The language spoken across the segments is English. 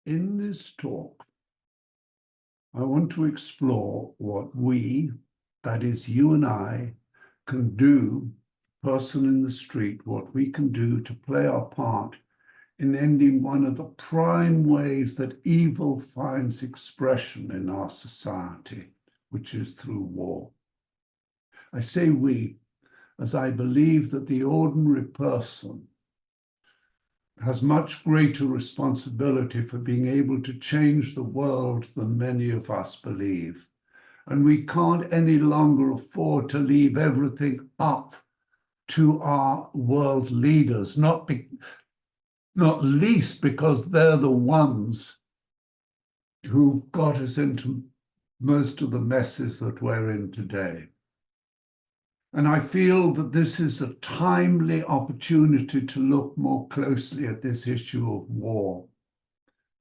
In this talk, I want to explore what we, that is you and I, can do, person in the street, what we can do to play our part in ending one of the prime ways that evil finds expression in our society, which is through war. I say we, as I believe that the ordinary person has much greater responsibility for being able to change the world than many of us believe. And we can't any longer afford to leave everything up to our world leaders, not least because they're the ones who've got us into most of the messes that we're in today. And I feel that this is a timely opportunity to look more closely at this issue of war.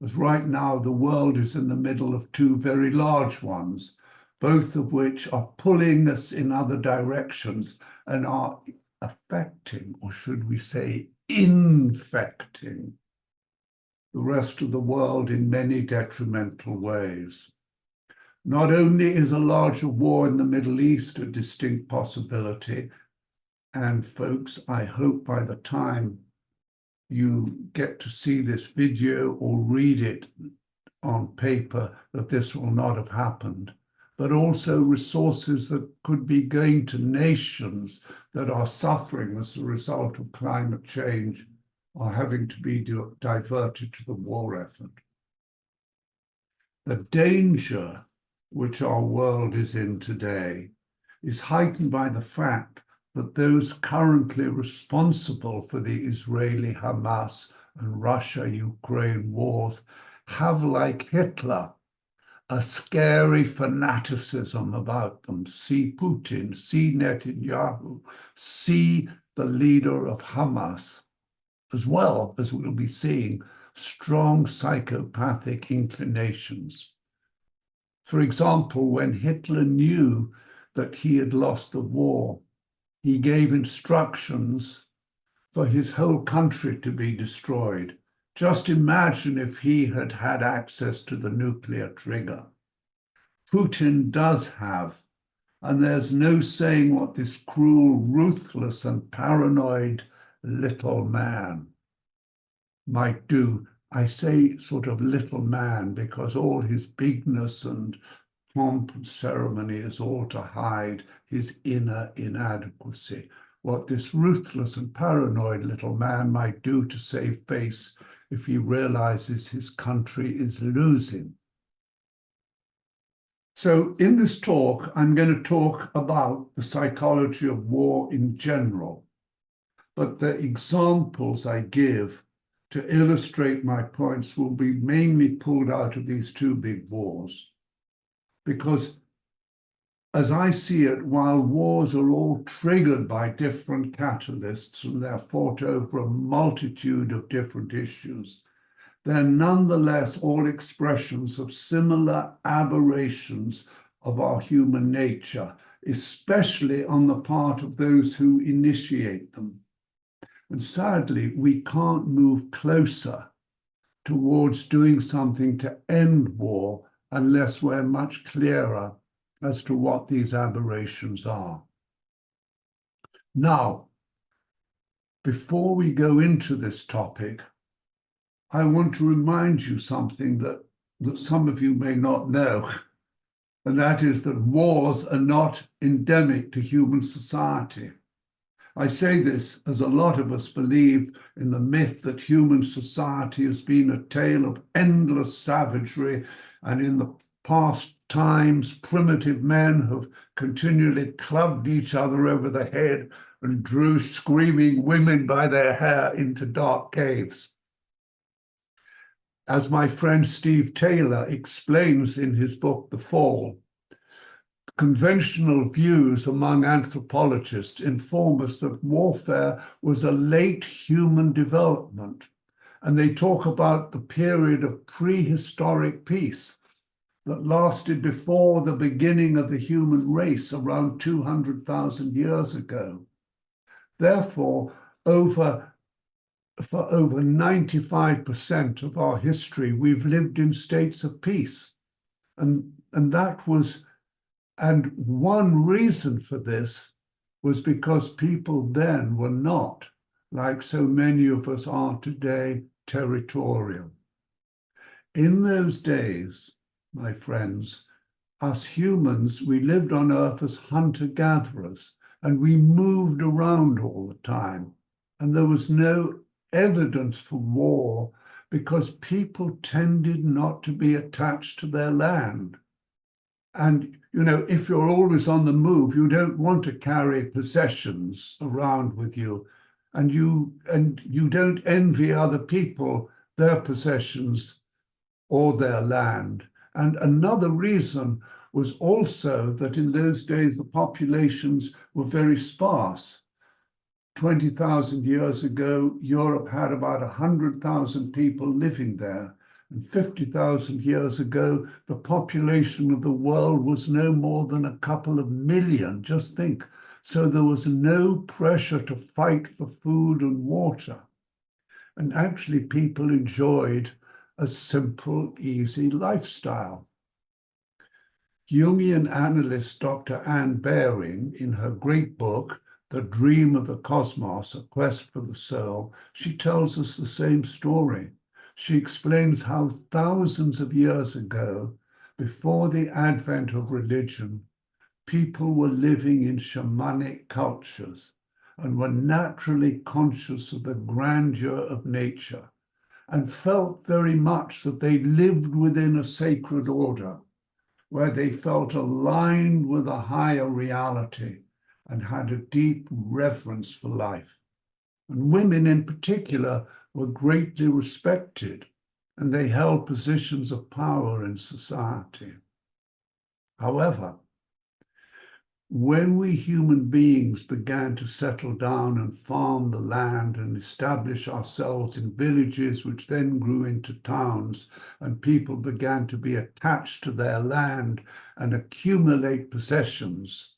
As right now, the world is in the middle of two very large ones, both of which are pulling us in other directions and are affecting, or should we say, infecting the rest of the world in many detrimental ways. Not only is a larger war in the Middle East a distinct possibility, and folks, I hope by the time you get to see this video or read it on paper that this will not have happened, but also resources that could be going to nations that are suffering as a result of climate change are having to be diverted to the war effort. The danger which our world is in today is heightened by the fact that those currently responsible for the Israeli Hammas and Russia-Ukraine wars have, like Hitler, a scary fanaticism about them. See Putin, see Netanyahu, see the leader of Hammas, as well as we'll be seeing strong psychopathic inclinations. For example, when Hitler knew that he had lost the war, he gave instructions for his whole country to be destroyed. Just imagine if he had had access to the nuclear trigger. Putin does have, and there's no saying what this cruel, ruthless, and paranoid little man might do. I say sort of little man because all his bigness and pomp and ceremony is all to hide his inner inadequacy. What this ruthless and paranoid little man might do to save face if he realizes his country is losing. So in this talk, I'm going to talk about the psychology of war in general, but the examples I give to illustrate my points will be mainly pulled out of these two big wars. Because as I see it, while wars are all triggered by different catalysts and they're fought over a multitude of different issues, they're nonetheless all expressions of similar aberrations of our human nature, especially on the part of those who initiate them. And sadly, we can't move closer towards doing something to end war unless we're much clearer as to what these aberrations are. Now, before we go into this topic, I want to remind you something that some of you may not know, and that is that wars are not endemic to human society. I say this as a lot of us believe in the myth that human society has been a tale of endless savagery, and in the past times, primitive men have continually clubbed each other over the head and drew screaming women by their hair into dark caves. As my friend Steve Taylor explains in his book, The Fall, conventional views among anthropologists inform us that warfare was a late human development, and they talk about the period of prehistoric peace that lasted before the beginning of the human race around 200,000 years ago. Therefore, over for over 95% of our history, we've lived in states of peace. And one reason for this was because people then were not, like so many of us are today, territorial. In those days, my friends, us humans, we lived on Earth as hunter-gatherers, and we moved around all the time. And there was no evidence for war because people tended not to be attached to their land. And, if you're always on the move, you don't want to carry possessions around with you. And you don't envy other people their possessions or their land. And another reason was also that in those days, the populations were very sparse. 20,000 years ago, Europe had about 100,000 people living there. And 50,000 years ago, the population of the world was no more than a couple of million, just think. So there was no pressure to fight for food and water. And actually, people enjoyed a simple, easy lifestyle. Jungian analyst Dr. Anne Baring, in her great book, The Dream of the Cosmos, A Quest for the Soul, she tells us the same story. She explains how thousands of years ago, before the advent of religion, people were living in shamanic cultures and were naturally conscious of the grandeur of nature and felt very much that they lived within a sacred order where they felt aligned with a higher reality and had a deep reverence for life. And women in particular were greatly respected, and they held positions of power in society. However, when we human beings began to settle down and farm the land and establish ourselves in villages, which then grew into towns, and people began to be attached to their land and accumulate possessions,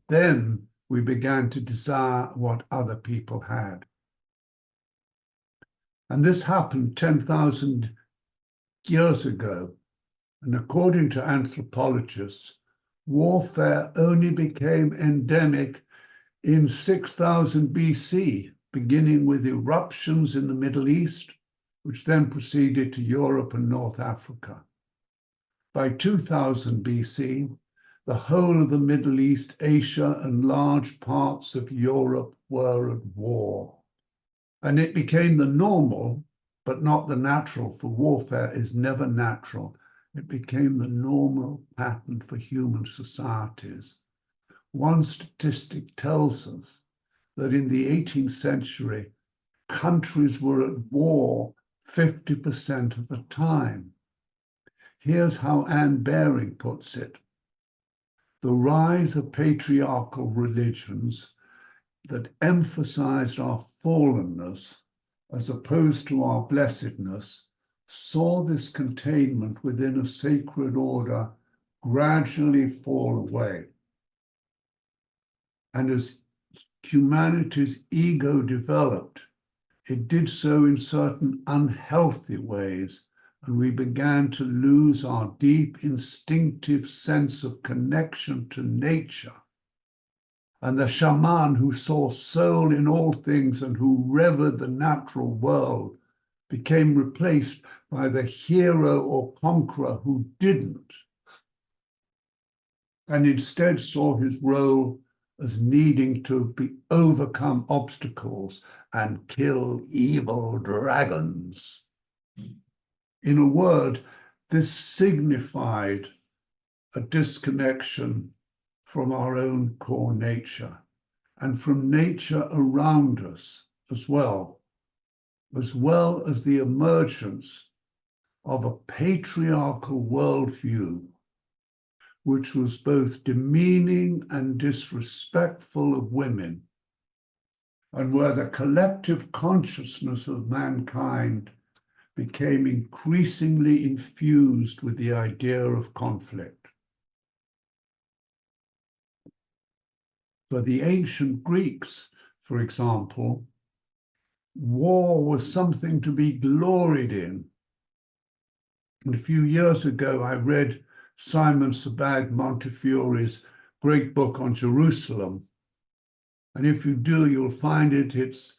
then we began to desire what other people had. And this happened 10,000 years ago. And according to anthropologists, warfare only became endemic in 6000 BC, beginning with eruptions in the Middle East, which then proceeded to Europe and North Africa. By 2000 BC, the whole of the Middle East, Asia, and large parts of Europe were at war. And it became the normal, but not the natural, for warfare is never natural. It became the normal pattern for human societies. One statistic tells us that in the 18th century, countries were at war 50% of the time. Here's how Anne Baring puts it. The rise of patriarchal religions that emphasized our fallenness as opposed to our blessedness saw this containment within a sacred order gradually fall away. And as humanity's ego developed, it did so in certain unhealthy ways, and we began to lose our deep instinctive sense of connection to nature. And the shaman who saw soul in all things and who revered the natural world became replaced by the hero or conqueror who didn't, and instead saw his role as needing to overcome obstacles and kill evil dragons. In a word, this signified a disconnection from our own core nature and from nature around us as well as the emergence of a patriarchal worldview, which was both demeaning and disrespectful of women, and where the collective consciousness of mankind became increasingly infused with the idea of conflict. For the ancient Greeks, for example, war was something to be gloried in. And a few years ago, I read Simon Sebag Montefiore's great book on Jerusalem. And if you do, you'll find it's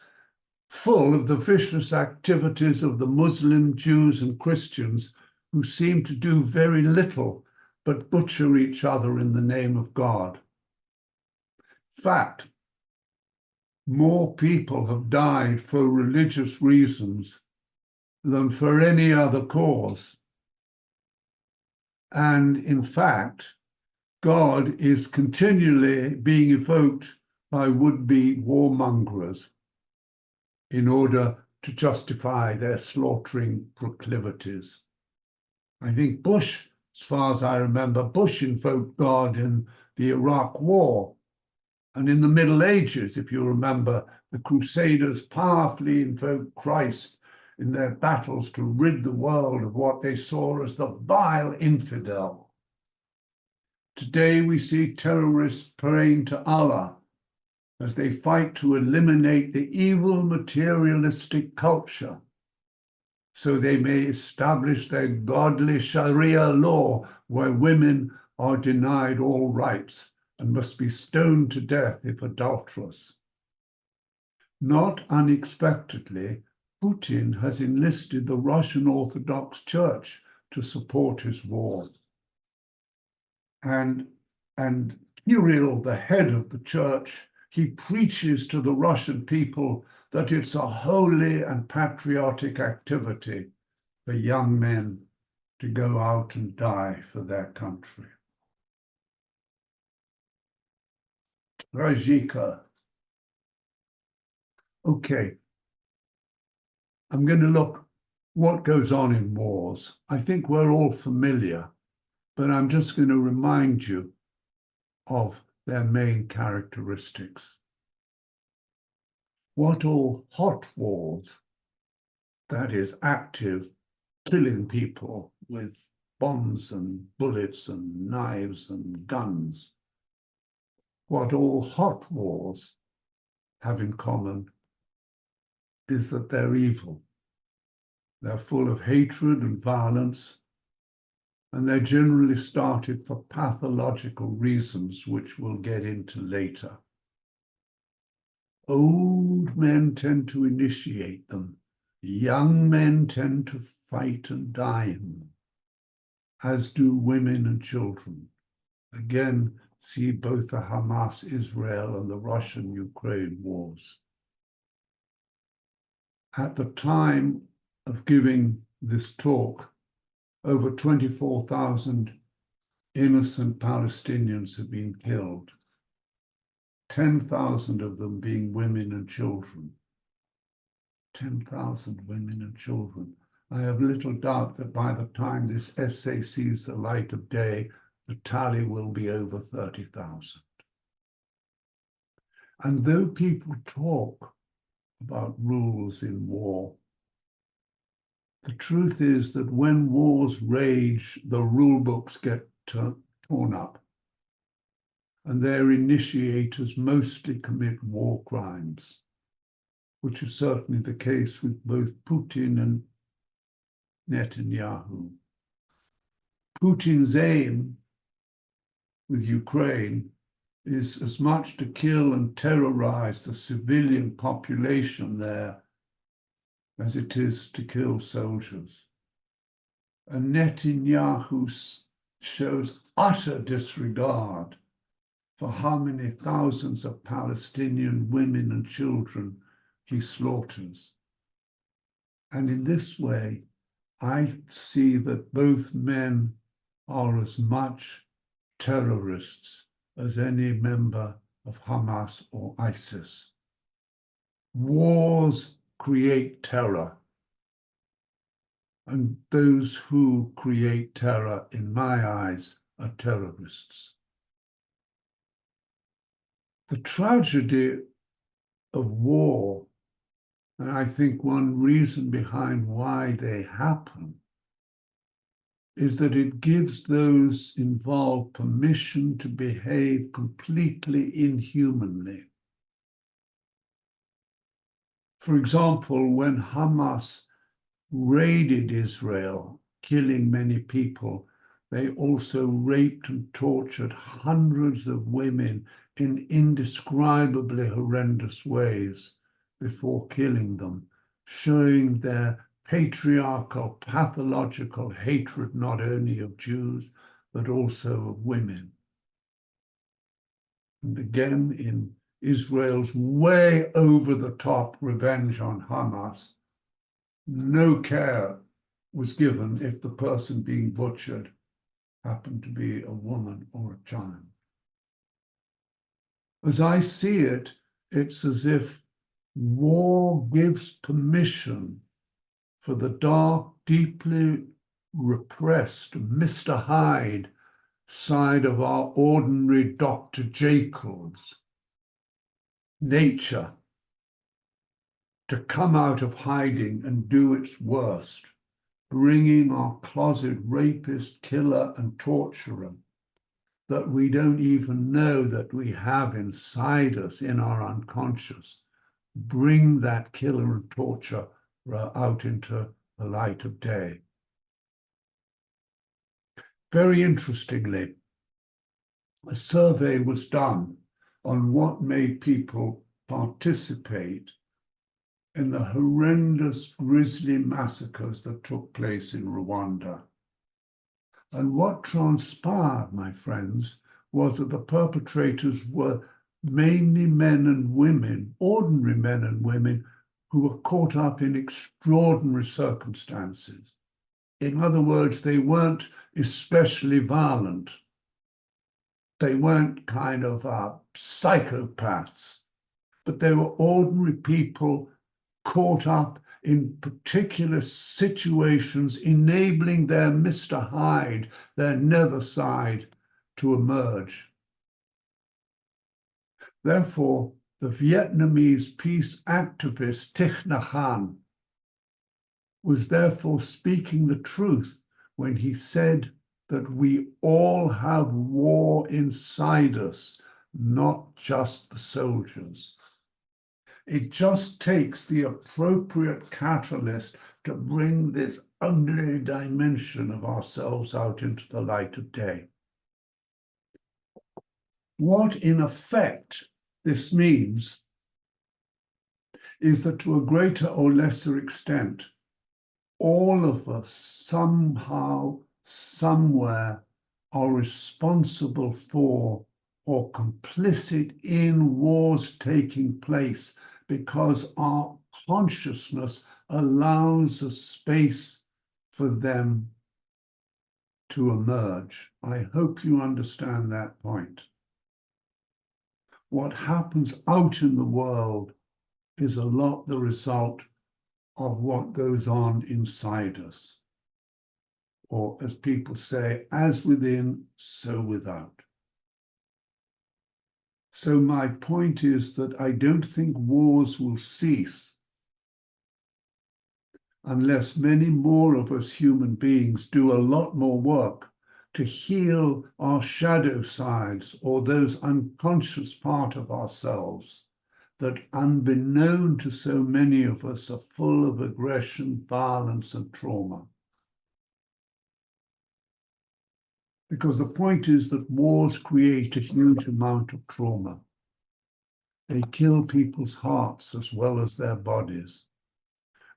full of the vicious activities of the Muslim, Jews, and Christians who seem to do very little but butcher each other in the name of God. In fact, more people have died for religious reasons than for any other cause. And in fact, God is continually being evoked by would-be warmongers in order to justify their slaughtering proclivities. I think Bush, as far as I remember, Bush invoked God in the Iraq War. And in the Middle Ages, if you remember, the Crusaders powerfully invoked Christ in their battles to rid the world of what they saw as the vile infidel. Today we see terrorists praying to Allah as they fight to eliminate the evil materialistic culture so they may establish their godly Sharia law where women are denied all rights and must be stoned to death if adulterous. Not unexpectedly, Putin has enlisted the Russian Orthodox Church to support his war. And Kirill, the head of the church, he preaches to the Russian people that it's a holy and patriotic activity for young men to go out and die for their country. Rajika. Okay. I'm going to look what goes on in wars. I think we're all familiar, but I'm just going to remind you of their main characteristics. What all hot wars, that is active, killing people with bombs and bullets and knives and guns, what all hot wars have in common is that they're evil. They're full of hatred and violence, and they're generally started for pathological reasons, which we'll get into later. Old men tend to initiate them. Young men tend to fight and die in them, as do women and children. Again, see both the Hamas-Israel and the Russian-Ukraine wars. At the time of giving this talk, over 24,000 innocent Palestinians have been killed, 10,000 of them being women and children. 10,000 women and children. I have little doubt that by the time this essay sees the light of day, the tally will be over 30,000. And though people talk about rules in war, the truth is that when wars rage, the rule books get torn up, and their initiators mostly commit war crimes, which is certainly the case with both Putin and Netanyahu. Putin's aim with Ukraine is as much to kill and terrorize the civilian population there as it is to kill soldiers. And Netanyahu shows utter disregard for how many thousands of Palestinian women and children he slaughters. And in this way, I see that both men are as much terrorists as any member of Hamas or ISIS. Wars create terror, and those who create terror, in my eyes, are terrorists. The tragedy of war, and I think one reason behind why they happen, is that it gives those involved permission to behave completely inhumanly. For example, when Hammas raided Israel, killing many people, they also raped and tortured hundreds of women in indescribably horrendous ways before killing them, showing their patriarchal, pathological hatred not only of Jews, but also of women. And again, in Israel's way over the top revenge on Hamas, no care was given if the person being butchered happened to be a woman or a child. As I see it, it's as if war gives permission for the dark, deeply repressed Mr. Hyde side of our ordinary Dr. Jekyll's nature to come out of hiding and do its worst, bringing our closet rapist, killer, and torturer that we don't even know that we have inside us in our unconscious, bring that killer and torturer out into the light of day. Very interestingly, a survey was done on what made people participate in the horrendous grisly massacres that took place in Rwanda. And what transpired, my friends, was that the perpetrators were mainly men and women, ordinary men and women, who were caught up in extraordinary circumstances. In other words, they weren't especially violent. They weren't kind of psychopaths, but they were ordinary people caught up in particular situations, enabling their Mr. Hyde, their nether side, to emerge. Therefore, the Vietnamese peace activist Thich Nhat Hanh was therefore speaking the truth when he said that we all have war inside us, not just the soldiers. It just takes the appropriate catalyst to bring this ugly dimension of ourselves out into the light of day. What, in effect, this means is that to a greater or lesser extent, all of us somehow, somewhere, are responsible for or complicit in wars taking place because our consciousness allows a space for them to emerge. I hope you understand that point. What happens out in the world is a lot the result of what goes on inside us. Or as people say, as within, so without. So my point is that I don't think wars will cease unless many more of us human beings do a lot more work to heal our shadow sides or those unconscious part of ourselves that, unbeknown to so many of us, are full of aggression, violence, and trauma. Because the point is that wars create a huge amount of trauma. They kill people's hearts as well as their bodies,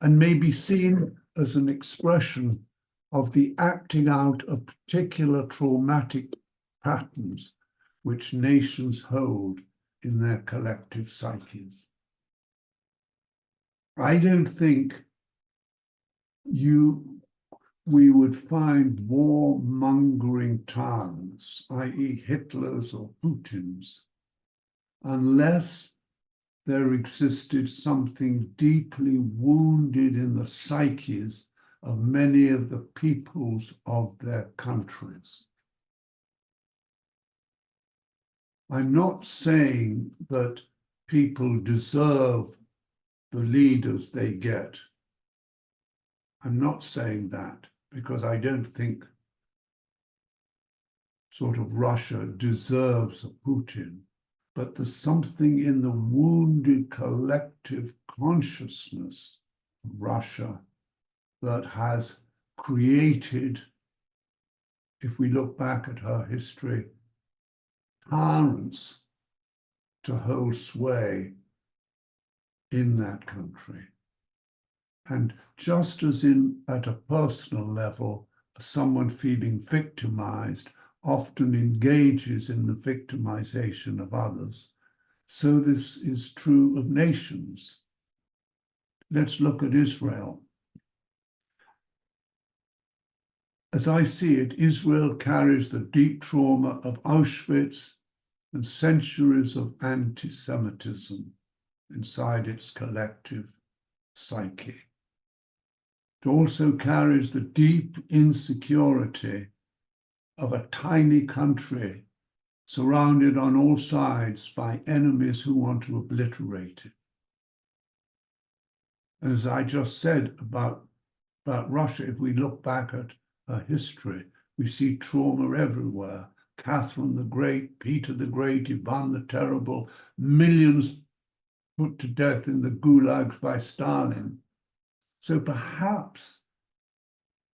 and may be seen as an expression of the acting out of particular traumatic patterns which nations hold in their collective psyches. I don't think we would find war-mongering tyrants, i.e. Hitlers or Putins, unless there existed something deeply wounded in the psyches of many of the peoples of their countries. I'm not saying that people deserve the leaders they get. I'm not saying that, because I don't think sort of Russia deserves a Putin. but there's something in the wounded collective consciousness of Russia that has created, if we look back at her history, tyrants to hold sway in that country. And just as at a personal level, someone feeling victimized often engages in the victimization of others, so this is true of nations. Let's look at Israel. As I see it, Israel carries the deep trauma of Auschwitz and centuries of anti-Semitism inside its collective psyche. It also carries the deep insecurity of a tiny country surrounded on all sides by enemies who want to obliterate it. And as I just said about Russia, if we look back at her history, we see trauma everywhere. Catherine the Great, Peter the Great, Ivan the Terrible, millions put to death in the gulags by Stalin. So perhaps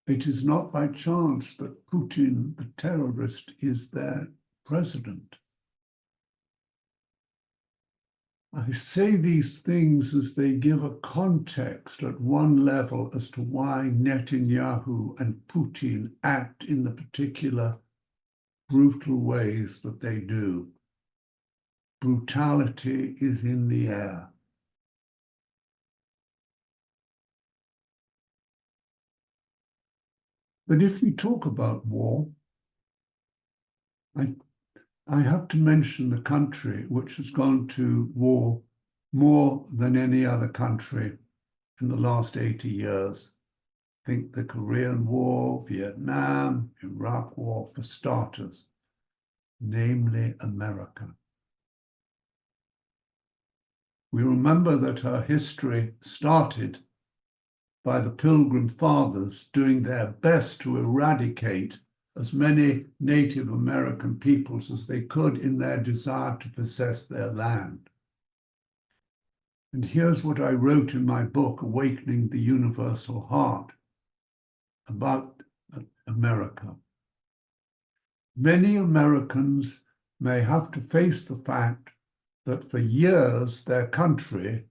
it is not by chance that Putin, the terrorist, is their president. I say these things as they give a context at one level as to why Netanyahu and Putin act in the particular brutal ways that they do. Brutality is in the air. But if we talk about war, I have to mention the country which has gone to war more than any other country in the last 80 years. Think the Korean War, Vietnam, Iraq War, for starters, namely America. We remember that her history started by the Pilgrim Fathers doing their best to eradicate as many Native American peoples as they could in their desire to possess their land. And here's what I wrote in my book, Awakening the Universal Heart, about America. Many Americans may have to face the fact that for years their country,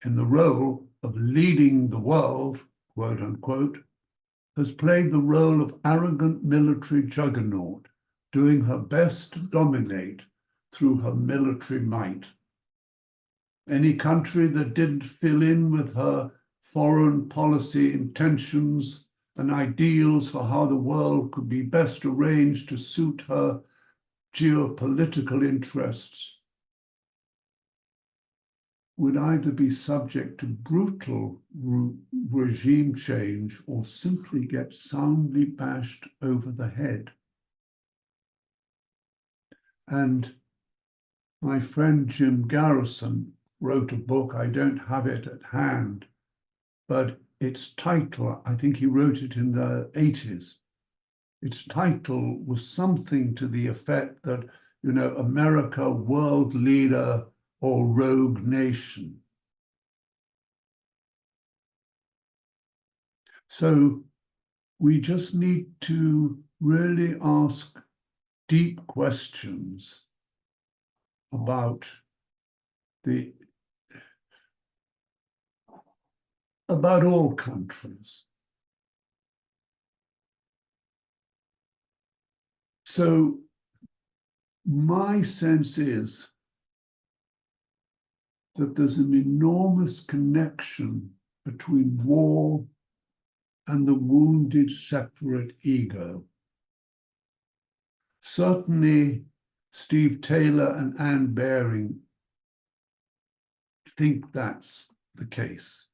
in the role of leading the world, quote unquote, has played the role of arrogant military juggernaut, doing her best to dominate through her military might. Any country that didn't fill in with her foreign policy intentions and ideals for how the world could be best arranged to suit her geopolitical interests would either be subject to brutal regime change or simply get soundly bashed over the head. And my friend Jim Garrison wrote a book, I don't have it at hand, but its title, I think he wrote it in the 80s. Its title was something to the effect that, you know, America, world leader, or rogue nation. So we just need to really ask deep questions about all countries. So my sense is that there's an enormous connection between war and the wounded separate ego. Certainly, Steve Taylor and Anne Baring think that's the case,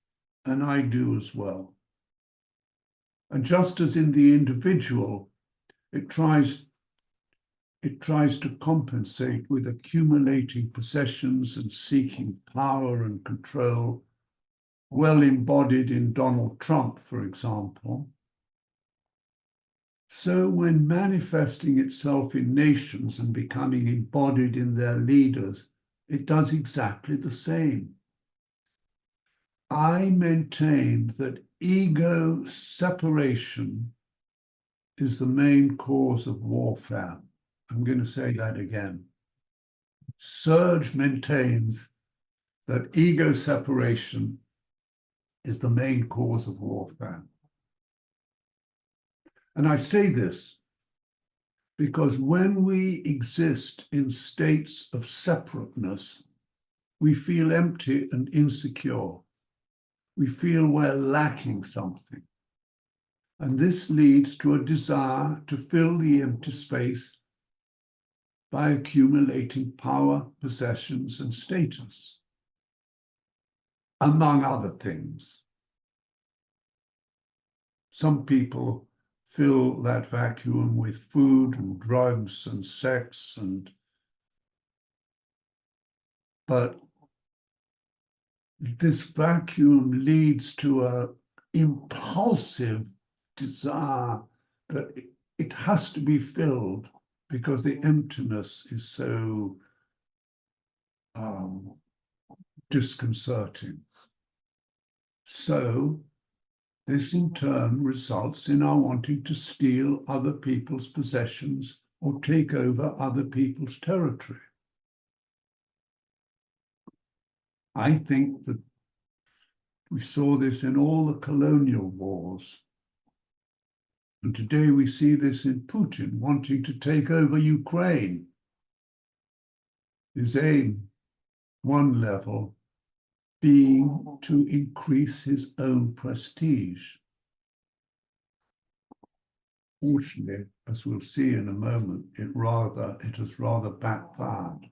and I do as well. And just as in the individual, it tries to compensate with accumulating possessions and seeking power and control, well embodied in Donald Trump, for example. So when manifesting itself in nations and becoming embodied in their leaders, it does exactly the same. I maintain that ego separation is the main cause of warfare. I'm going to say that again. Serge maintains that ego separation is the main cause of warfare. And I say this because when we exist in states of separateness, we feel empty and insecure. We feel we're lacking something. And this leads to a desire to fill the empty space by accumulating power, possessions, and status, among other things. Some people fill that vacuum with food and drugs and sex, but this vacuum leads to an impulsive desire that it has to be filled because the emptiness is so disconcerting. So this in turn results in our wanting to steal other people's possessions or take over other people's territory. I think that we saw this in all the colonial wars. And today we see this in Putin wanting to take over Ukraine. His aim, one level, being to increase his own prestige. Fortunately, as we'll see in a moment, it has rather backfired.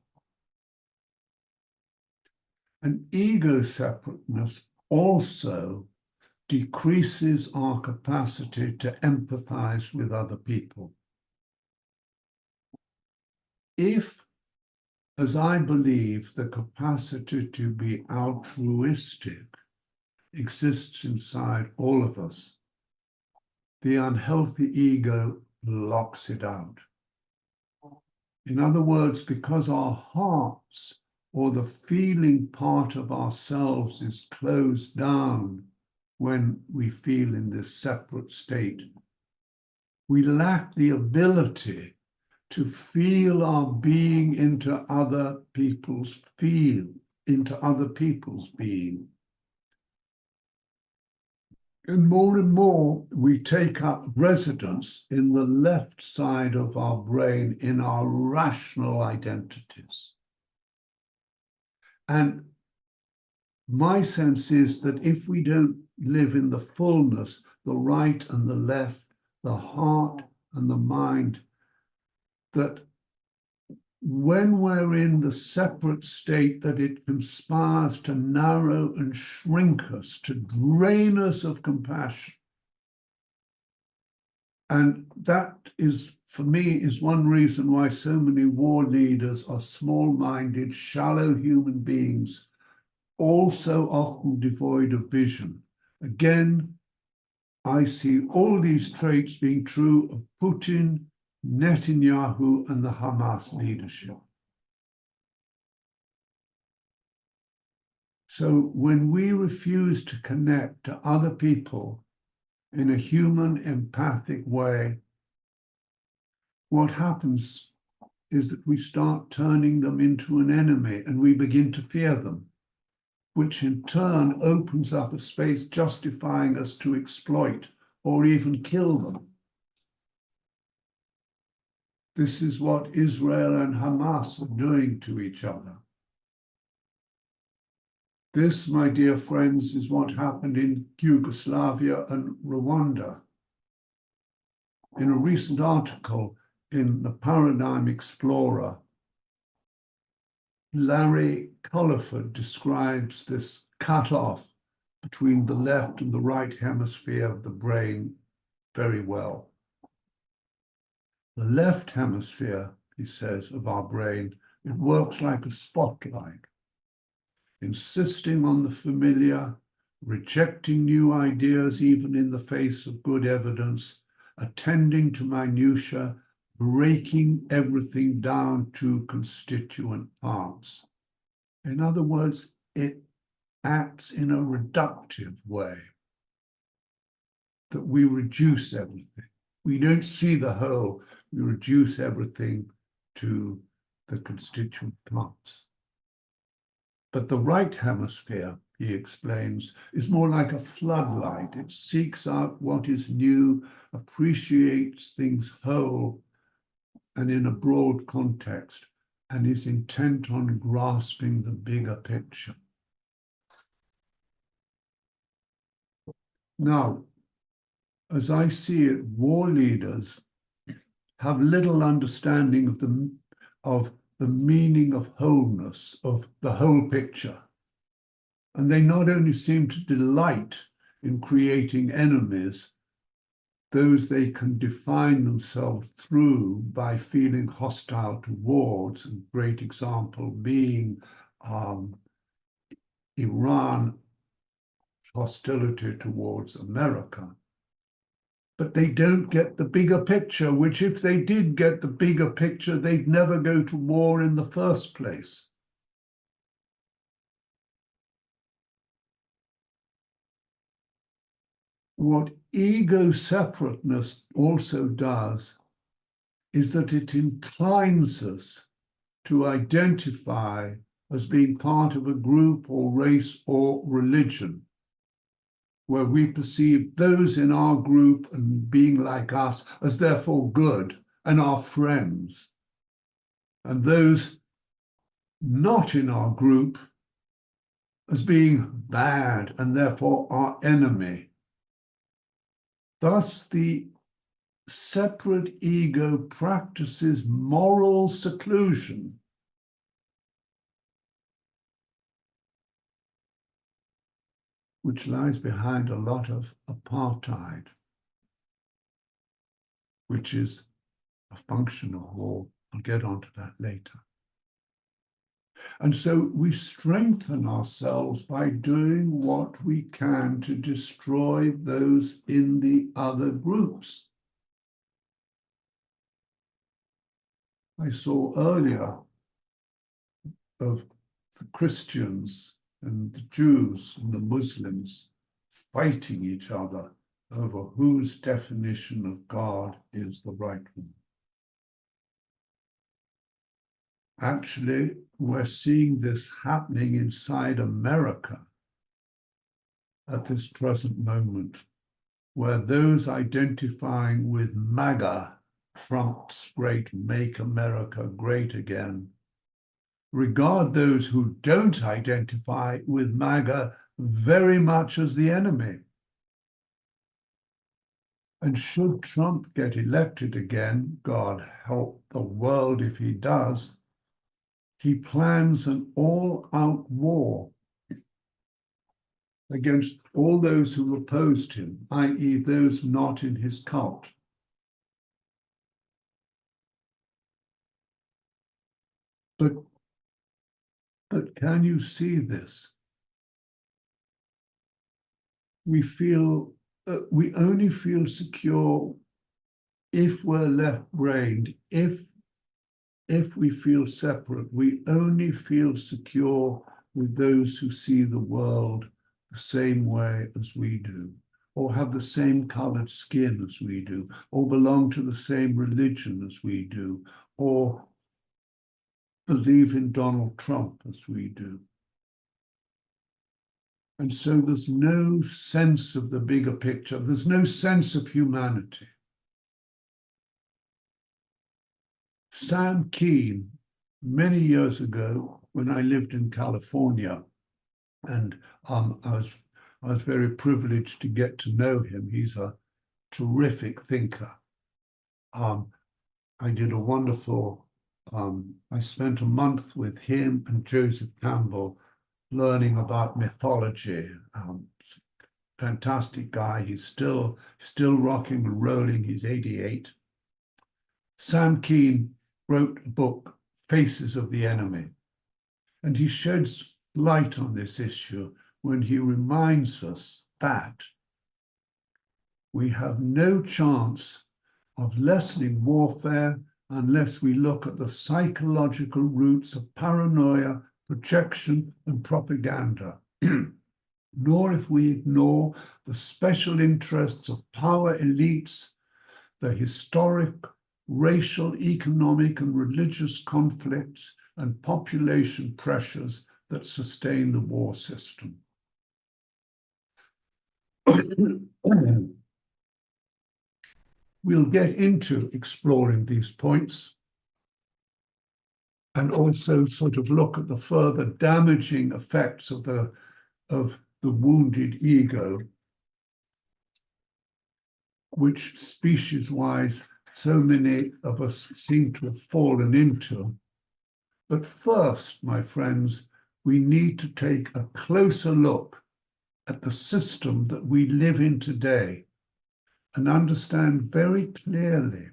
And ego separateness also decreases our capacity to empathize with other people. If, as I believe, the capacity to be altruistic exists inside all of us, the unhealthy ego locks it out. In other words, because our hearts or the feeling part of ourselves is closed down when we feel in this separate state, we lack the ability to feel our being into other people's being. And more, we take up residence in the left side of our brain, in our rational identities. And my sense is that if we don't live in the fullness, the right and the left, the heart and the mind, that when we're in the separate state, that it conspires to narrow and shrink us, to drain us of compassion. And that is, for me, is one reason why so many war leaders are small-minded, shallow human beings, also often devoid of vision. Again, I see all these traits being true of Putin, Netanyahu, and the Hammas leadership. So when we refuse to connect to other people in a human, empathic way, what happens is that we start turning them into an enemy and we begin to fear them, which in turn opens up a space justifying us to exploit or even kill them. This is what Israel and Hamas are doing to each other. This, my dear friends, is what happened in Yugoslavia and Rwanda. In a recent article in the Paradigm Explorer, Larry Culliford describes this cut-off between the left and the right hemisphere of the brain very well. The left hemisphere, he says, of our brain, it works like a spotlight, insisting on the familiar, rejecting new ideas even in the face of good evidence, attending to minutiae, breaking everything down to constituent parts. In other words, it acts in a reductive way, that we reduce everything. We don't see the whole, we reduce everything to the constituent parts. But the right hemisphere, he explains, is more like a floodlight. It seeks out what is new, appreciates things whole and in a broad context, and is intent on grasping the bigger picture. Now, as I see it, war leaders have little understanding of the meaning of wholeness, of the whole picture. And they not only seem to delight in creating enemies, those they can define themselves through by feeling hostile towards, a great example being Iran hostility towards America. But they don't get the bigger picture, which if they did get the bigger picture, they'd never go to war in the first place. What ego separateness also does is that it inclines us to identify as being part of a group or race or religion, where we perceive those in our group and being like us as therefore good and our friends, and those not in our group as being bad and therefore our enemy. Thus, the separate ego practices moral seclusion, which lies behind a lot of apartheid, which is a function of war. I'll get onto that later. And so we strengthen ourselves by doing what we can to destroy those in the other groups. I saw earlier of the Christians and the Jews and the Muslims fighting each other over whose definition of God is the right one. Actually, we're seeing this happening inside America at this present moment, where those identifying with MAGA, Trump's great Make America Great Again, regard those who don't identify with MAGA very much as the enemy. And should Trump get elected again, God help the world if he does, he plans an all-out war against all those who opposed him, i.e. those not in his cult. But can you see this? We only feel secure if we're left-brained, if we feel separate. We only feel secure with those who see the world the same way as we do, or have the same colored skin as we do, or belong to the same religion as we do, or believe in Donald Trump as we do. And so there's no sense of the bigger picture. There's no sense of humanity. Sam Keen, many years ago, when I lived in California, and I was very privileged to get to know him. He's a terrific thinker. I did a wonderful, I spent a month with him and Joseph Campbell learning about mythology. Fantastic guy. He's still rocking and rolling. He's 88. Sam Keen wrote a book, Faces of the Enemy, and he sheds light on this issue when he reminds us that we have no chance of lessening warfare unless we look at the psychological roots of paranoia, projection, and propaganda, nor if we ignore the special interests of power elites, the historic, racial, economic, and religious conflicts, and population pressures that sustain the war system. We'll get into exploring these points and also sort of look at the further damaging effects of the wounded ego, which species-wise so many of us seem to have fallen into. But first, my friends, we need to take a closer look at the system that we live in today and understand very clearly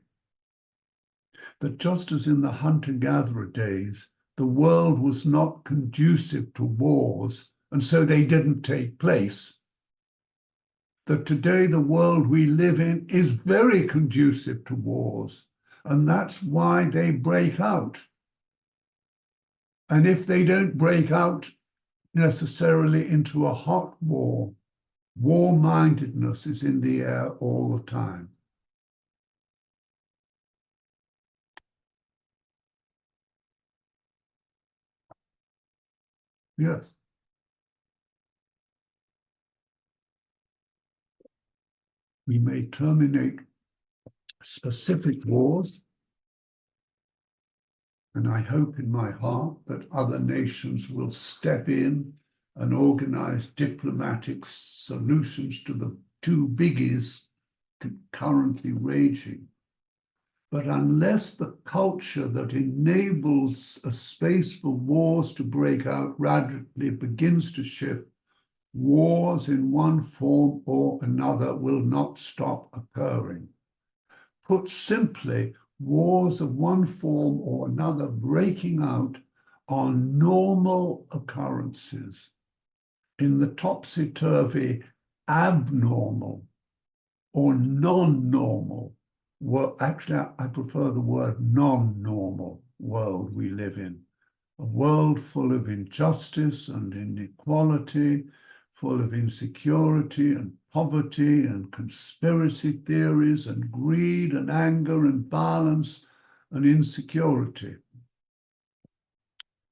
that just as in the hunter-gatherer days, the world was not conducive to wars, and so they didn't take place, that today the world we live in is very conducive to wars, and that's why they break out. And if they don't break out necessarily into a hot war, war-mindedness is in the air all the time. Yes. We may terminate specific wars, and I hope in my heart that other nations will step in and organize diplomatic solutions to the two biggies currently raging. But unless the culture that enables a space for wars to break out radically begins to shift, wars in one form or another will not stop occurring. Put simply, wars of one form or another breaking out are normal occurrences in the topsy-turvy, abnormal or non-normal, well, actually, I prefer the word non-normal world we live in, a world full of injustice and inequality, full of insecurity and poverty and conspiracy theories and greed and anger and violence and insecurity.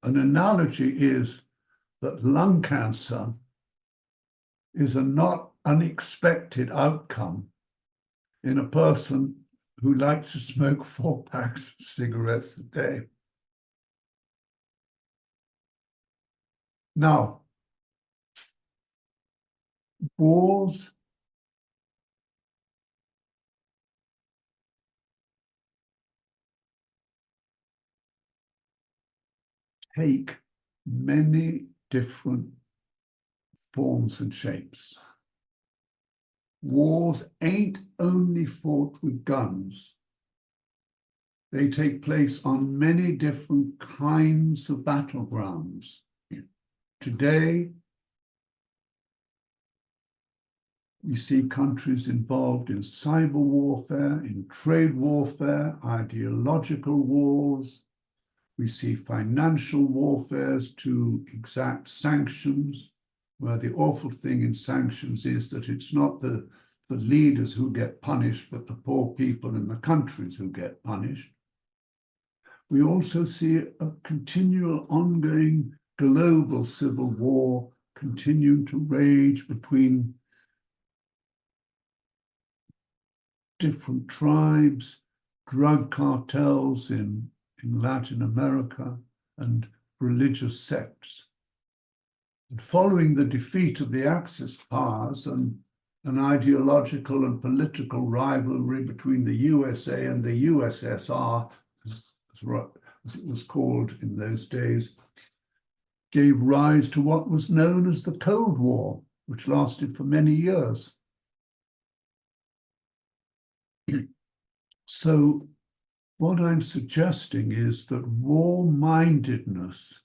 An analogy is that lung cancer is a not unexpected outcome in a person who likes to smoke 4 packs of cigarettes a day. Now, wars take many different forms and shapes. Wars ain't only fought with guns. They take place on many different kinds of battlegrounds. Today, we see countries involved in cyber warfare, in trade warfare, ideological wars. We see financial warfares to exact sanctions, where the awful thing in sanctions is that it's not the leaders who get punished, but the poor people in the countries who get punished. We also see a continual ongoing global civil war continuing to rage between different tribes, drug cartels in Latin America, and religious sects. And following the defeat of the Axis powers and an ideological and political rivalry between the USA and the USSR, as it was called in those days, gave rise to what was known as the Cold War, which lasted for many years. So what I'm suggesting is that war-mindedness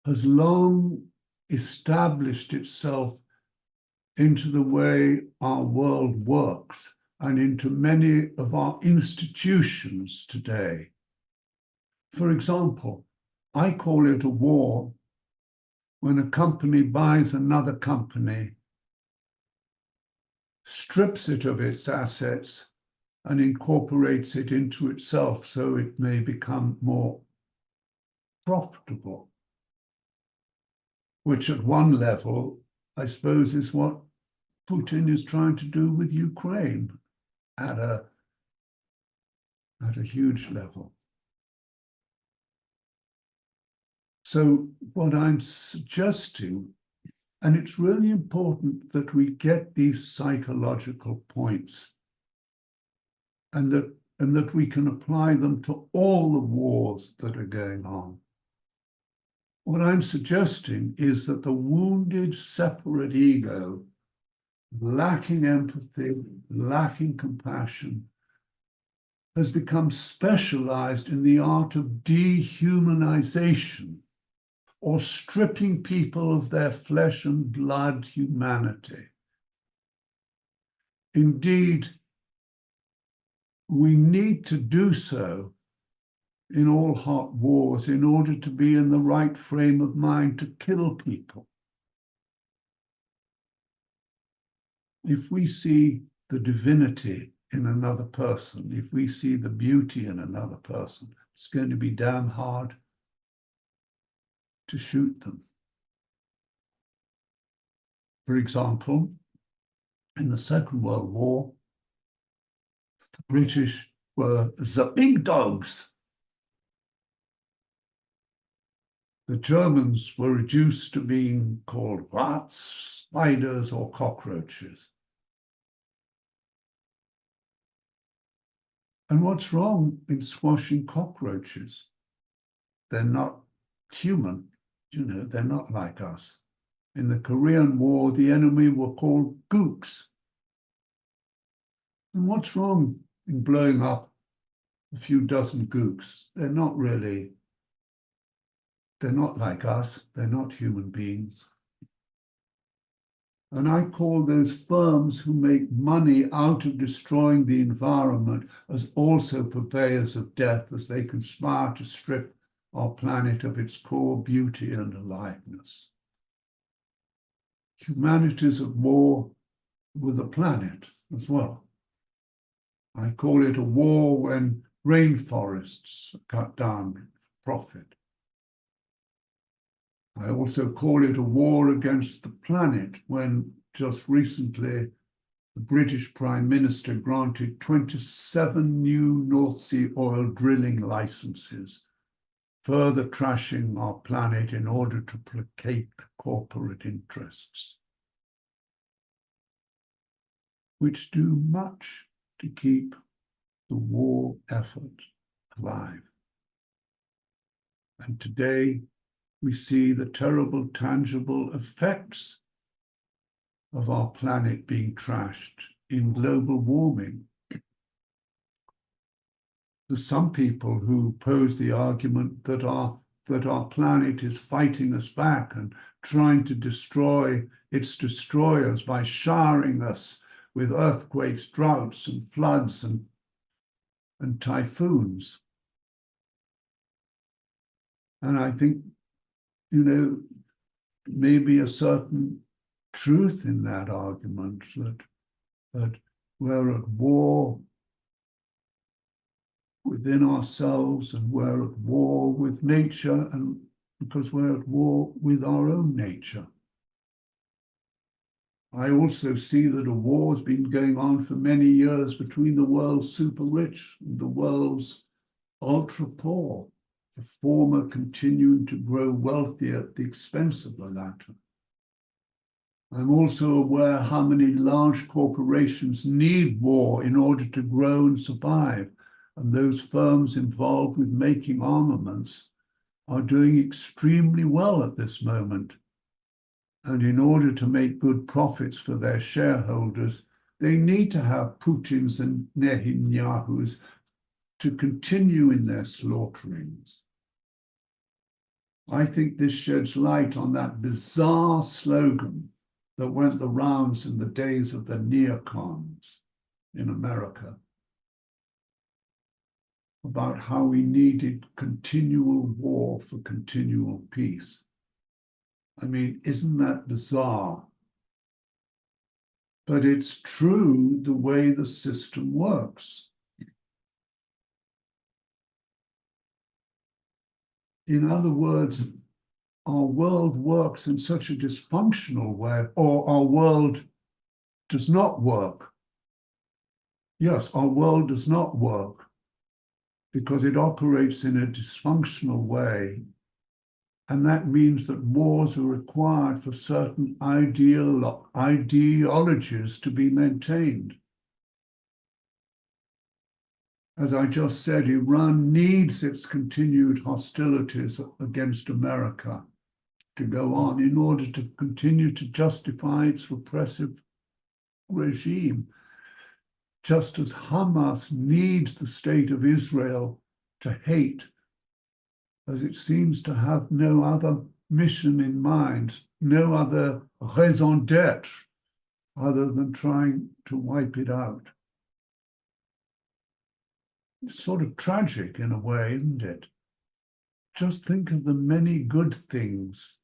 has long established itself into the way our world works and into many of our institutions today. For example, I call it a war when a company buys another company, strips it of its assets, and incorporates it into itself so it may become more profitable, which at one level, I suppose, is what Putin is trying to do with Ukraine at a huge level. So what I'm suggesting, and it's really important that we get these psychological points and that we can apply them to all the wars that are going on. What I'm suggesting is that the wounded, separate ego, lacking empathy, lacking compassion, has become specialized in the art of dehumanization, or stripping people of their flesh and blood humanity. Indeed, we need to do so in all hot wars in order to be in the right frame of mind to kill people. If we see the divinity in another person, if we see the beauty in another person, it's going to be damn hard to shoot them. For example, in the Second World War, the British were the big dogs. The Germans were reduced to being called rats, spiders, or cockroaches. And what's wrong in squashing cockroaches? They're not human, they're not like us. In the Korean War, the enemy were called gooks. And what's wrong in blowing up a few dozen gooks? They're not like us, they're not human beings. And I call those firms who make money out of destroying the environment as also purveyors of death, as they conspire to strip our planet of its core beauty and aliveness. Humanity's at war with the planet as well. I call it a war when rainforests are cut down for profit. I also call it a war against the planet when just recently the British Prime Minister granted 27 new North Sea oil drilling licenses, further trashing our planet in order to placate the corporate interests, which do much to keep the war effort alive. And today, we see the terrible, tangible effects of our planet being trashed in global warming. There's some people who pose the argument that our planet is fighting us back and trying to destroy its destroyers by showering us with earthquakes, droughts, and floods and typhoons. And I think, maybe a certain truth in that argument that we're at war within ourselves and we're at war with nature, and because we're at war with our own nature. I also see that a war has been going on for many years between the world's super rich and the world's ultra poor, the former continuing to grow wealthier at the expense of the latter. I'm also aware how many large corporations need war in order to grow and survive, and those firms involved with making armaments are doing extremely well at this moment. And in order to make good profits for their shareholders, they need to have Putin's and Netanyahu's to continue in their slaughterings. I think this sheds light on that bizarre slogan that went the rounds in the days of the neocons. in America about how we needed continual war for continual peace. I mean, isn't that bizarre? But it's true the way the system works. In other words, our world works in such a dysfunctional way, or our world does not work. Yes, our world does not work because it operates in a dysfunctional way. And that means that wars are required for certain ideologies to be maintained. As I just said, Iran needs its continued hostilities against America to go on in order to continue to justify its repressive regime, just as Hammas needs the state of Israel to hate, as it seems to have no other mission in mind, no other raison d'etre other than trying to wipe it out. It's sort of tragic in a way, isn't it? Just think of the many good things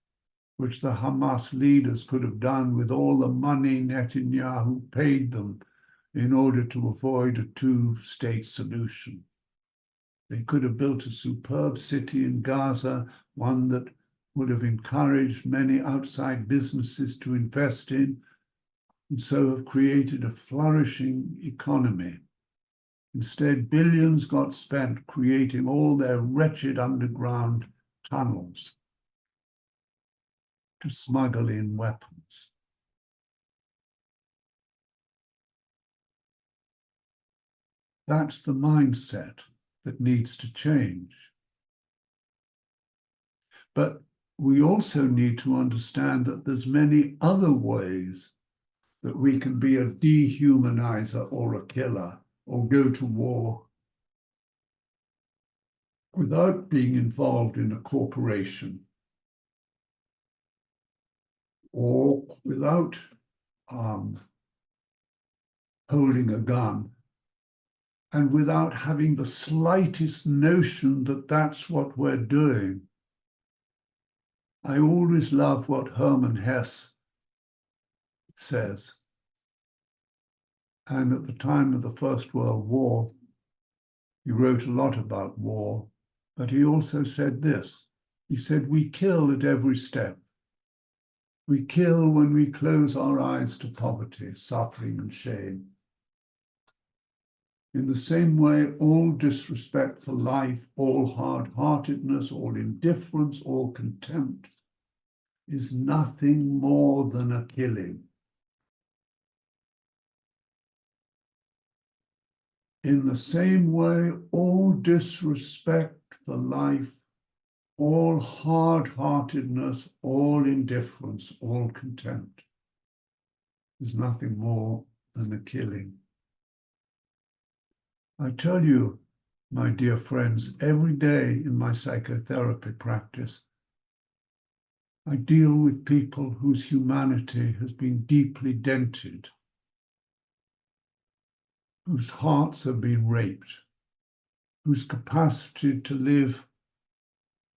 which the Hamas leaders could have done with all the money Netanyahu paid them in order to avoid a two-state solution. They could have built a superb city in Gaza, one that would have encouraged many outside businesses to invest in, and so have created a flourishing economy. Instead, billions got spent creating all their wretched underground tunnels to smuggle in weapons. That's the mindset that needs to change. But we also need to understand that there's many other ways that we can be a dehumanizer or a killer or go to war without being involved in a corporation or without holding a gun and without having the slightest notion that that's what we're doing. I always love what Hermann Hesse says. And at the time of the First World War, he wrote a lot about war, but he also said this. He said, we kill at every step. We kill when we close our eyes to poverty, suffering, and shame. In the same way, all disrespect for life, all hard-heartedness, all indifference, all contempt is nothing more than a killing. In the same way, all disrespect for life, all hard-heartedness, all indifference, all contempt is nothing more than a killing. I tell you, my dear friends, every day in my psychotherapy practice, I deal with people whose humanity has been deeply dented, whose hearts have been raped, whose capacity to live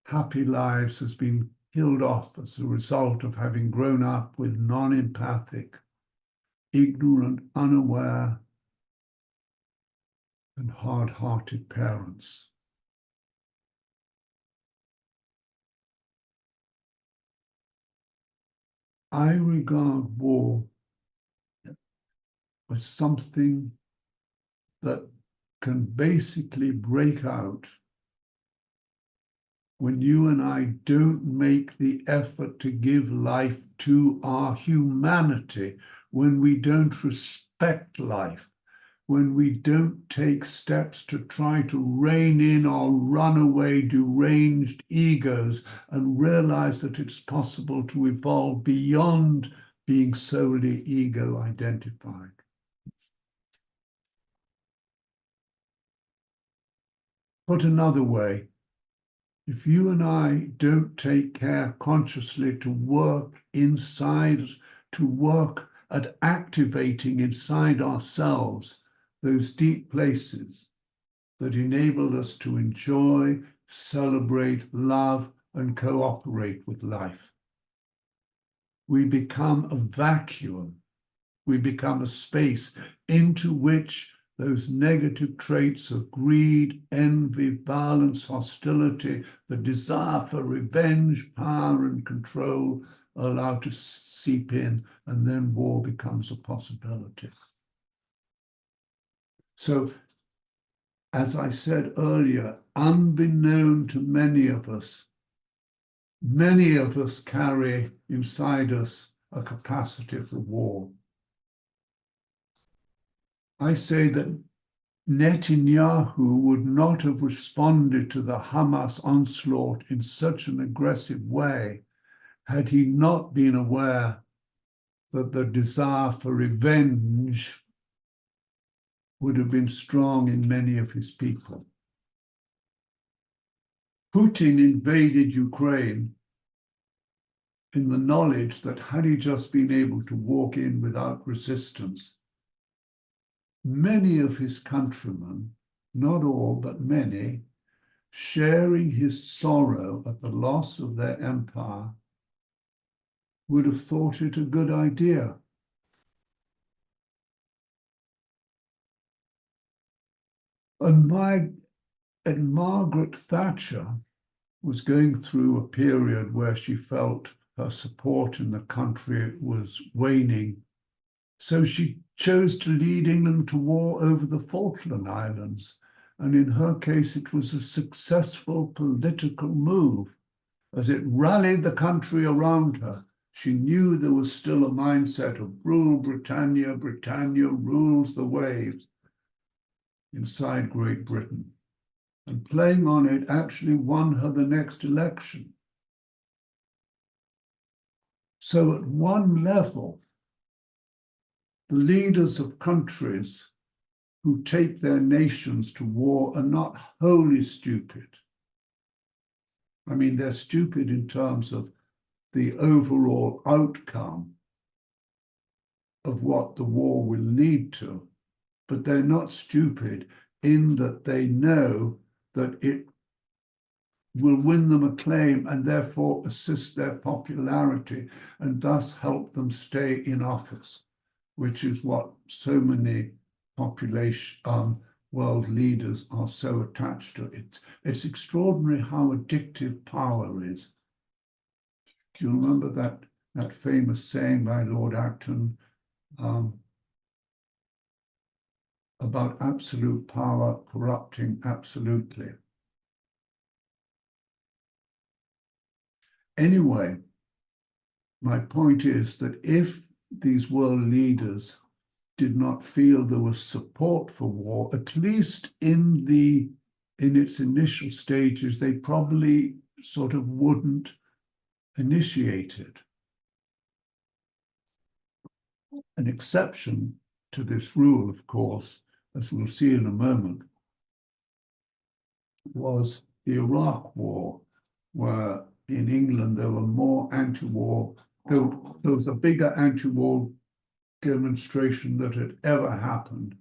happy lives has been killed off as a result of having grown up with non-empathic, ignorant, unaware, and hard-hearted parents. I regard war as something that can basically break out when you and I don't make the effort to give life to our humanity, when we don't respect life, when we don't take steps to try to rein in our runaway, deranged egos and realize that it's possible to evolve beyond being solely ego-identified. Put another way, if you and I don't take care consciously to work inside, to work at activating inside ourselves those deep places that enable us to enjoy, celebrate, love, and cooperate with life. We become a vacuum. We become a space into which those negative traits of greed, envy, violence, hostility, the desire for revenge, power, and control are allowed to seep in, and then war becomes a possibility. So, as I said earlier, unbeknown to many of us carry inside us a capacity for war. I say that Netanyahu would not have responded to the Hamas onslaught in such an aggressive way had he not been aware that the desire for revenge would have been strong in many of his people. Putin invaded Ukraine in the knowledge that had he just been able to walk in without resistance, many of his countrymen, not all, but many, sharing his sorrow at the loss of their empire, would have thought it a good idea. And Margaret Thatcher was going through a period where she felt her support in the country was waning. So she chose to lead England to war over the Falkland Islands. And in her case, it was a successful political move as it rallied the country around her. She knew there was still a mindset of rule Britannia, Britannia rules the waves inside Great Britain. And playing on it actually won her the next election. So at one level, the leaders of countries who take their nations to war are not wholly stupid. I mean, they're stupid in terms of the overall outcome of what the war will lead to, but they're not stupid in that they know that it will win them acclaim and therefore assist their popularity and thus help them stay in office, which is what so many world leaders are so attached to. It's extraordinary how addictive power is. Do you remember that famous saying by Lord Acton about absolute power corrupting absolutely? Anyway, my point is that if these world leaders did not feel there was support for war, at least in its initial stages, they probably sort of wouldn't initiate it. An exception to this rule, of course, as we'll see in a moment, was the Iraq War, where in England there were more anti-war, there was a bigger anti-war demonstration that had ever happened,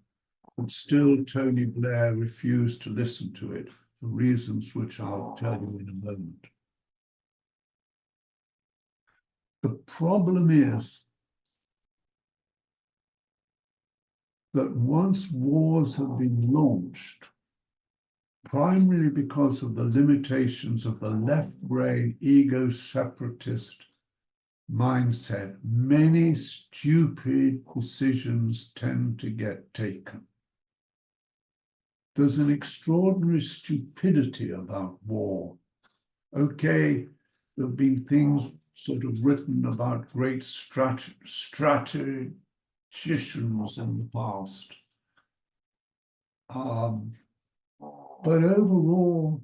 but still Tony Blair refused to listen to it for reasons which I'll tell you in a moment. The problem is that once wars have been launched, primarily because of the limitations of the left-brain ego-separatist mindset, many stupid decisions tend to get taken. There's an extraordinary stupidity about war. Okay, there have been things sort of written about great strategicians in the past. But overall,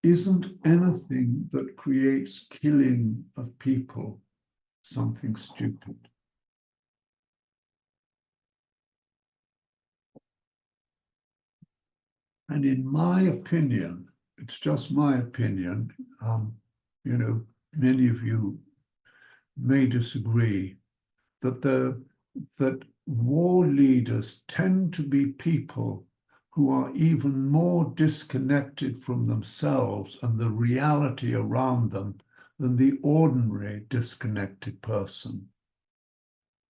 isn't anything that creates killing of people something stupid? And in my opinion, it's just my opinion, many of you may disagree, that war leaders tend to be people who are even more disconnected from themselves and the reality around them than the ordinary disconnected person.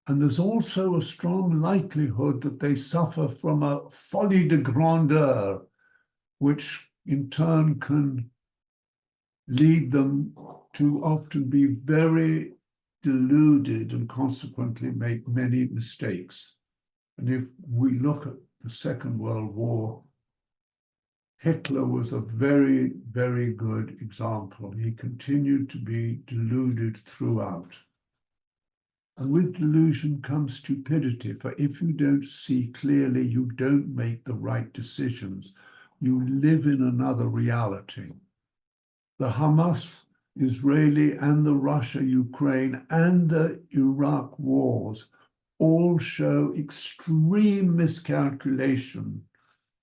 And there's also a strong likelihood that they suffer from a folie de grandeur, which in turn can lead them to often be very deluded and consequently make many mistakes. And if we look at the Second World War, Hitler was a very, very good example. He continued to be deluded throughout. And with delusion comes stupidity, for if you don't see clearly, you don't make the right decisions. You live in another reality. The Hamas, Israeli, and the Russia-Ukraine and the Iraq wars all show extreme miscalculation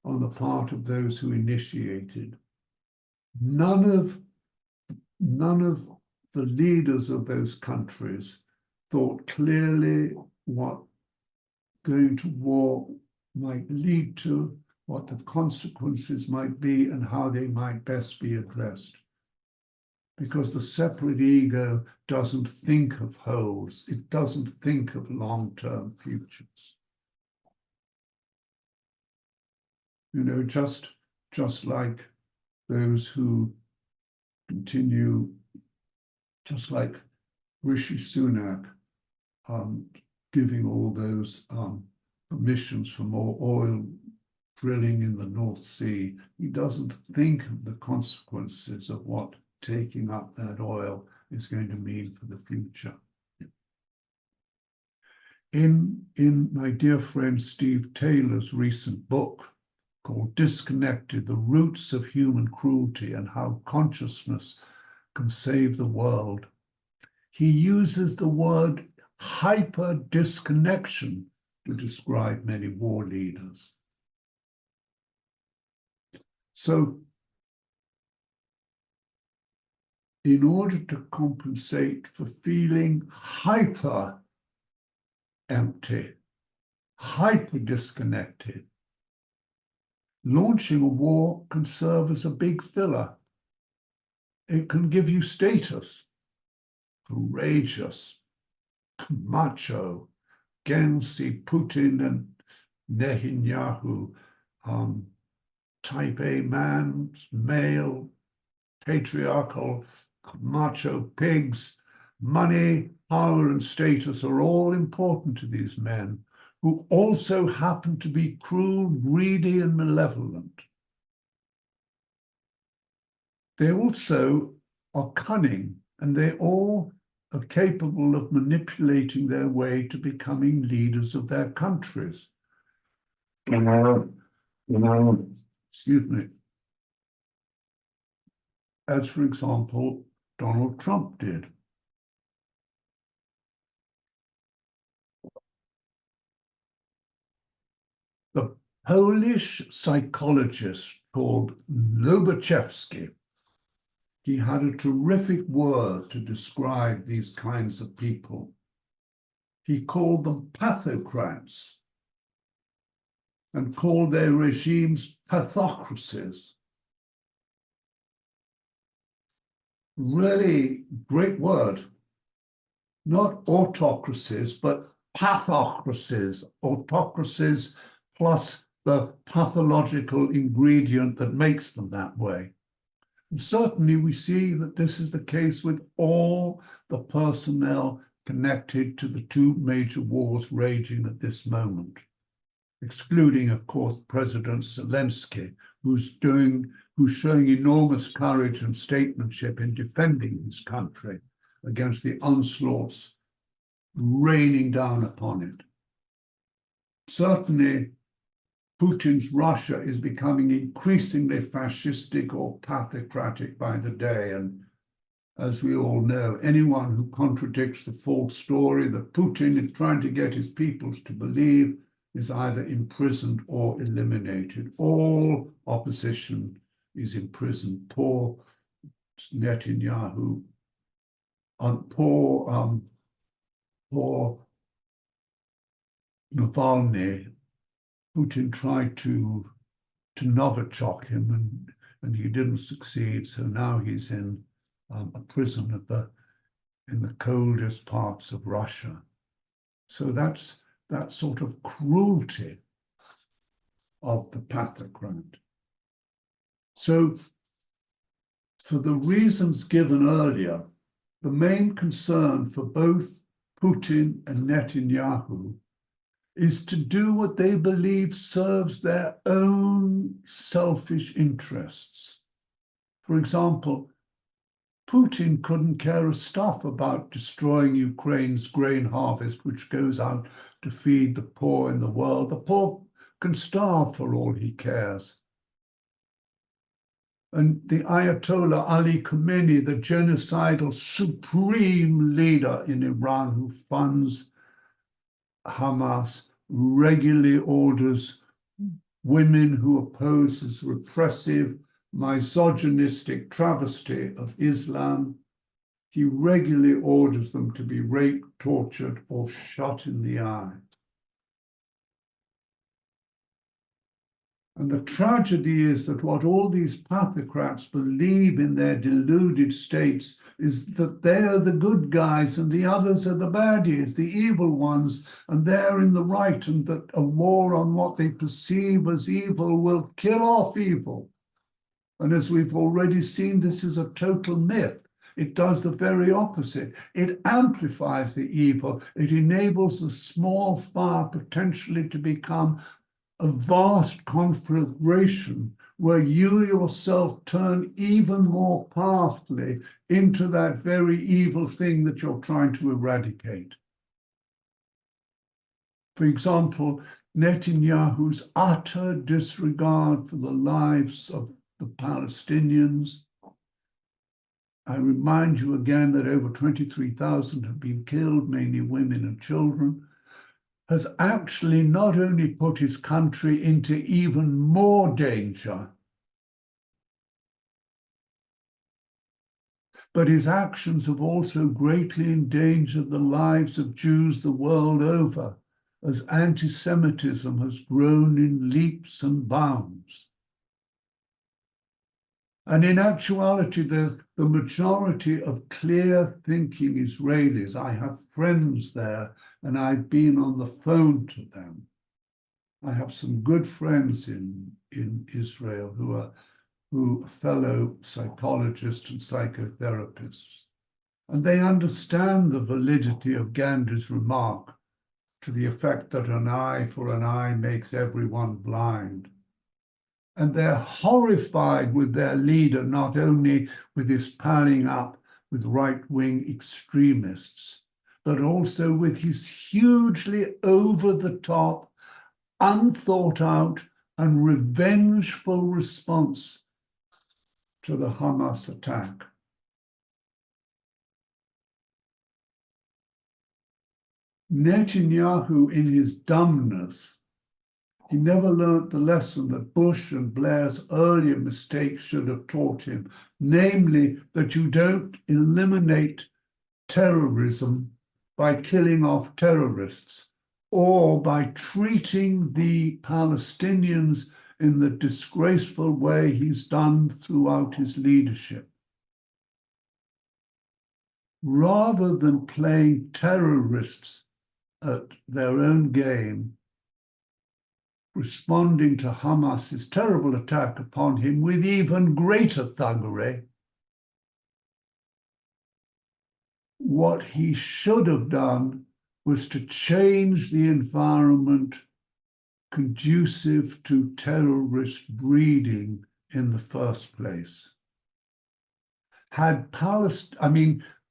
on the part of those who initiated. None of the leaders of those countries thought clearly what going to war might lead to, what the consequences might be, and how they might best be addressed. Because the separate ego doesn't think of wholes, it doesn't think of long-term futures. You know, just like those who continue, just like Rishi Sunak, giving all those permissions for more oil drilling in the North Sea, he doesn't think of the consequences of what taking up that oil is going to mean for the future. In my dear friend Steve Taylor's recent book called Disconnected, The Roots of Human Cruelty and How Consciousness Can Save the World, he uses the word hyper-disconnection to describe many war leaders. So, in order to compensate for feeling hyper-empty, hyper-disconnected, launching a war can serve as a big filler. It can give you status, courageous, macho, Gensi, Putin, and Netanyahu, type A man, male, patriarchal, macho pigs. Money, power, and status are all important to these men, who also happen to be cruel, greedy, and malevolent. They also are cunning, and they all are capable of manipulating their way to becoming leaders of their countries. Excuse me. As, for example, Donald Trump did. The Polish psychologist called Lobachevsky, he had a terrific word to describe these kinds of people. He called them pathocrats and called their regimes pathocracies. Really great word. Not autocracies, but pathocracies, autocracies plus the pathological ingredient that makes them that way. And certainly we see that this is the case with all the personnel connected to the two major wars raging at this moment, excluding, of course, President Zelensky, who's showing enormous courage and statesmanship in defending his country against the onslaughts raining down upon it. Certainly, Putin's Russia is becoming increasingly fascistic or pathocratic by the day. And as we all know, anyone who contradicts the false story that Putin is trying to get his peoples to believe is either imprisoned or eliminated. All opposition is imprisoned. Poor Netanyahu, poor Navalny, Putin tried to Novichok him, and he didn't succeed. So now he's in a prison in the coldest parts of Russia. So that's that sort of cruelty of the pathocrat. So for the reasons given earlier, the main concern for both Putin and Netanyahu is to do what they believe serves their own selfish interests. For example, Putin couldn't care a stuff about destroying Ukraine's grain harvest, which goes out to feed the poor in the world. The poor can starve for all he cares. And the Ayatollah Ali Khamenei, the genocidal supreme leader in Iran who funds Hammas, regularly orders women who oppose this repressive, misogynistic travesty of Islam. He regularly orders them to be raped, tortured, or shot in the eye. And the tragedy is that what all these pathocrats believe in their deluded states is that they are the good guys and the others are the baddies, the evil ones, and they're in the right, and that a war on what they perceive as evil will kill off evil. And as we've already seen, this is a total myth. It does the very opposite. It amplifies the evil. It enables the small fire potentially to become a vast conflagration where you yourself turn even more powerfully into that very evil thing that you're trying to eradicate. For example, Netanyahu's utter disregard for the lives of the Palestinians. I remind you again that over 23,000 have been killed, mainly women and children, has actually not only put his country into even more danger, but his actions have also greatly endangered the lives of Jews the world over, as anti-Semitism has grown in leaps and bounds. And in actuality, the majority of clear-thinking Israelis, I have friends there, and I've been on the phone to them. I have some good friends in Israel who are fellow psychologists and psychotherapists. And they understand the validity of Gandhi's remark to the effect that an eye for an eye makes everyone blind. And they're horrified with their leader, not only with his palling up with right-wing extremists, but also with his hugely over-the-top, unthought-out, and revengeful response to the Hamas attack. Netanyahu, in his dumbness, he never learnt the lesson that Bush and Blair's earlier mistakes should have taught him, namely that you don't eliminate terrorism by killing off terrorists or by treating the Palestinians in the disgraceful way he's done throughout his leadership. Rather than playing terrorists at their own game, responding to Hamas's terrible attack upon him with even greater thuggery, what he should have done was to change the environment conducive to terrorist breeding in the first place.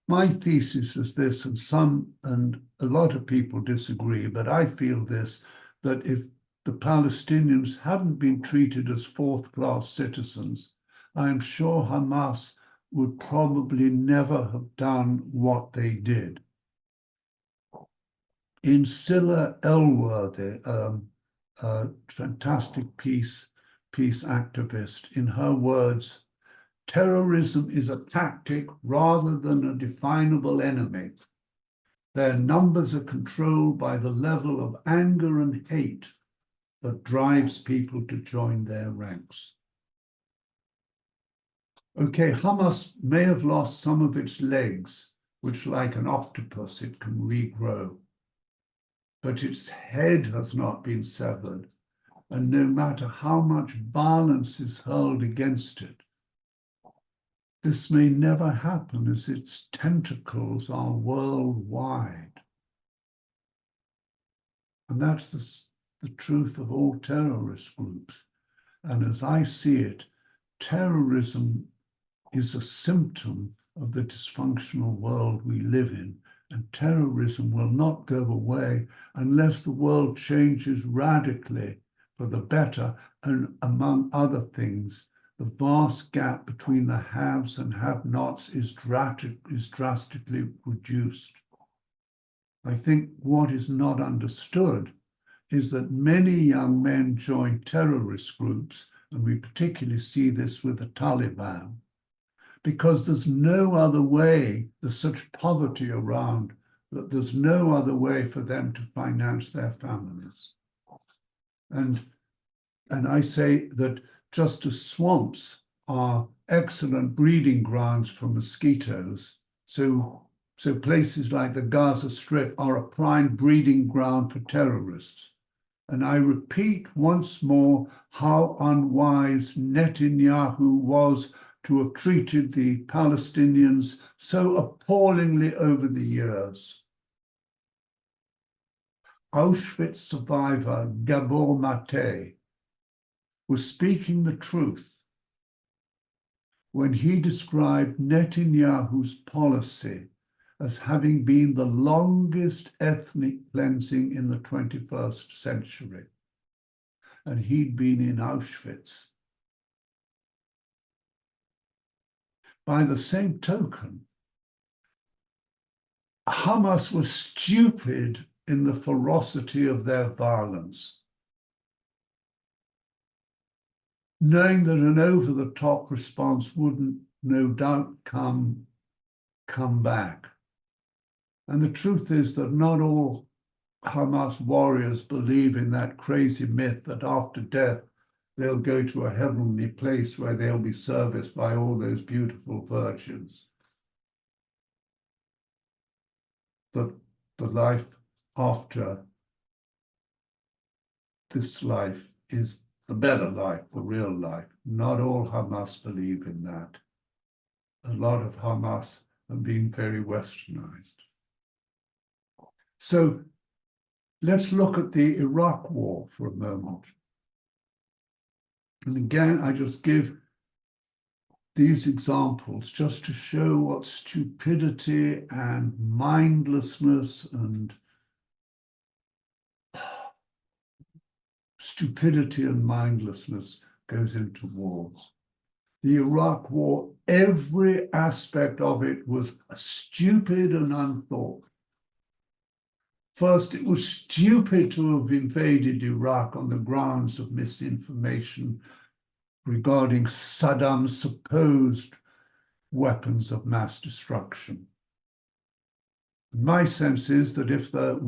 My thesis is this, and a lot of people disagree, but I feel this, that if the Palestinians hadn't been treated as fourth-class citizens, I am sure Hamas would probably never have done what they did. In Scylla Elworthy, a fantastic peace activist, in her words, terrorism is a tactic rather than a definable enemy. Their numbers are controlled by the level of anger and hate that drives people to join their ranks. Okay, Hammas may have lost some of its legs, which, like an octopus, it can regrow. But its head has not been severed, and no matter how much violence is hurled against it, this may never happen as its tentacles are worldwide. And that's the truth of all terrorist groups. And as I see it, terrorism is a symptom of the dysfunctional world we live in. And terrorism will not go away unless the world changes radically for the better. And among other things, the vast gap between the haves and have-nots is drastically reduced. I think what is not understood is that many young men join terrorist groups, and we particularly see this with the Taliban, because there's no other way, there's such poverty around that there's no other way for them to finance their families. And I say that just as swamps are excellent breeding grounds for mosquitoes, so places like the Gaza Strip are a prime breeding ground for terrorists. And I repeat once more how unwise Netanyahu was to have treated the Palestinians so appallingly over the years. Auschwitz survivor Gabor Mate was speaking the truth when he described Netanyahu's policy as having been the longest ethnic cleansing in the 21st century. And he'd been in Auschwitz. By the same token, Hamas was stupid in the ferocity of their violence, knowing that an over-the-top response wouldn't no doubt come back. And the truth is that not all Hamas warriors believe in that crazy myth that after death, they'll go to a heavenly place where they'll be serviced by all those beautiful virgins. That the life after this life is the better life, the real life. Not all Hamas believe in that. A lot of Hamas have been very westernized. So let's look at the Iraq War for a moment. And again, I just give these examples just to show what stupidity and mindlessness and goes into wars. The Iraq War, every aspect of it was stupid and unthought. First, it was stupid to have invaded Iraq on the grounds of misinformation regarding Saddam's supposed weapons of mass destruction. My sense is that if there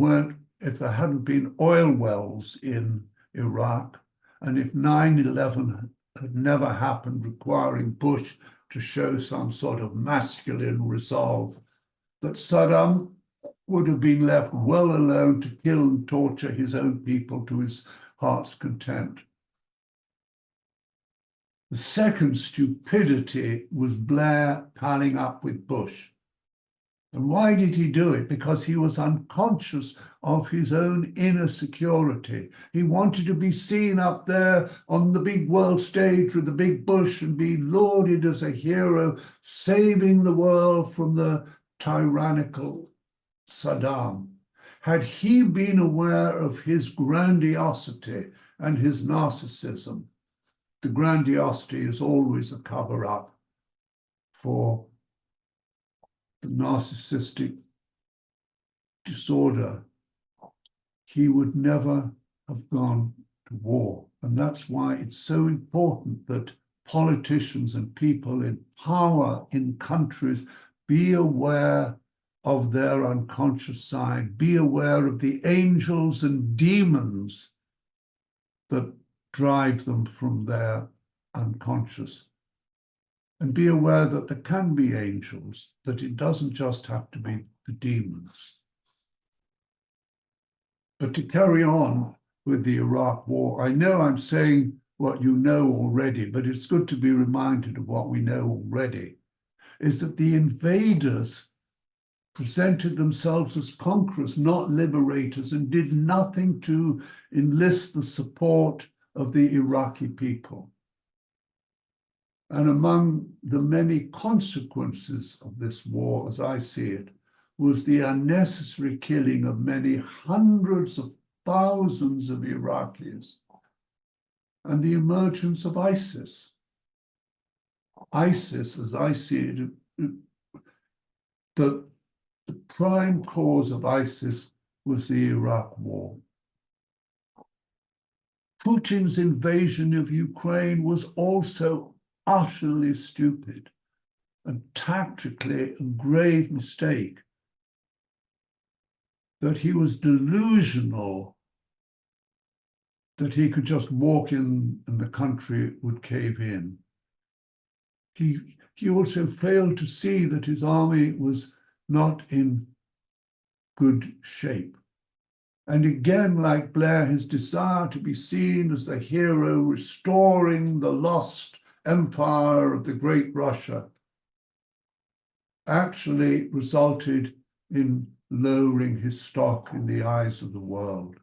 hadn't been oil wells in Iraq, and if 9/11 had never happened, requiring Bush to show some sort of masculine resolve, that Saddam would have been left well alone to kill and torture his own people to his heart's content. The second stupidity was Blair palling up with Bush. And why did he do it? Because he was unconscious of his own inner security. He wanted to be seen up there on the big world stage with the big Bush and be lauded as a hero, saving the world from the tyrannical Saddam. Had he been aware of his grandiosity and his narcissism, the grandiosity is always a cover-up for the narcissistic disorder, he would never have gone to war. And that's why it's so important that politicians and people in power in countries be aware of their unconscious side. Be aware of the angels and demons that drive them from their unconscious. And be aware that there can be angels, that it doesn't just have to be the demons. But to carry on with the Iraq War, I know I'm saying what you know already, but it's good to be reminded of what we know already, is that the invaders presented themselves as conquerors, not liberators, and did nothing to enlist the support of the Iraqi people. And among the many consequences of this war, as I see it, was the unnecessary killing of many hundreds of thousands of Iraqis and the emergence of ISIS. ISIS, as I see it, the prime cause of ISIS was the Iraq War. Putin's invasion of Ukraine was also utterly stupid and tactically a grave mistake. That he was delusional that he could just walk in and the country would cave in. He also failed to see that his army was not in good shape. And again, like Blair, his desire to be seen as the hero restoring the lost empire of the great Russia actually resulted in lowering his stock in the eyes of the world.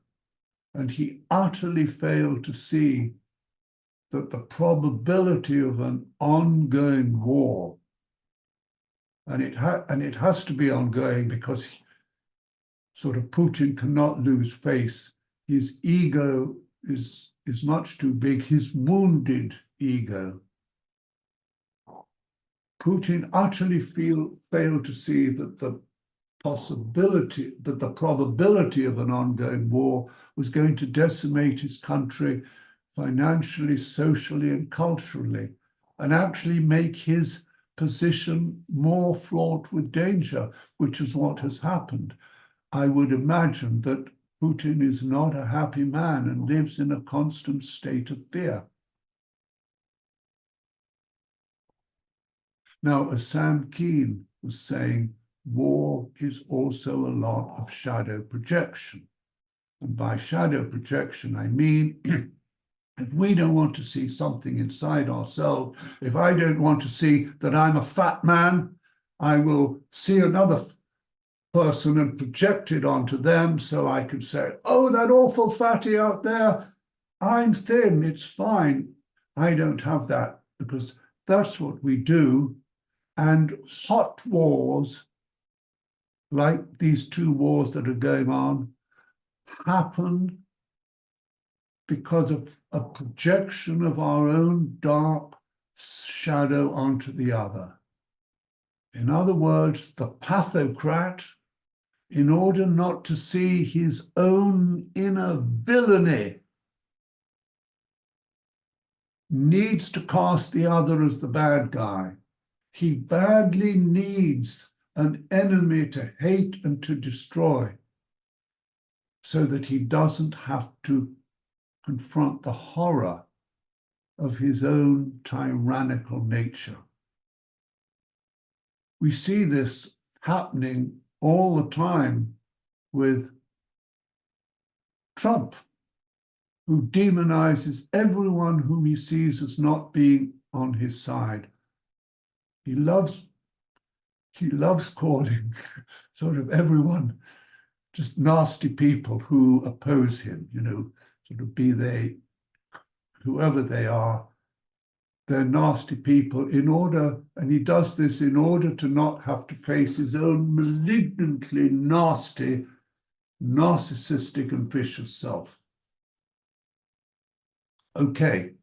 And he utterly failed to see that the probability of an ongoing war, and it has to be ongoing because sort of Putin cannot lose face. His ego is much too big, his wounded ego. Putin utterly failed to see that the probability of an ongoing war was going to decimate his country financially, socially, and culturally, and actually make his position more fraught with danger, which is what has happened. I would imagine that Putin is not a happy man and lives in a constant state of fear. Now, as Sam Keen was saying, war is also a lot of shadow projection. And by shadow projection, I mean, if we don't want to see something inside ourselves, if I don't want to see that I'm a fat man, I will see another person and project it onto them so I could say, oh, that awful fatty out there, I'm thin, it's fine. I don't have that, because that's what we do. And hot wars, like these two wars that are going on, happen because of a projection of our own dark shadow onto the other. In other words, the pathocrat, in order not to see his own inner villainy, needs to cast the other as the bad guy. He badly needs an enemy to hate and to destroy so that he doesn't have to confront the horror of his own tyrannical nature. We see this happening all the time with Trump, who demonizes everyone whom he sees as not being on his side. He loves calling sort of everyone just nasty people who oppose him, sort of be they whoever they are, they're nasty people and he does this in order to not have to face his own malignantly nasty, narcissistic and vicious self. Okay.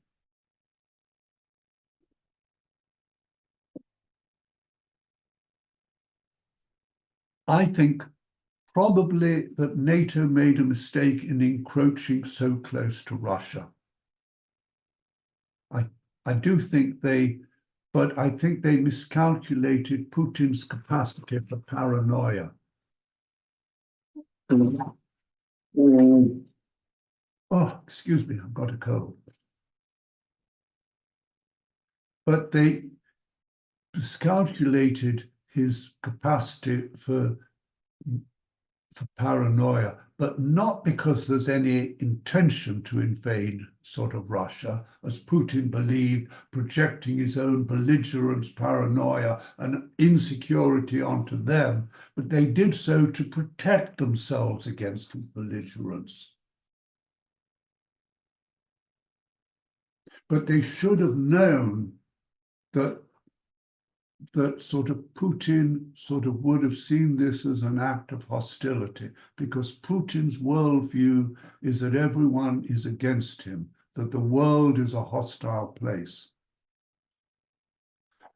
I think probably that NATO made a mistake in encroaching so close to Russia. I do think they but I think they miscalculated Putin's capacity for paranoia. Oh, excuse me, I've got a cold. But they miscalculated his capacity for paranoia, but not because there's any intention to invade sort of Russia, as Putin believed, projecting his own belligerence, paranoia, and insecurity onto them, but they did so to protect themselves against his belligerence. But they should have known that sort of Putin sort of would have seen this as an act of hostility, because Putin's worldview is that everyone is against him, that the world is a hostile place.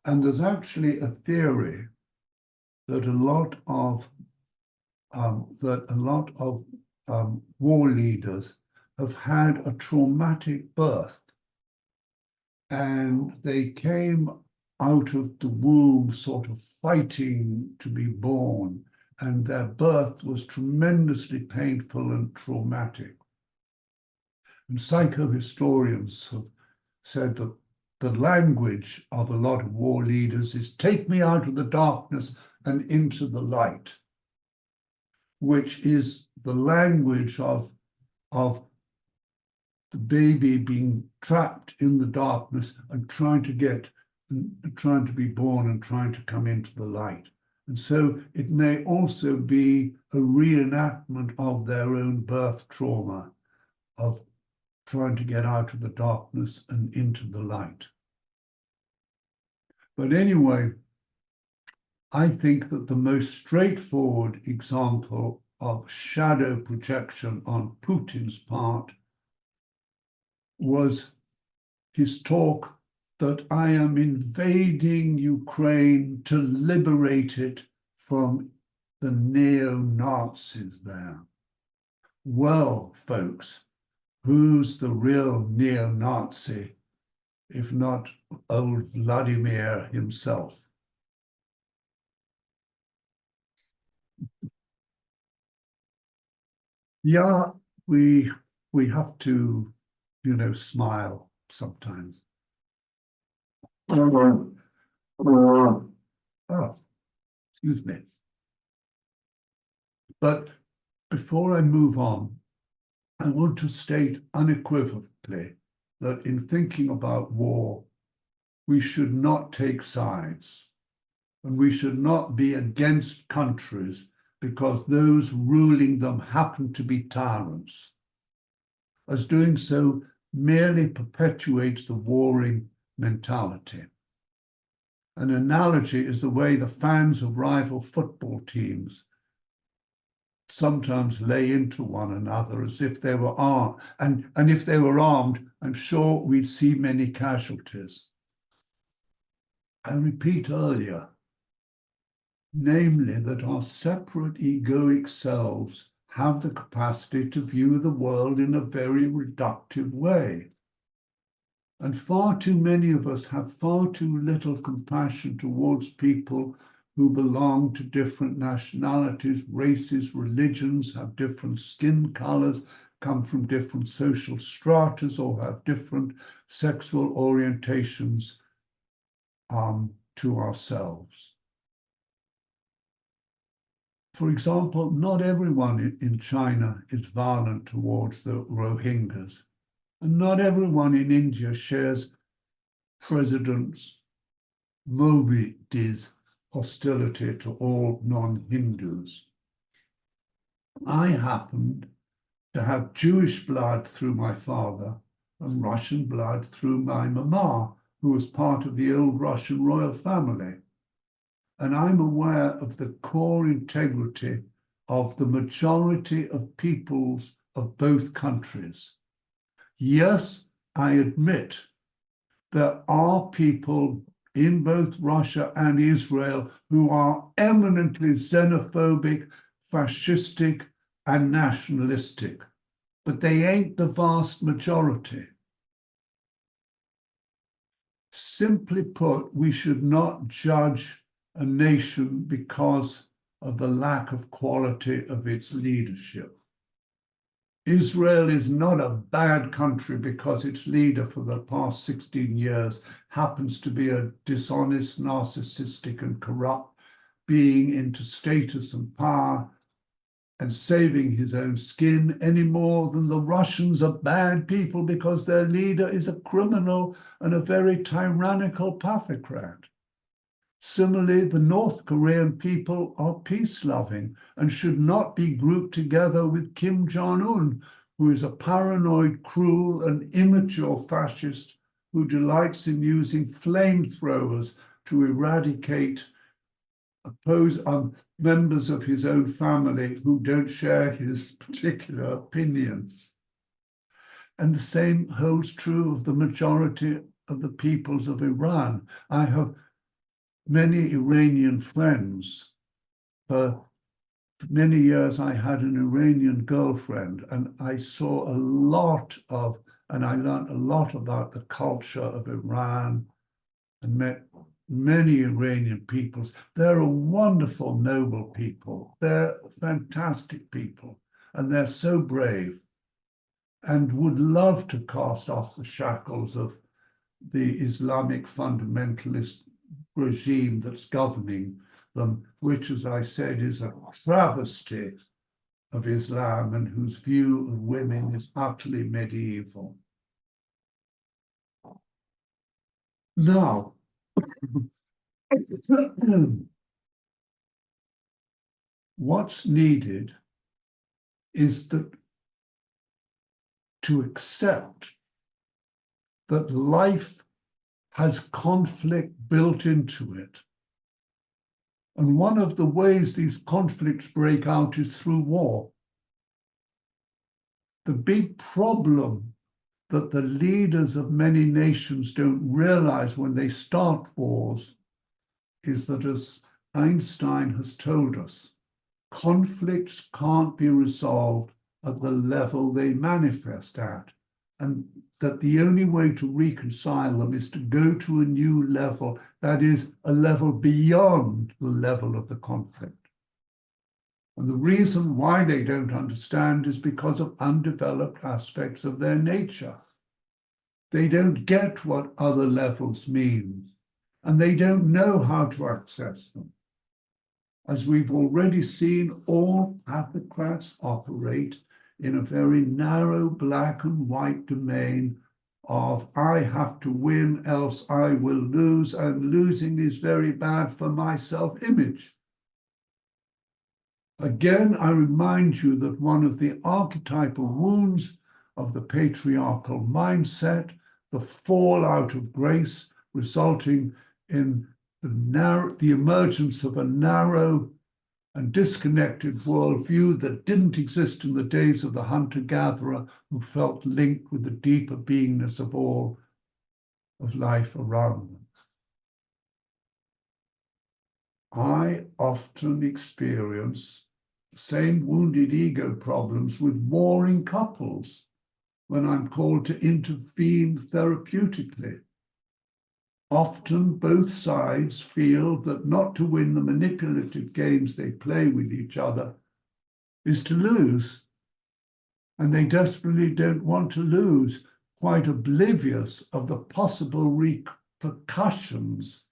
And there's actually a theory that a lot of war leaders have had a traumatic birth, and they came out of the womb sort of fighting to be born, and their birth was tremendously painful and traumatic. And psychohistorians have said that the language of a lot of war leaders is take me out of the darkness and into the light, which is the language of the baby being trapped in the darkness and trying to be born and trying to come into the light. And so it may also be a reenactment of their own birth trauma of trying to get out of the darkness and into the light. But anyway, I think that the most straightforward example of shadow projection on Putin's part was his talk that I am invading Ukraine to liberate it from the neo-Nazis there. Well, folks, who's the real neo-Nazi, if not old Vladimir himself? Yeah, we have to, smile sometimes. Oh, excuse me. But before I move on, I want to state unequivocally that in thinking about war, we should not take sides, and we should not be against countries because those ruling them happen to be tyrants, as doing so merely perpetuates the warring mentality. An analogy is the way the fans of rival football teams sometimes lay into one another as if they were armed. And if they were armed, I'm sure we'd see many casualties. I repeat earlier, namely that our separate egoic selves have the capacity to view the world in a very reductive way. And far too many of us have far too little compassion towards people who belong to different nationalities, races, religions, have different skin colors, come from different social stratas, or have different sexual orientations to ourselves. For example, not everyone in China is violent towards the Rohingyas, and not everyone in India shares President Modi's hostility to all non-Hindus. I happened to have Jewish blood through my father and Russian blood through my mama, who was part of the old Russian royal family. And I'm aware of the core integrity of the majority of peoples of both countries. Yes, I admit there are people in both Russia and Israel who are eminently xenophobic, fascistic, and nationalistic, but they ain't the vast majority. Simply put, we should not judge a nation because of the lack of quality of its leadership. Israel is not a bad country because its leader for the past 16 years happens to be a dishonest, narcissistic, and corrupt being into status and power and saving his own skin, any more than the Russians are bad people because their leader is a criminal and a very tyrannical pathocrat. Similarly, the North Korean people are peace-loving and should not be grouped together with Kim Jong-un, who is a paranoid, cruel, and immature fascist who delights in using flamethrowers to eradicate members of his own family who don't share his particular opinions. And the same holds true of the majority of the peoples of Iran. I have many Iranian friends. For many years, I had an Iranian girlfriend, and I saw a lot of, and I learned a lot about the culture of Iran and met many Iranian peoples. They're a wonderful, noble people. They're fantastic people, and they're so brave and would love to cast off the shackles of the Islamic fundamentalist regime that's governing them, which, as I said, is a travesty of Islam and whose view of women is utterly medieval. Now, what's needed is that to accept that life has conflict built into it. And one of the ways these conflicts break out is through war. The big problem that the leaders of many nations don't realize when they start wars is that, as Einstein has told us, conflicts can't be resolved at the level they manifest at, and that the only way to reconcile them is to go to a new level, that is, a level beyond the level of the conflict. And the reason why they don't understand is because of undeveloped aspects of their nature. They don't get what other levels mean, and they don't know how to access them. As we've already seen, all pathocrats operate in a very narrow black and white domain of I have to win, else I will lose, and losing is very bad for my self-image. Again, I remind you that one of the archetypal wounds of the patriarchal mindset, the fallout of grace resulting in the emergence of a narrow and disconnected worldview that didn't exist in the days of the hunter-gatherer who felt linked with the deeper beingness of all of life around them. I often experience the same wounded ego problems with warring couples when I'm called to intervene therapeutically. Often both sides feel that not to win the manipulative games they play with each other is to lose, and they desperately don't want to lose, quite oblivious of the possible repercussions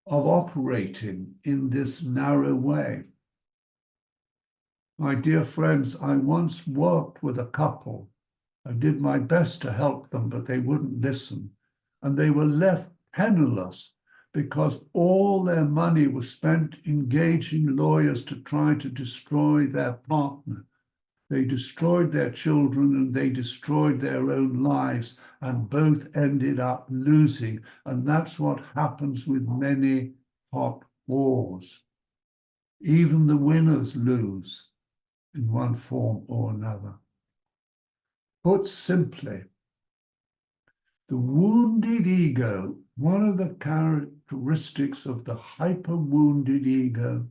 of operating in this narrow way. My dear friends, I once worked with a couple. I did my best to help them, but they wouldn't listen, and they were left penniless because all their money was spent engaging lawyers to try to destroy their partner. They destroyed their children and they destroyed their own lives, and both ended up losing. And that's what happens with many hot wars. Even the winners lose in one form or another. Put simply, the wounded ego, one of the characteristics of the hyper-wounded ego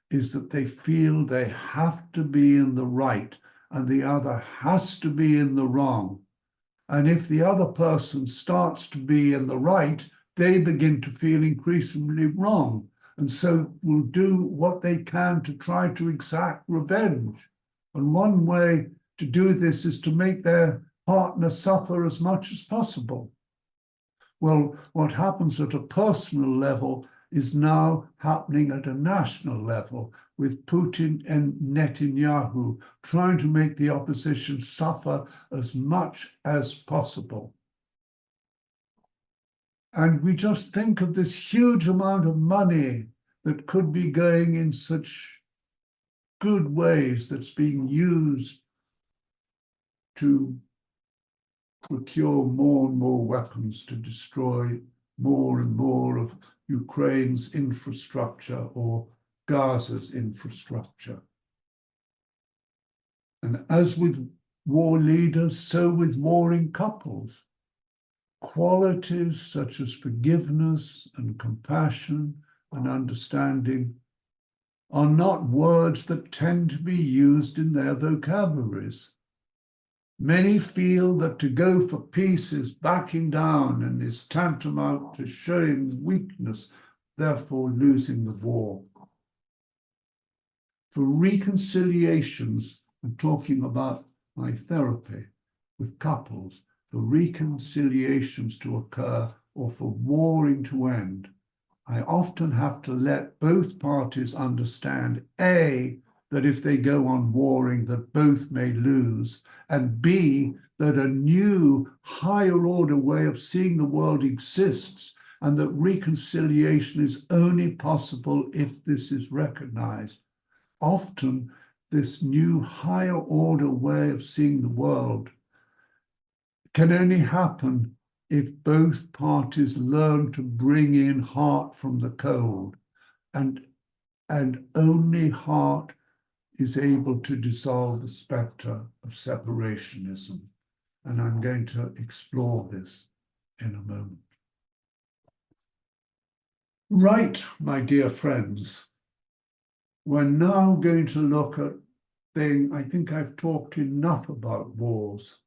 is that they feel they have to be in the right and the other has to be in the wrong. And if the other person starts to be in the right, they begin to feel increasingly wrong. And so will do what they can to try to exact revenge. And one way to do this is to make their partner suffer as much as possible. Well, what happens at a personal level is now happening at a national level, with Putin and Netanyahu trying to make the opposition suffer as much as possible. And we just think of this huge amount of money that could be going in such good ways, that's being used to procure more and more weapons to destroy more and more of Ukraine's infrastructure or Gaza's infrastructure. And as with war leaders, so with warring couples. Qualities such as forgiveness and compassion and understanding are not words that tend to be used in their vocabularies. Many feel that to go for peace is backing down and is tantamount to showing weakness, therefore losing the war. For reconciliations, I'm talking about my therapy with couples, for reconciliations to occur or for warring to end, I often have to let both parties understand, A, that if they go on warring, that both may lose, and B, that a new, higher order way of seeing the world exists, and that reconciliation is only possible if this is recognized. Often, this new, higher order way of seeing the world can only happen if both parties learn to bring in heart from the cold, and only heart is able to dissolve the spectre of separationism. And I'm going to explore this in a moment. Right, my dear friends, we're now going to look at I think I've talked enough about wars.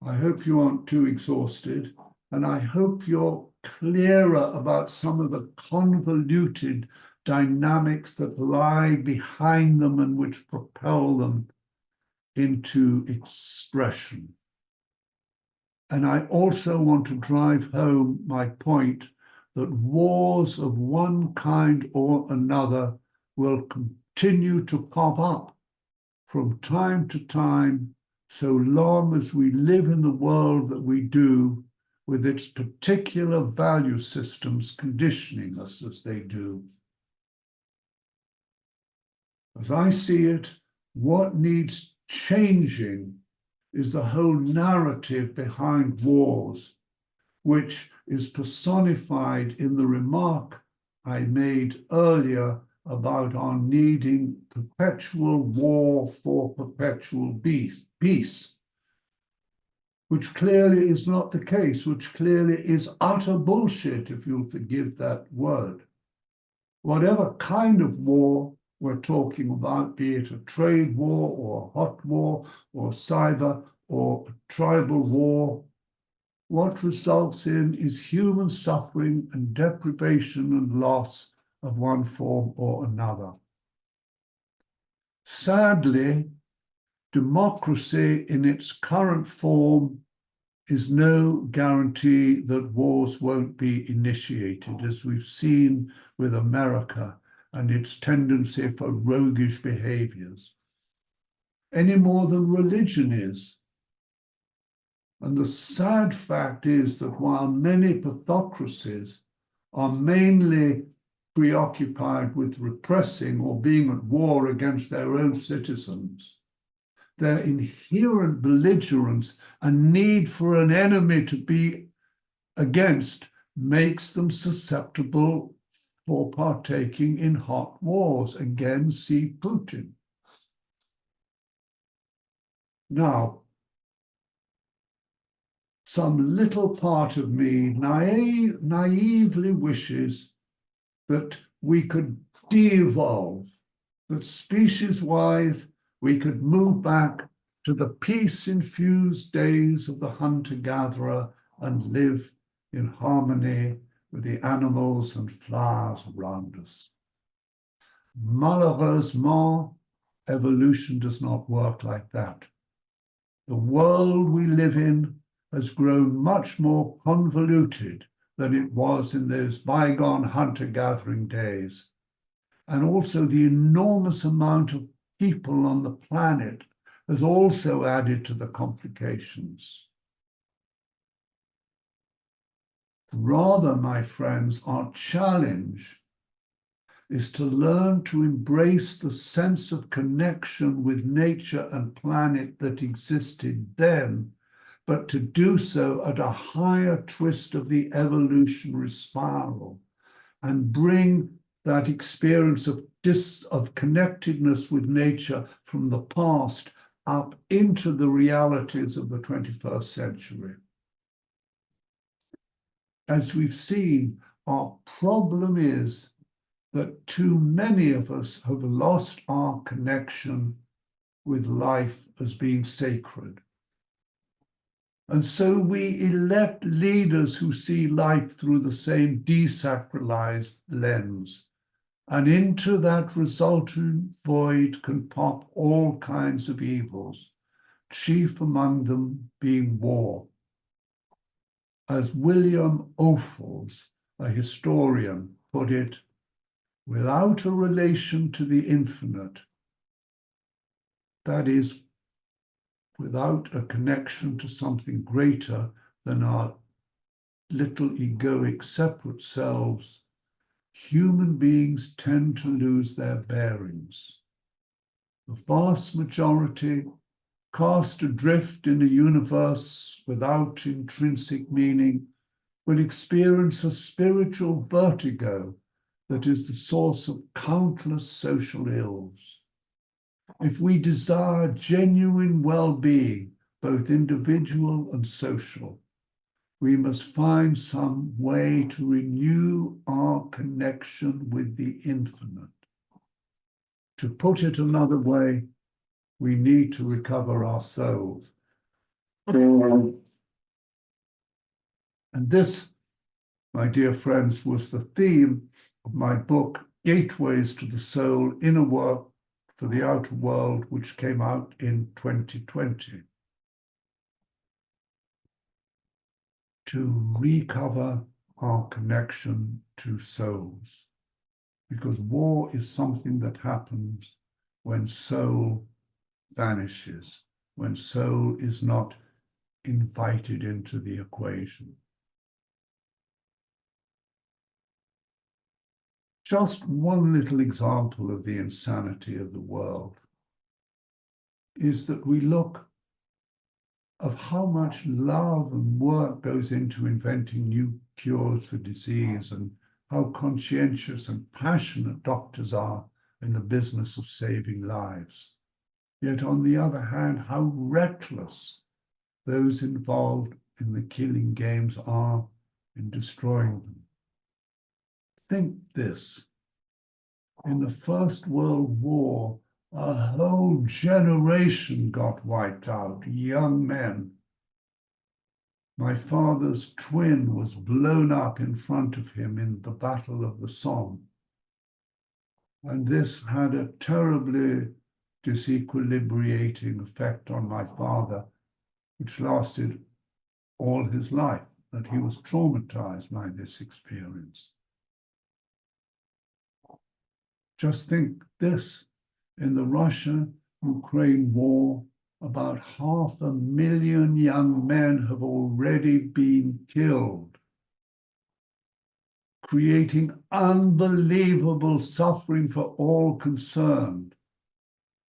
I hope you aren't too exhausted, and I hope you're clearer about some of the convoluted dynamics that lie behind them and which propel them into expression. And I also want to drive home my point that wars of one kind or another will continue to pop up from time to time, so long as we live in the world that we do, with its particular value systems conditioning us as they do. As I see it, what needs changing is the whole narrative behind wars, which is personified in the remark I made earlier about our needing perpetual war for perpetual peace, which clearly is not the case, which clearly is utter bullshit, if you'll forgive that word. Whatever kind of war we're talking about, be it a trade war or a hot war or cyber or a tribal war, what results in is human suffering and deprivation and loss of one form or another. Sadly, democracy in its current form is no guarantee that wars won't be initiated, as we've seen with America and its tendency for roguish behaviors, any more than religion is. And the sad fact is that while many pathocracies are mainly preoccupied with repressing or being at war against their own citizens, their inherent belligerence and need for an enemy to be against makes them susceptible for partaking in hot wars. Again, see Putin. Now, some little part of me naively wishes that we could de-evolve, that species-wise we could move back to the peace-infused days of the hunter-gatherer and live in harmony with the animals and flowers around us. Malheureusement, evolution does not work like that. The world we live in has grown much more convoluted than it was in those bygone hunter-gathering days. And also the enormous amount of people on the planet has also added to the complications. Rather, my friends, our challenge is to learn to embrace the sense of connection with nature and planet that existed then, but to do so at a higher twist of the evolutionary spiral and bring that experience of connectedness with nature from the past up into the realities of the 21st century. As we've seen, our problem is that too many of us have lost our connection with life as being sacred. And so we elect leaders who see life through the same desacralized lens. And into that resultant void can pop all kinds of evils, chief among them being war. As William Ophuls, a historian, put it, without a relation to the infinite, that is, without a connection to something greater than our little egoic separate selves, human beings tend to lose their bearings. The vast majority, cast adrift in a universe without intrinsic meaning, will experience a spiritual vertigo that is the source of countless social ills. If we desire genuine well-being, both individual and social, we must find some way to renew our connection with the infinite. To put it another way, we need to recover our souls. And this, my dear friends, was the theme of my book, Gateways to the Soul, Inner Work for the Outer World, which came out in 2020. To recover our connection to souls. Because war is something that happens when soul vanishes, when soul is not invited into the equation. Just one little example of the insanity of the world is that we look of how much love and work goes into inventing new cures for disease and how conscientious and passionate doctors are in the business of saving lives. Yet on the other hand, how reckless those involved in the killing games are in destroying them. Think this, in the First World War, a whole generation got wiped out, young men. My father's twin was blown up in front of him in the Battle of the Somme. And this had a terribly disequilibrating effect on my father, which lasted all his life, that he was traumatized by this experience. Just think this, in the Russia-Ukraine war, about 500,000 young men have already been killed, creating unbelievable suffering for all concerned.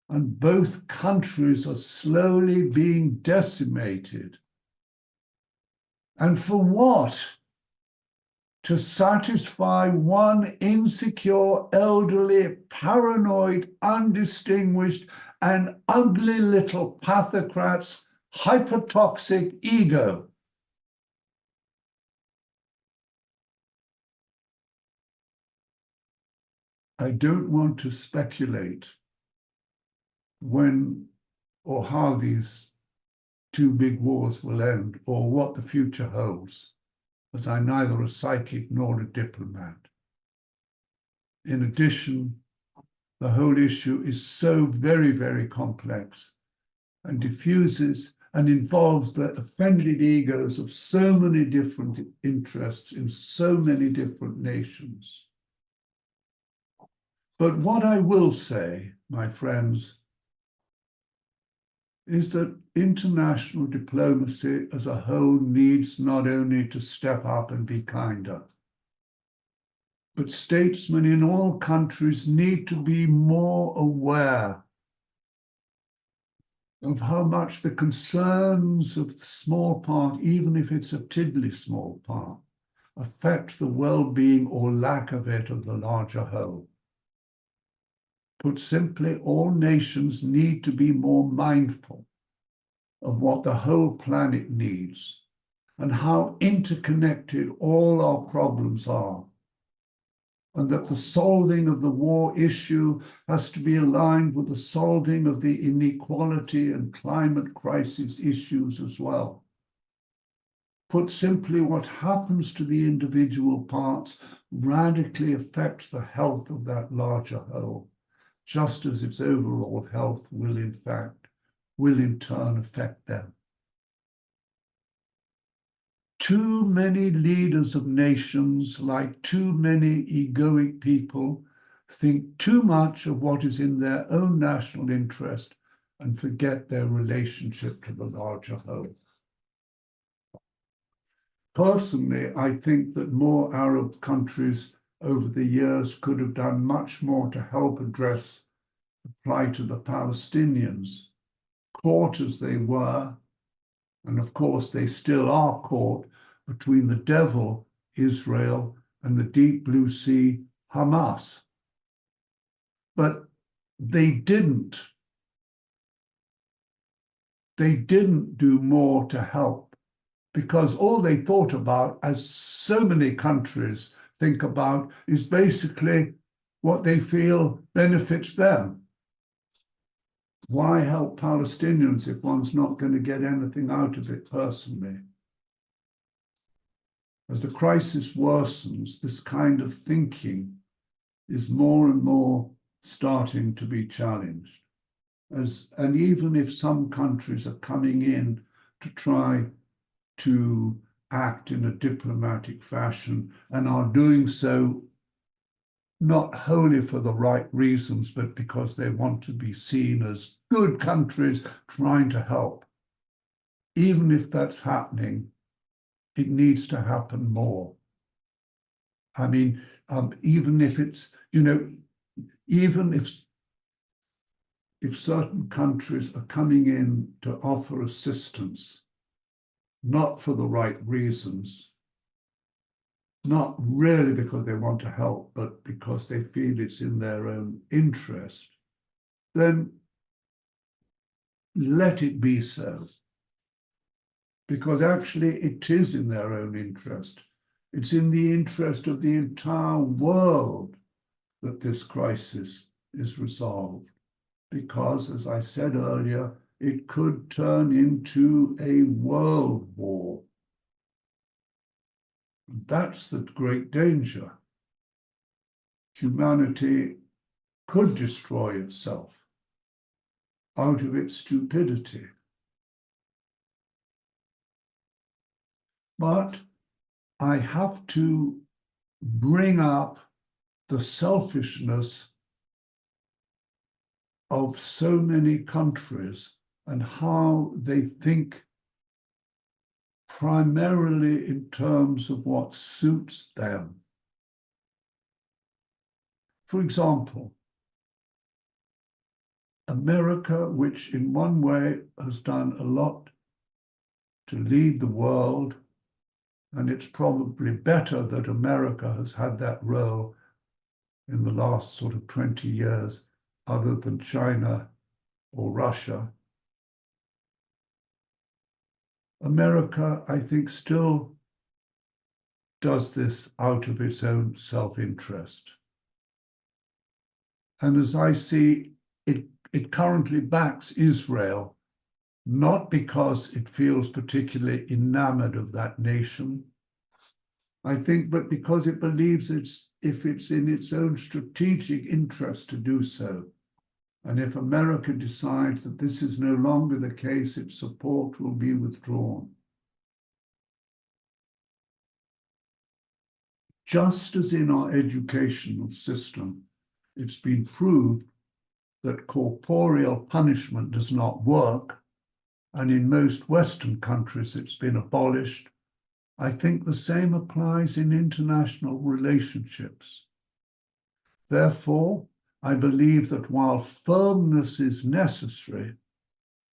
And both countries are slowly being decimated. And for what? To satisfy one insecure, elderly, paranoid, undistinguished, and ugly little pathocrat's hypertoxic ego. I don't want to speculate when or how these two big wars will end, or what the future holds, as I'm neither a psychic nor a diplomat. In addition, the whole issue is so very, very complex and diffuses and involves the offended egos of so many different interests in so many different nations. But what I will say, my friends, is that international diplomacy as a whole needs not only to step up and be kinder, but statesmen in all countries need to be more aware of how much the concerns of the small part, even if it's a tiddly small part, affect the well-being or lack of it of the larger whole. Put simply, all nations need to be more mindful of what the whole planet needs and how interconnected all our problems are, and that the solving of the war issue has to be aligned with the solving of the inequality and climate crisis issues as well. Put simply, what happens to the individual parts radically affects the health of that larger whole, just as its overall health will in turn affect them. Too many leaders of nations, like too many egoic people, think too much of what is in their own national interest and forget their relationship to the larger whole. Personally, I think that more Arab countries over the years could have done much more to help address the plight of the Palestinians, caught as they were, and of course they still are caught, between the devil, Israel, and the deep blue sea, Hammas. But they didn't do more to help, because all they thought about, as so many countries think about, is basically what they feel benefits them. Why help Palestinians if one's not going to get anything out of it personally? As the crisis worsens, this kind of thinking is more and more starting to be challenged. And even if some countries are coming in to try to act in a diplomatic fashion and are doing so not wholly for the right reasons, but because they want to be seen as good countries trying to help. Even if that's happening, it needs to happen more. I mean, even if it's, even if certain countries are coming in to offer assistance, not for the right reasons, not really because they want to help, but because they feel it's in their own interest, then let it be so. Because actually it is in their own interest. It's in the interest of the entire world that this crisis is resolved. Because, as I said earlier, it could turn into a world war. That's the great danger. Humanity could destroy itself out of its stupidity. But I have to bring up the selfishness of so many countries and how they think primarily in terms of what suits them. For example, America, which in one way has done a lot to lead the world, and it's probably better that America has had that role in the last sort of 20 years, other than China or Russia. America, I think, still does this out of its own self-interest. And as I see it, it currently backs Israel, not because it feels particularly enamored of that nation, I think, but because it believes if it's in its own strategic interest to do so. And if America decides that this is no longer the case, its support will be withdrawn. Just as in our educational system, it's been proved that corporeal punishment does not work, and in most Western countries it's been abolished, I think the same applies in international relationships. Therefore, I believe that while firmness is necessary,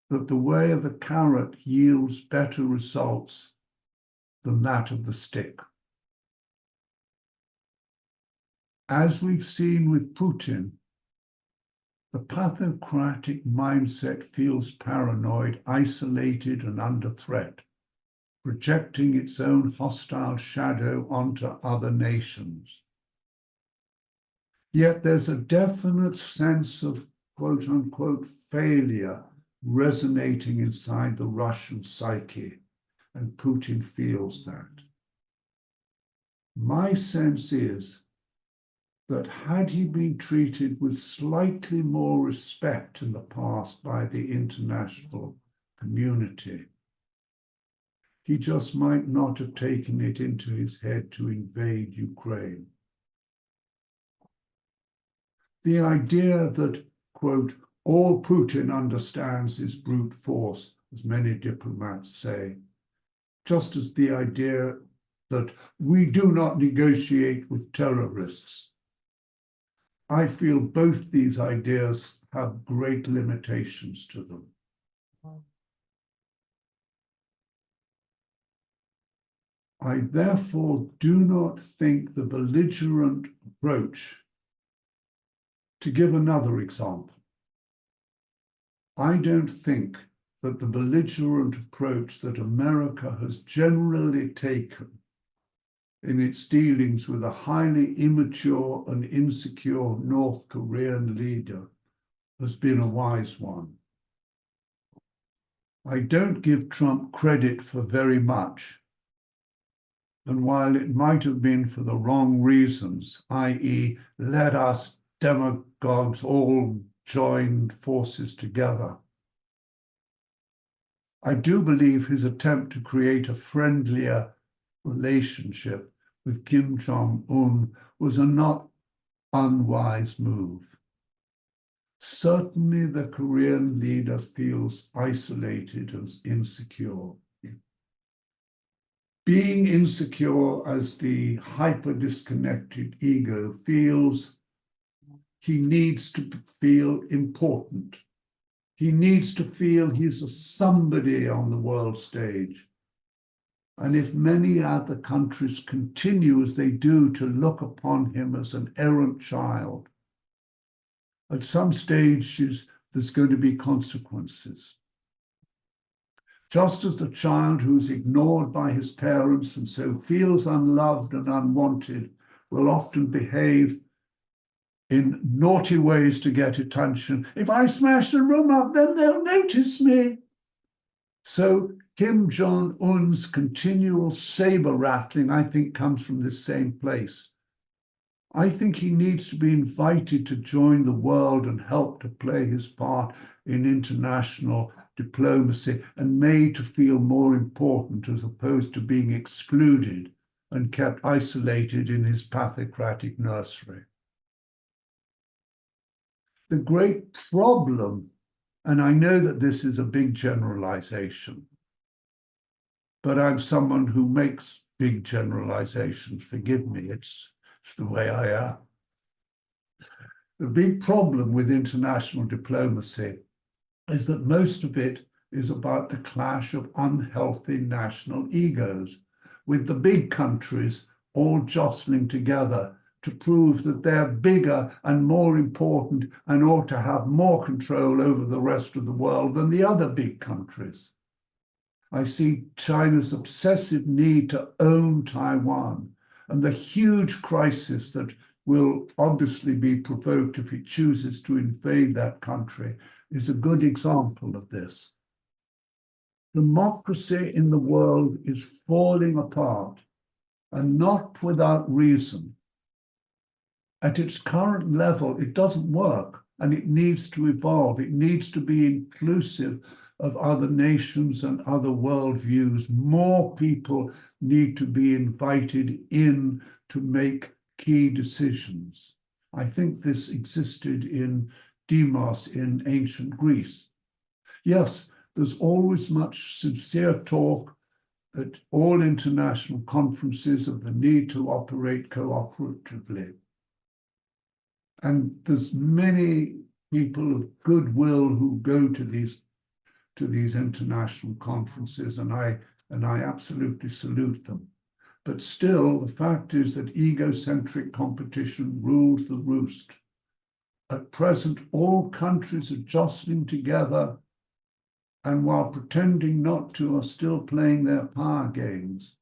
that the way of the carrot yields better results than that of the stick. As we've seen with Putin, the pathocratic mindset feels paranoid, isolated, and under threat, projecting its own hostile shadow onto other nations. Yet there's a definite sense of quote unquote failure resonating inside the Russian psyche, and Putin feels that. My sense is that had he been treated with slightly more respect in the past by the international community, he just might not have taken it into his head to invade Ukraine. The idea that, quote, all Putin understands is brute force, as many diplomats say, just as the idea that we do not negotiate with terrorists. I feel both these ideas have great limitations to them. I therefore do not think the belligerent approach. To give another example, I don't think that the belligerent approach that America has generally taken in its dealings with a highly immature and insecure North Korean leader has been a wise one. I don't give Trump credit for very much. And while it might have been for the wrong reasons, i.e., let us demagogues all joined forces together, I do believe his attempt to create a friendlier relationship with Kim Jong-un was a not unwise move. Certainly the Korean leader feels isolated and insecure. Being insecure as the hyper-disconnected ego feels, he needs to feel important. He needs to feel he's a somebody on the world stage. And if many other countries continue as they do to look upon him as an errant child, at some stages there's going to be consequences. Just as the child who's ignored by his parents and so feels unloved and unwanted will often behave in naughty ways to get attention. If I smash the room up, then they'll notice me. So Kim Jong-un's continual saber rattling, I think, comes from this same place. I think he needs to be invited to join the world and help to play his part in international diplomacy and made to feel more important as opposed to being excluded and kept isolated in his pathocratic nursery. The great problem, and I know that this is a big generalization, but I'm someone who makes big generalizations, forgive me, it's the way I am. The big problem with international diplomacy is that most of it is about the clash of unhealthy national egos, with the big countries all jostling together to prove that they're bigger and more important and ought to have more control over the rest of the world than the other big countries. I see China's obsessive need to own Taiwan and the huge crisis that will obviously be provoked if it chooses to invade that country, is a good example of this. Democracy in the world is falling apart, and not without reason. At its current level, it doesn't work, and it needs to evolve. It needs to be inclusive of other nations and other worldviews. More people need to be invited in to make key decisions. I think this existed in demos in ancient Greece. Yes, there's always much sincere talk at all international conferences of the need to operate cooperatively. And there's many people of goodwill who go to these international conferences, and I absolutely salute them. But still, the fact is that egocentric competition rules the roost. At present, all countries are jostling together, and while pretending not to, are still playing their power games.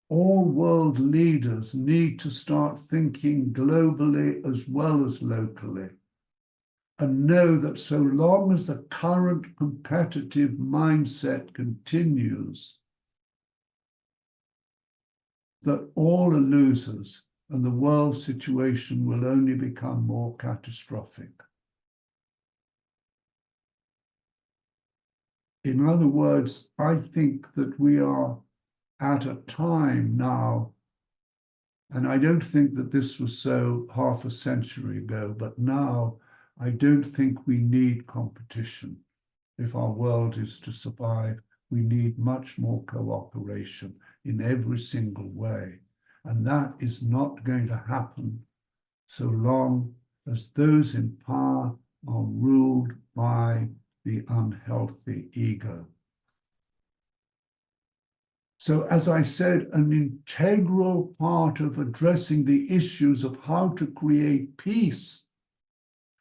All world leaders need to start thinking globally as well as locally, and know that so long as the current competitive mindset continues, that all are losers and the world situation will only become more catastrophic. In other words, I think that we are at a time now, and I don't think that this was so half a century ago, but now I don't think we need competition. If our world is to survive, we need much more cooperation in every single way. And that is not going to happen so long as those in power are ruled by the unhealthy ego. So, as I said, an integral part of addressing the issues of how to create peace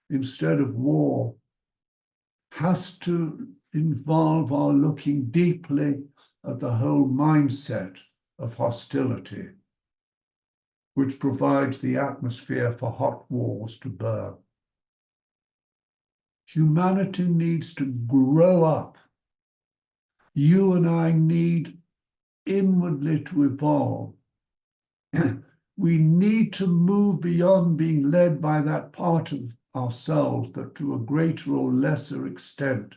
instead of war has to involve our looking deeply at the whole mindset of hostility, which provides the atmosphere for hot wars to burn. Humanity needs to grow up. You and I need inwardly to evolve. We need to move beyond being led by that part of ourselves that to a greater or lesser extent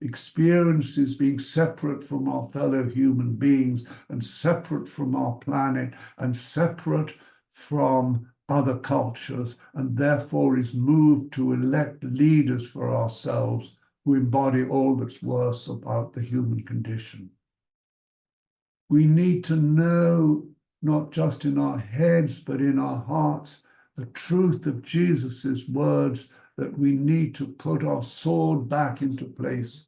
experiences being separate from our fellow human beings and separate from our planet and separate from other cultures, and therefore is moved to elect leaders for ourselves who embody all that's worse about the human condition. We need to know, not just in our heads, but in our hearts, the truth of Jesus's words that we need to put our sword back into place.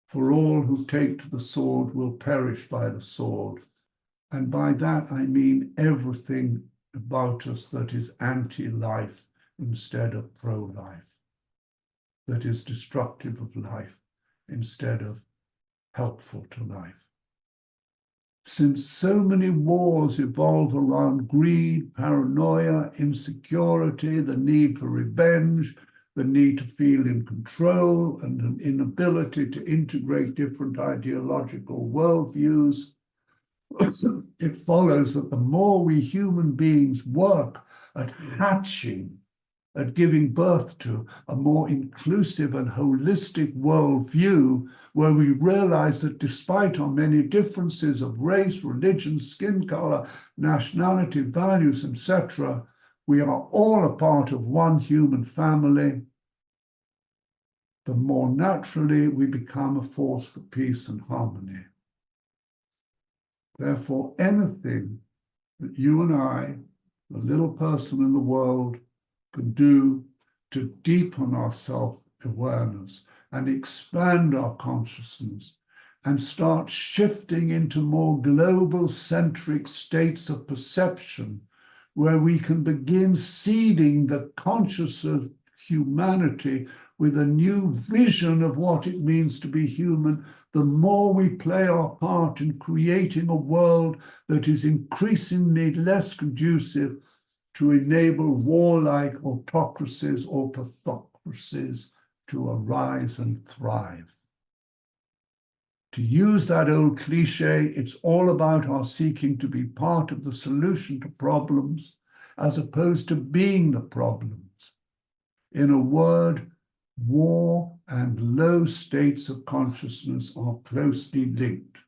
For all who take to the sword will perish by the sword. And by that, I mean everything about us that is anti-life instead of pro-life, that is destructive of life instead of helpful to life. Since so many wars evolve around greed, paranoia, insecurity, the need for revenge, the need to feel in control, and an inability to integrate different ideological worldviews, it follows that the more we human beings work at hatching, at giving birth to a more inclusive and holistic worldview, where we realize that despite our many differences of race, religion, skin color, nationality, values, etc., we are all a part of one human family, the more naturally we become a force for peace and harmony. Therefore, anything that you and I, the little person in the world, can do to deepen our self-awareness and expand our consciousness and start shifting into more global-centric states of perception where we can begin seeding the conscious of humanity with a new vision of what it means to be human, the more we play our part in creating a world that is increasingly less conducive to enable warlike autocracies or pathocracies to arise and thrive. To use that old cliche, it's all about our seeking to be part of the solution to problems as opposed to being the problems. In a word, war and low states of consciousness are closely linked,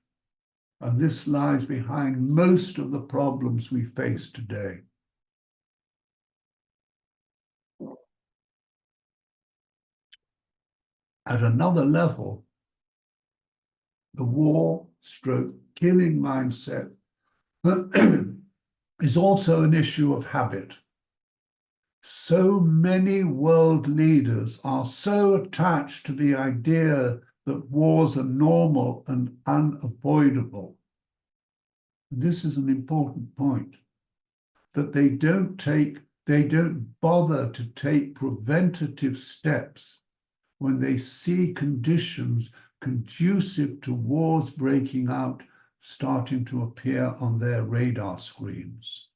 and this lies behind most of the problems we face today. At another level, the war/killing mindset is also an issue of habit. So many world leaders are so attached to the idea that wars are normal and unavoidable. This is an important point, that they don't bother to take preventative steps when they see conditions conducive to wars breaking out starting to appear on their radar screens.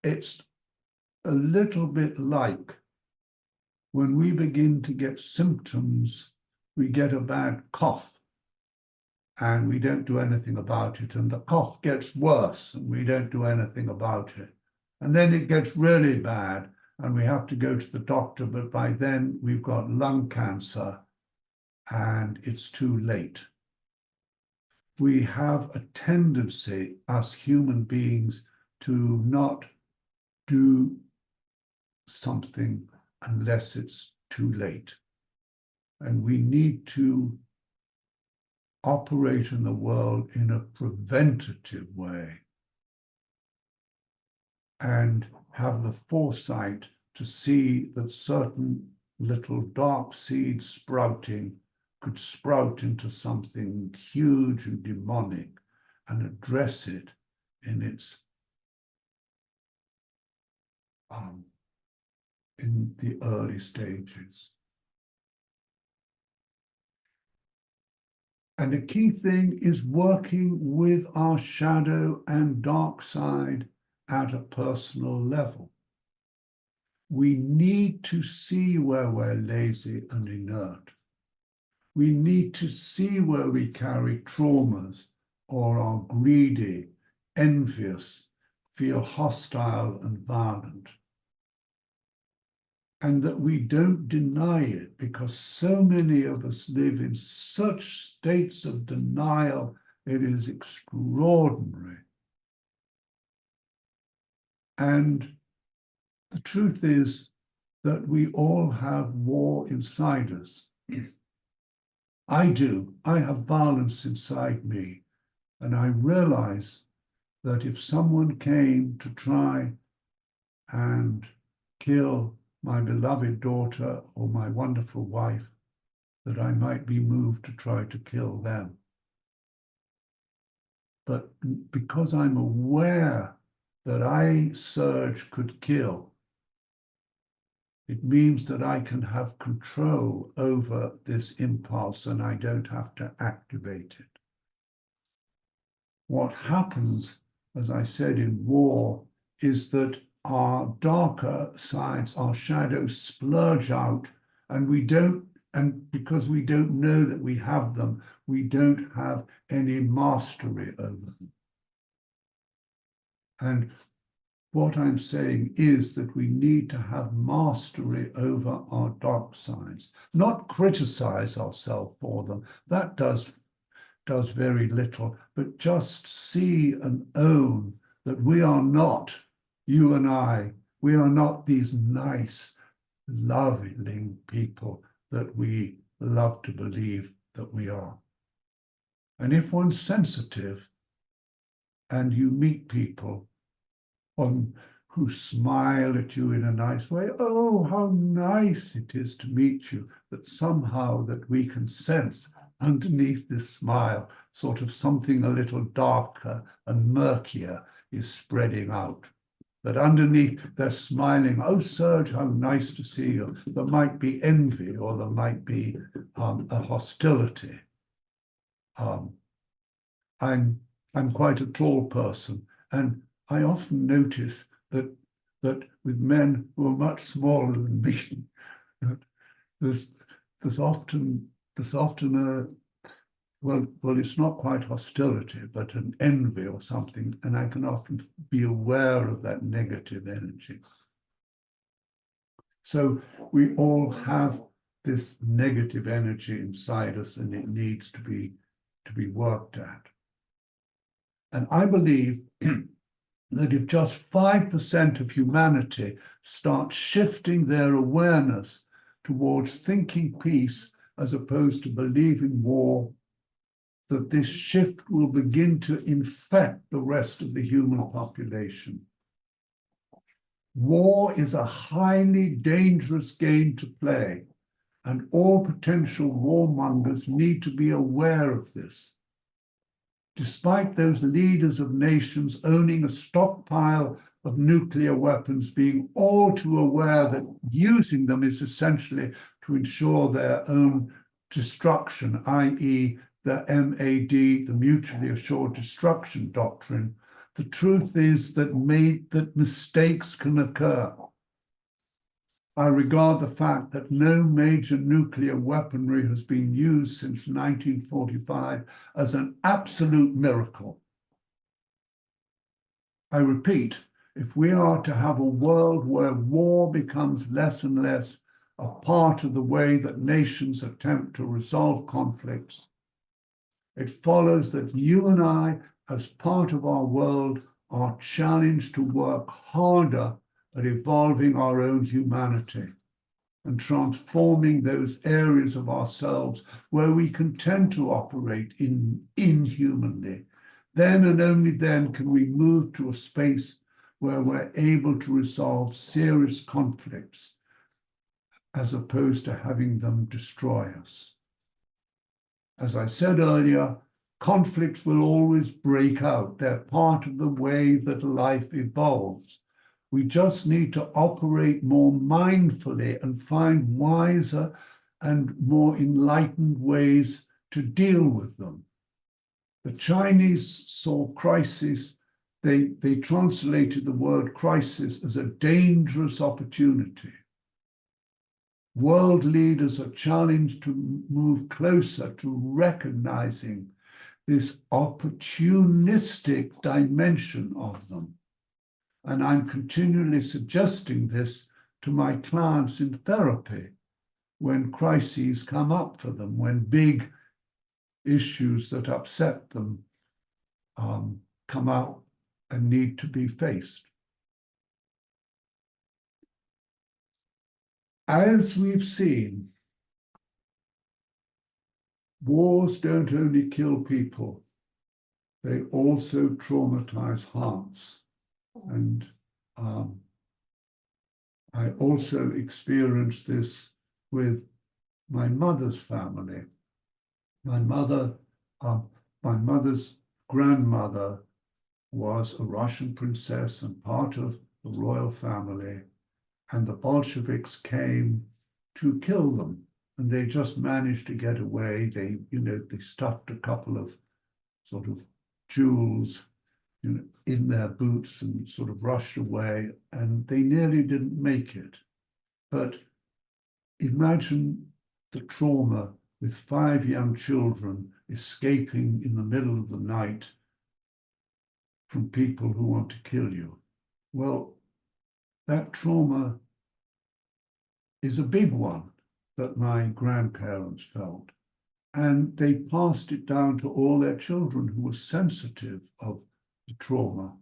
It's a little bit like when we begin to get symptoms, we get a bad cough and we don't do anything about it, and the cough gets worse and we don't do anything about it. And then it gets really bad and we have to go to the doctor, but by then we've got lung cancer and it's too late. We have a tendency, as human beings, to not do something unless it's too late. And we need to operate in the world in a preventative way and have the foresight to see that certain little dark seeds sprouting could sprout into something huge and demonic and address it in its in the early stages. And the key thing is working with our shadow and dark side at a personal level. We need to see where we're lazy and inert. We need to see where we carry traumas or are greedy, envious, feel hostile and violent. And that we don't deny it, because so many of us live in such states of denial, it is extraordinary. And the truth is that we all have war inside us. I do. I have violence inside me. And I realize that if someone came to try and kill my beloved daughter or my wonderful wife, that I might be moved to try to kill them. But because I'm aware that I, Serge, could kill, it means that I can have control over this impulse and I don't have to activate it. What happens, as I said, in war, is that our darker sides, our shadows, splurge out, and because we don't know that we have them, we don't have any mastery over them. And what I'm saying is that we need to have mastery over our dark sides, not criticize ourselves for them. That does very little, but just see and own that we are not, you and I, we are not these nice, loving people that we love to believe that we are. And if one's sensitive and you meet people who smile at you in a nice way, oh, how nice it is to meet you, that somehow that we can sense underneath this smile, sort of something a little darker and murkier is spreading out. That underneath they're smiling, oh, Serge, how nice to see you. There might be envy or there might be a hostility. I'm quite a tall person, and I often notice that with men who are much smaller than me, that there's often a well, it's not quite hostility, but an envy or something, and I can often be aware of that negative energy. So we all have this negative energy inside us, and it needs to be worked at. And I believe that if just 5% of humanity start shifting their awareness towards thinking peace as opposed to believing war, that this shift will begin to infect the rest of the human population. War is a highly dangerous game to play, and all potential warmongers need to be aware of this. Despite those leaders of nations owning a stockpile of nuclear weapons, being all too aware that using them is essentially to ensure their own destruction, i.e., the MAD, the mutually assured destruction doctrine, the truth is that mistakes can occur. I regard the fact that no major nuclear weaponry has been used since 1945 as an absolute miracle. I repeat, if we are to have a world where war becomes less and less a part of the way that nations attempt to resolve conflicts, it follows that you and I, as part of our world, are challenged to work harder at evolving our own humanity and transforming those areas of ourselves where we can tend to operate inhumanly. Then and only then can we move to a space where we're able to resolve serious conflicts as opposed to having them destroy us. As I said earlier, conflicts will always break out. They're part of the way that life evolves. We just need to operate more mindfully and find wiser and more enlightened ways to deal with them. The Chinese saw crisis, they translated the word crisis as a dangerous opportunity. World leaders are challenged to move closer to recognizing this opportunistic dimension of them. And I'm continually suggesting this to my clients in therapy when crises come up for them, when big issues that upset them come out and need to be faced. As we've seen, wars don't only kill people, they also traumatize hearts. And I also experienced this with my mother's family. My mother's grandmother was a Russian princess and part of the royal family, and the Bolsheviks came to kill them, and they just managed to get away. They stuffed a couple of sort of jewels in their boots and sort of rushed away, and they nearly didn't make it. But imagine the trauma with 5 young children escaping in the middle of the night from people who want to kill you. Well, that trauma is a big one that my grandparents felt. And they passed it down to all their children who were sensitive of the trauma.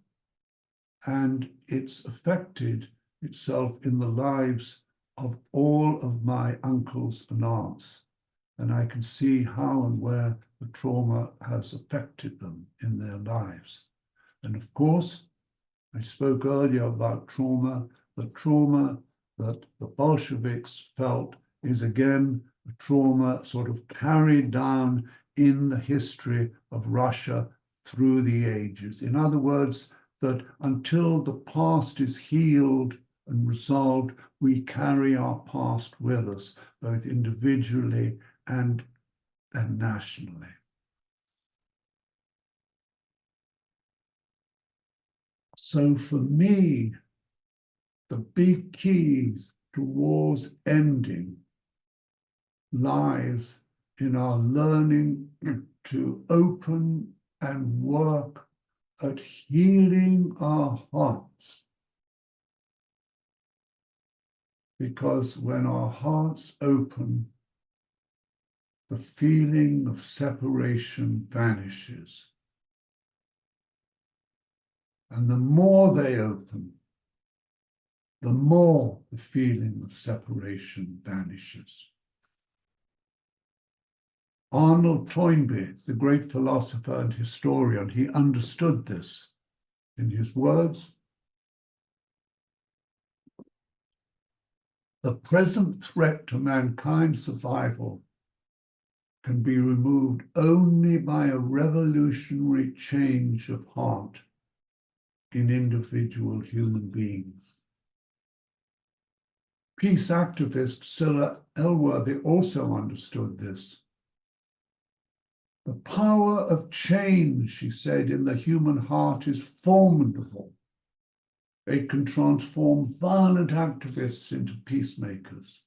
And it's affected itself in the lives of all of my uncles and aunts. And I can see how and where the trauma has affected them in their lives. And of course, I spoke earlier about trauma. The trauma that the Bolsheviks felt is again a trauma sort of carried down in the history of Russia through the ages. In other words, that until the past is healed and resolved, we carry our past with us, both individually and nationally. So for me, the big keys to war's ending lies in our learning to open and work at healing our hearts. Because when our hearts open, the feeling of separation vanishes. And the more they open, the more the feeling of separation vanishes. Arnold Toynbee, the great philosopher and historian, he understood this in his words. The present threat to mankind's survival can be removed only by a revolutionary change of heart in individual human beings. Peace activist Cilla Elworthy also understood this. The power of change, she said, in the human heart is formidable. It can transform violent activists into peacemakers.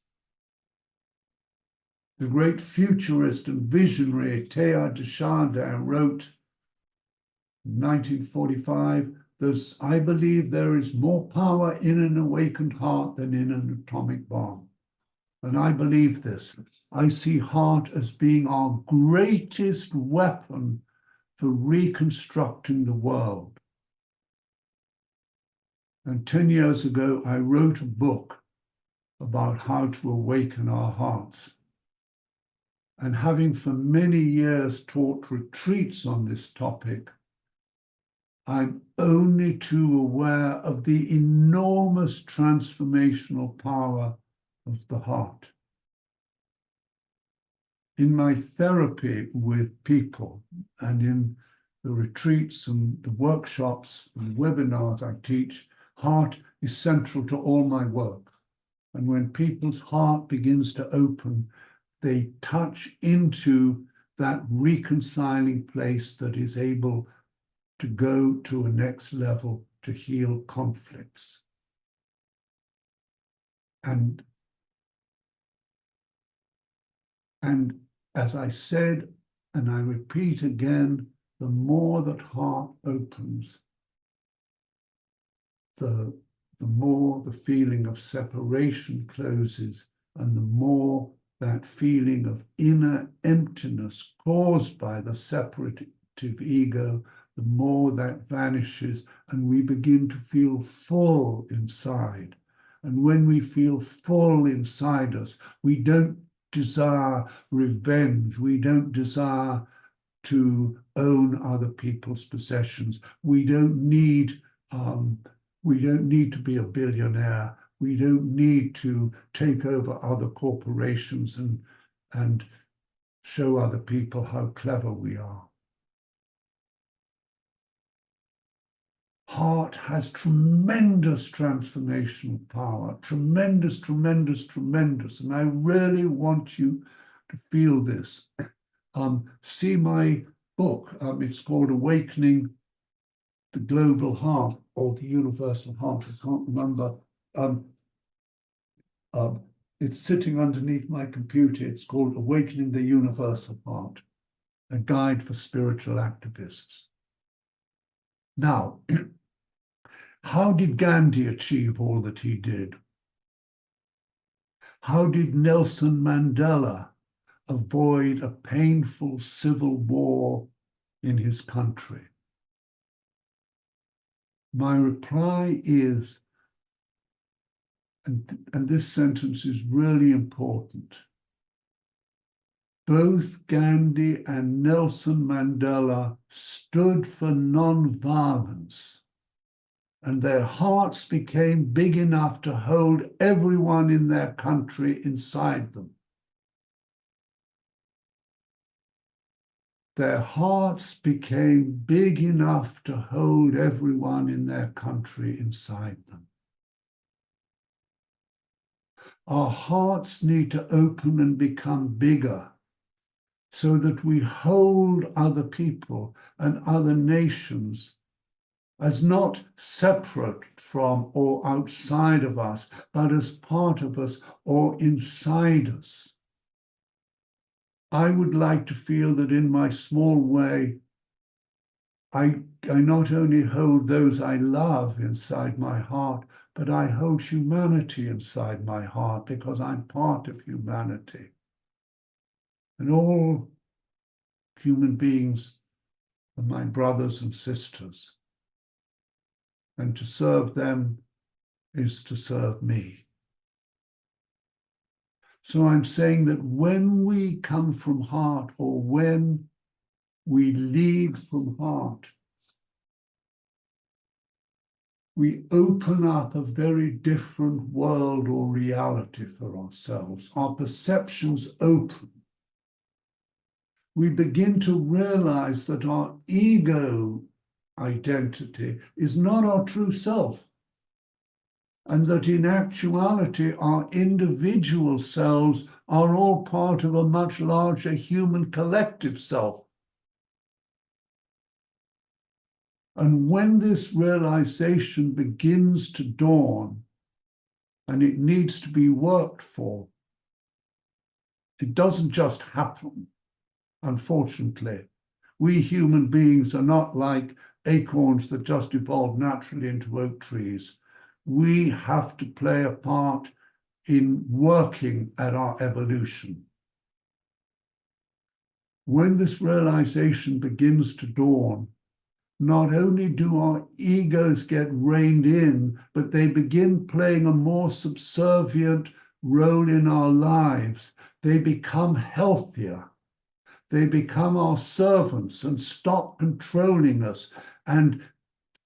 The great futurist and visionary Teilhard de Chardin wrote in 1945, I believe there is more power in an awakened heart than in an atomic bomb. And I believe this. I see heart as being our greatest weapon for reconstructing the world. And 10 years ago, I wrote a book about how to awaken our hearts. And having for many years taught retreats on this topic, I'm only too aware of the enormous transformational power of the heart. In my therapy with people and in the retreats and the workshops and webinars I teach, heart is central to all my work. And when people's heart begins to open, they touch into that reconciling place that is able to go to a next level to heal conflicts. And as I said, and I repeat again, the more that heart opens, the more the feeling of separation closes, and the more that feeling of inner emptiness caused by the separative ego, the more that vanishes, and we begin to feel full inside. And when we feel full inside us, we don't desire revenge. We don't desire to own other people's possessions. We don't need to be a billionaire. We don't need to take over other corporations and show other people how clever we are. Heart has tremendous transformational power, tremendous, tremendous, tremendous. And I really want you to feel this. See my book. It's called Awakening the Global Heart or the Universal Heart. I can't remember. It's sitting underneath my computer. It's called Awakening the Universal Heart, a guide for spiritual activists. Now, how did Gandhi achieve all that he did? How did Nelson Mandela avoid a painful civil war in his country? My reply is, and this sentence is really important, both Gandhi and Nelson Mandela stood for non-violence, and their hearts became big enough to hold everyone in their country inside them. Their hearts became big enough to hold everyone in their country inside them. Our hearts need to open and become bigger so that we hold other people and other nations as not separate from or outside of us, but as part of us or inside us. I would like to feel that in my small way, I not only hold those I love inside my heart, but I hold humanity inside my heart because I'm part of humanity. And all human beings are my brothers and sisters. And to serve them is to serve me. So I'm saying that when we come from heart, or when we lead from heart, we open up a very different world or reality for ourselves. Our perceptions open. We begin to realize that our ego identity is not our true self, and that in actuality, our individual selves are all part of a much larger human collective self. And when this realization begins to dawn, and it needs to be worked for, it doesn't just happen, unfortunately. We human beings are not like acorns that just evolved naturally into oak trees. We have to play a part in working at our evolution. When this realization begins to dawn, not only do our egos get reined in, but they begin playing a more subservient role in our lives. They become healthier. They become our servants and stop controlling us. And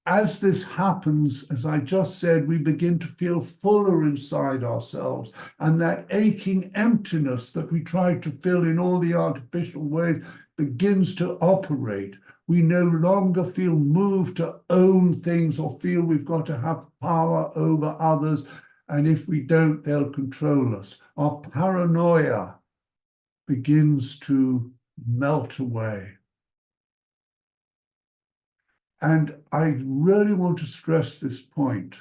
as this happens, as I just said, we begin to feel fuller inside ourselves, and that aching emptiness that we try to fill in all the artificial ways begins to operate. We no longer feel moved to own things or feel we've got to have power over others, and if we don't, they'll control us. Our paranoia begins to melt away. And I really want to stress this point.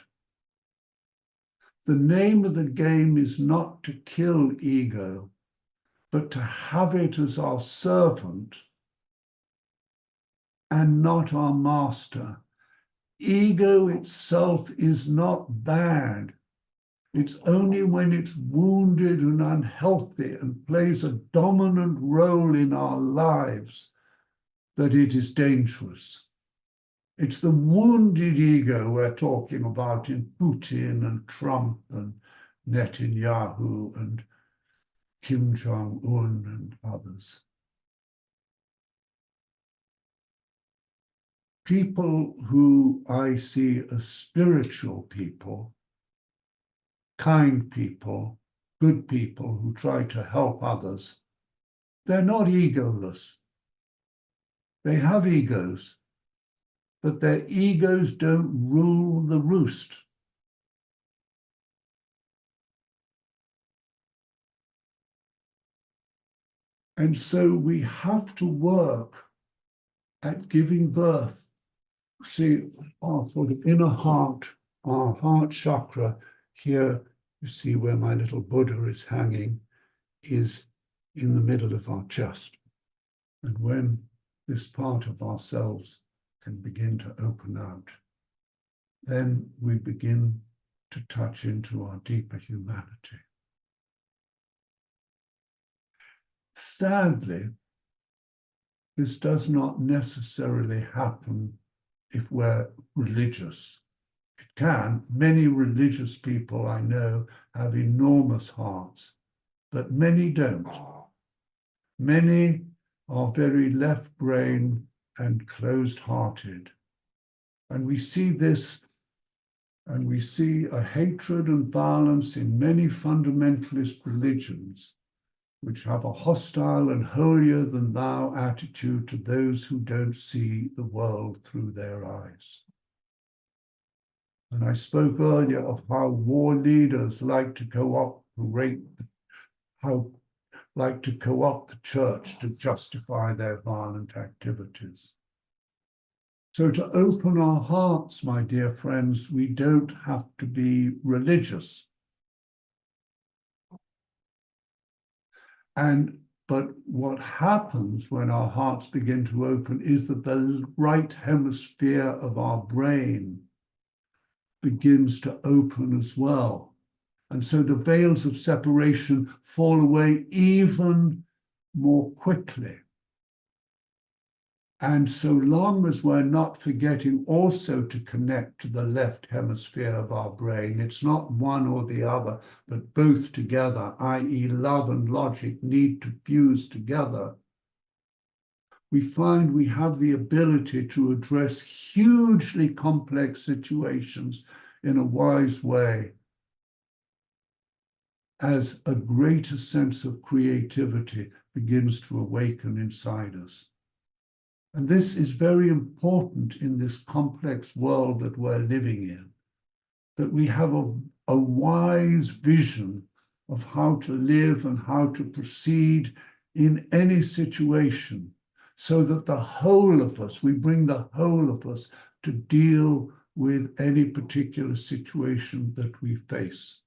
The name of the game is not to kill ego, but to have it as our servant and not our master. Ego itself is not bad. It's only when it's wounded and unhealthy and plays a dominant role in our lives that it is dangerous. It's the wounded ego we're talking about in Putin and Trump and Netanyahu and Kim Jong-un and others. People who I see as spiritual people, kind people, good people who try to help others, they're not egoless. They have egos, but their egos don't rule the roost. And so we have to work at giving birth. See, our sort of inner heart, our heart chakra, here you see where my little Buddha is hanging, is in the middle of our chest. And when this part of ourselves can begin to open out, then we begin to touch into our deeper humanity. Sadly, this does not necessarily happen if we're religious. It can. Many religious people I know have enormous hearts, but many don't. Many are very left-brained and closed-hearted. And we see this, and we see a hatred and violence in many fundamentalist religions, which have a hostile and holier-than-thou attitude to those who don't see the world through their eyes. And I spoke earlier of how war leaders like to co-opt the church to justify their violent activities. So to open our hearts, my dear friends, we don't have to be religious. But what happens when our hearts begin to open is that the right hemisphere of our brain begins to open as well. And so the veils of separation fall away even more quickly. And so long as we're not forgetting also to connect to the left hemisphere of our brain, it's not one or the other, but both together, i.e. love and logic need to fuse together, we find we have the ability to address hugely complex situations in a wise way, as a greater sense of creativity begins to awaken inside us. And this is very important in this complex world that we're living in, that we have a wise vision of how to live and how to proceed in any situation, so that the whole of us, we bring the whole of us to deal with any particular situation that we face.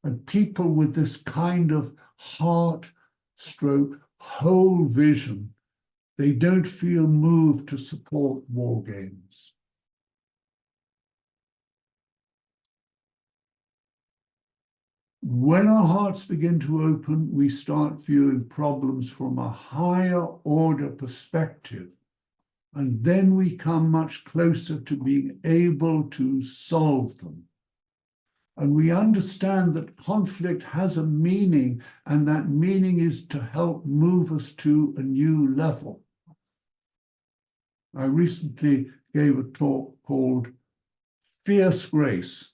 And people with this kind of heart stroke whole vision, they don't feel moved to support war games. When our hearts begin to open, we start viewing problems from a higher order perspective. And then we come much closer to being able to solve them. And we understand that conflict has a meaning, and that meaning is to help move us to a new level. I recently gave a talk called Fierce Grace,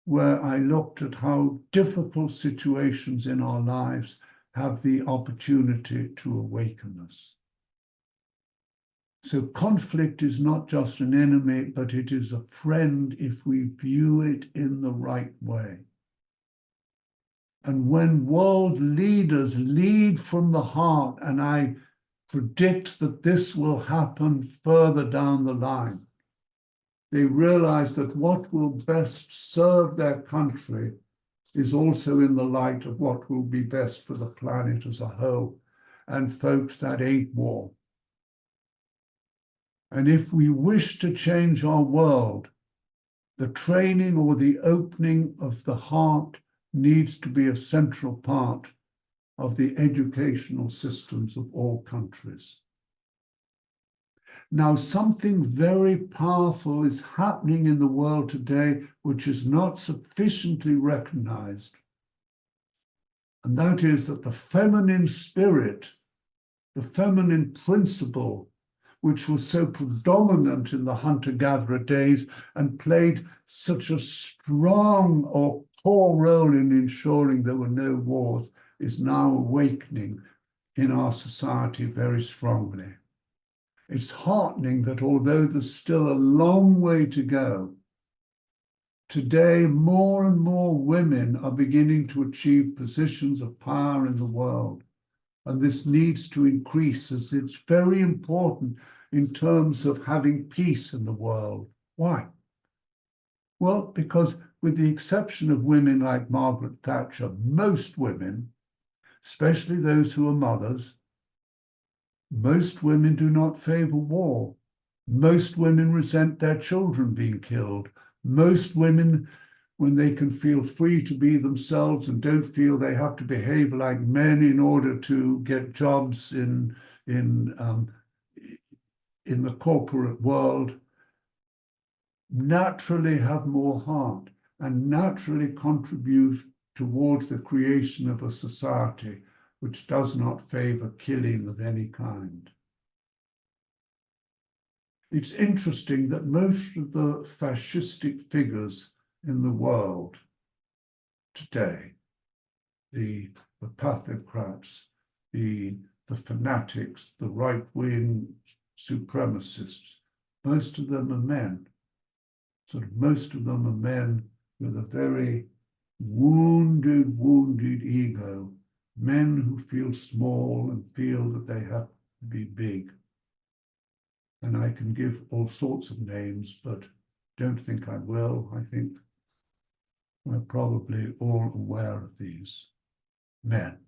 where I looked at how difficult situations in our lives have the opportunity to awaken us. So conflict is not just an enemy, but it is a friend if we view it in the right way. And when world leaders lead from the heart, and I predict that this will happen further down the line, they realize that what will best serve their country is also in the light of what will be best for the planet as a whole. And folks, that ain't war. And if we wish to change our world, the training or the opening of the heart needs to be a central part of the educational systems of all countries. Now, something very powerful is happening in the world today, which is not sufficiently recognized. And that is that the feminine spirit, the feminine principle, which was so predominant in the hunter-gatherer days and played such a strong or core role in ensuring there were no wars, is now awakening in our society very strongly. It's heartening that although there's still a long way to go, today more and more women are beginning to achieve positions of power in the world. And this needs to increase, as it's very important in terms of having peace in the world. Why? Well, because with the exception of women like Margaret Thatcher, most women, especially those who are mothers, most women do not favor war. Most women resent their children being killed. Most women, when they can feel free to be themselves and don't feel they have to behave like men in order to get jobs in the corporate world, naturally have more heart and naturally contribute towards the creation of a society which does not favor killing of any kind. It's interesting that most of the fascistic figures in the world today, the pathocrats, the fanatics, the right-wing supremacists, most of them are men. Most of them are men with a very wounded ego, men who feel small and feel that they have to be big. and I can give all sorts of names, but don't think I will. I think we're probably all aware of these men.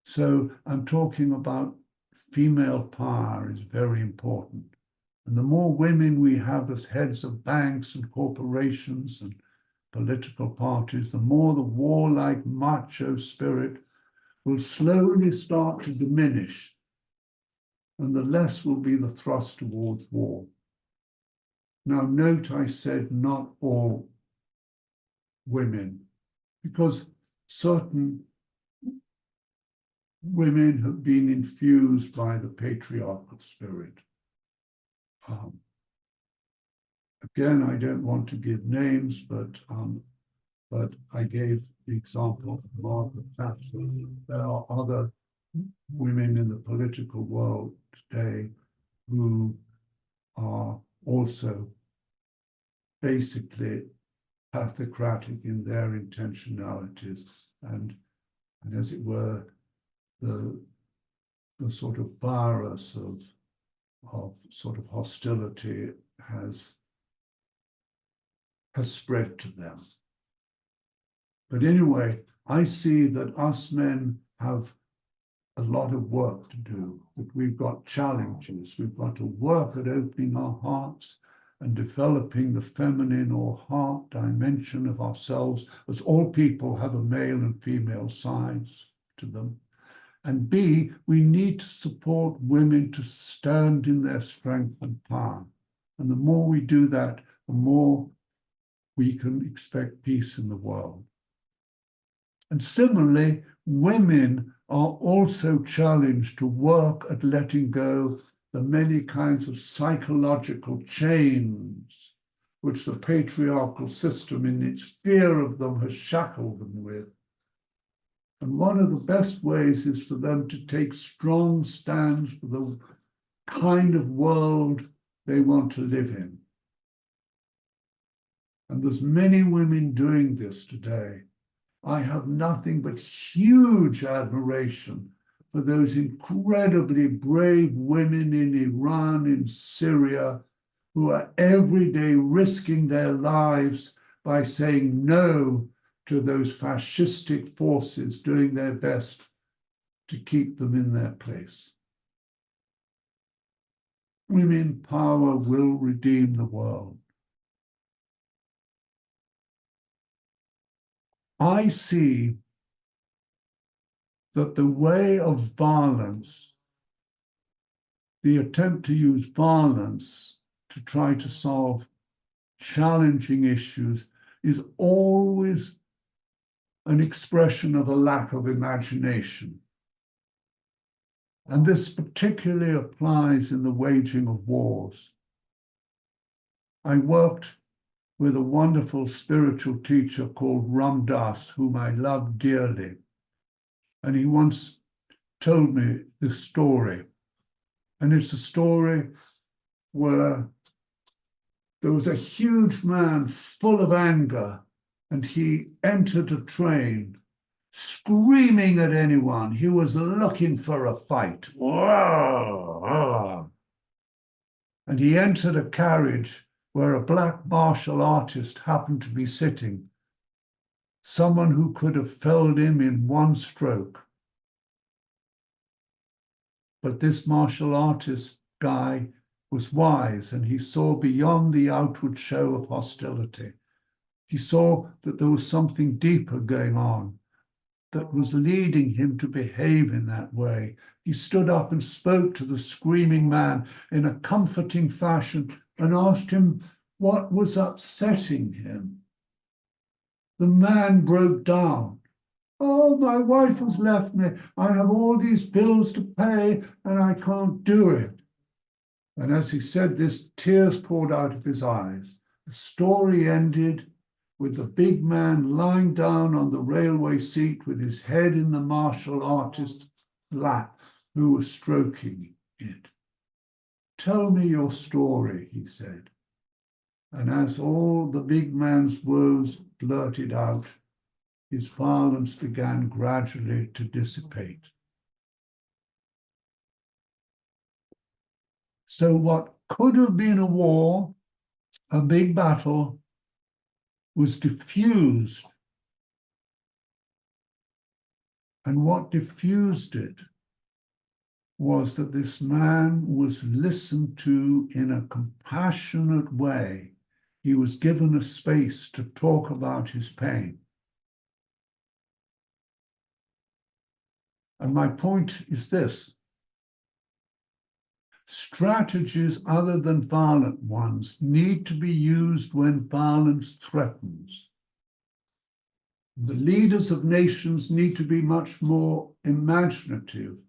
So I'm talking about female power is very important. And the more women we have as heads of banks and corporations and political parties, the more the warlike macho spirit will slowly start to diminish, and the less will be the thrust towards war. Now, note I said not all women, because certain women have been infused by the patriarchal spirit. Again, I don't want to give names, but I gave the example of Margaret Thatcher. There are other women in the political world today who are also basically pathocratic in their intentionalities, and as it were, the sort of virus of sort of hostility has spread to them. But anyway, I see that us men have a lot of work to do, that we've got challenges. We've got to work at opening our hearts and developing the feminine or heart dimension of ourselves, as all people have a male and female sides to them. And B, we need to support women to stand in their strength and power. And the more we do that, the more we can expect peace in the world. And similarly, women are also challenged to work at letting go the many kinds of psychological chains which the patriarchal system in its fear of them has shackled them with. And one of the best ways is for them to take strong stands for the kind of world they want to live in. And there's many women doing this today. I have nothing but huge admiration for those incredibly brave women in Iran, in Syria, who are every day risking their lives by saying no to those fascistic forces, doing their best to keep them in their place. Women power will redeem the world. I see that the way of violence, the attempt to use violence to try to solve challenging issues, is always an expression of a lack of imagination. And this particularly applies in the waging of wars. I worked with a wonderful spiritual teacher called Ram Dass, whom I love dearly. And he once told me this story. And it's a story where there was a huge man full of anger, and he entered a train screaming at anyone. He was looking for a fight. And he entered a carriage where a black martial artist happened to be sitting, someone who could have felled him in one stroke. But this martial artist guy was wise, and he saw beyond the outward show of hostility. He saw that there was something deeper going on that was leading him to behave in that way. He stood up and spoke to the screaming man in a comforting fashion and asked him what was upsetting him. The man broke down. "Oh, my wife has left me. I have all these bills to pay and I can't do it." And as he said this, tears poured out of his eyes. The story ended with the big man lying down on the railway seat with his head in the martial artist's lap, who was stroking it. "Tell me your story," he said. And as all the big man's woes blurted out, his violence began gradually to dissipate. So what could have been a war, a big battle, was diffused. And what diffused it was that this man was listened to in a compassionate way. He was given a space to talk about his pain. And my point is this: strategies other than violent ones need to be used when violence threatens. The leaders of nations need to be much more imaginative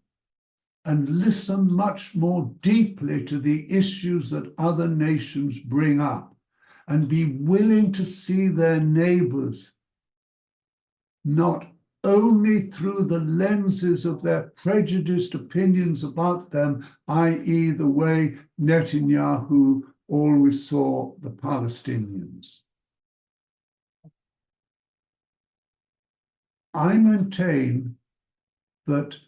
and listen much more deeply to the issues that other nations bring up, and be willing to see their neighbors not only through the lenses of their prejudiced opinions about them, i.e. the way Netanyahu always saw the Palestinians. I maintain that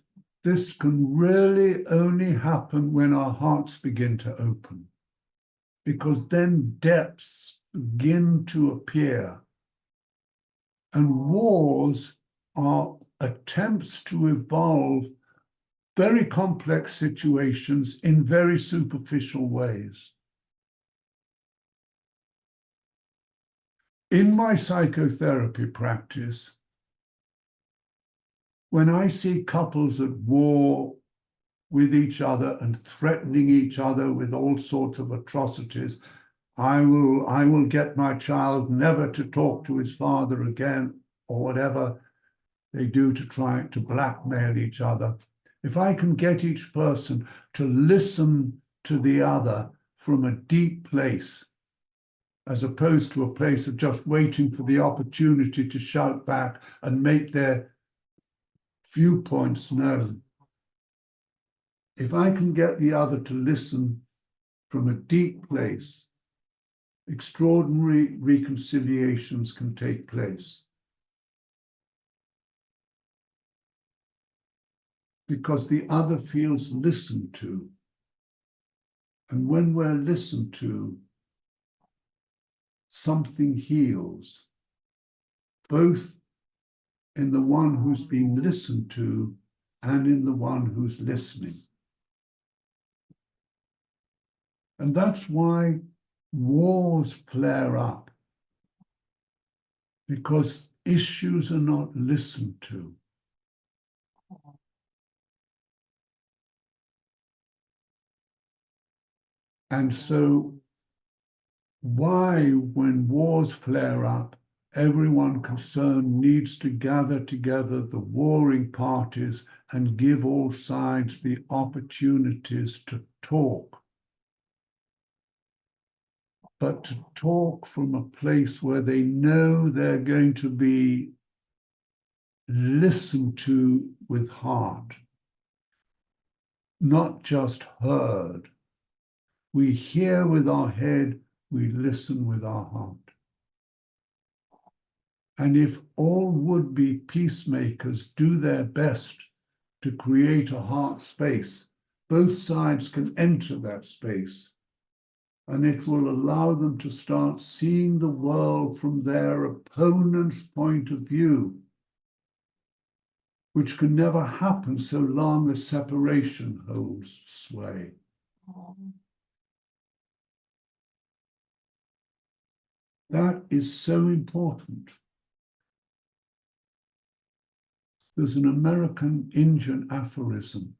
this can really only happen when our hearts begin to open, because then depths begin to appear. And wars are attempts to evolve very complex situations in very superficial ways. In my psychotherapy practice, when I see couples at war with each other and threatening each other with all sorts of atrocities, I will get my child never to talk to his father again, or whatever they do to try to blackmail each other. If I can get each person to listen to the other from a deep place, as opposed to a place of just waiting for the opportunity to shout back and make their viewpoints known. If I can get the other to listen from a deep place, extraordinary reconciliations can take place. Because the other feels listened to. And when we're listened to, something heals, both in the one who's being listened to and in the one who's listening. And that's why wars flare up, because issues are not listened to. And so why, when wars flare up, everyone concerned needs to gather together the warring parties and give all sides the opportunities to talk. But to talk from a place where they know they're going to be listened to with heart, not just heard. We hear with our head, we listen with our heart. And if all would-be peacemakers do their best to create a heart space, both sides can enter that space, and it will allow them to start seeing the world from their opponent's point of view, which can never happen so long as separation holds sway. That is so important. There's an American Indian aphorism: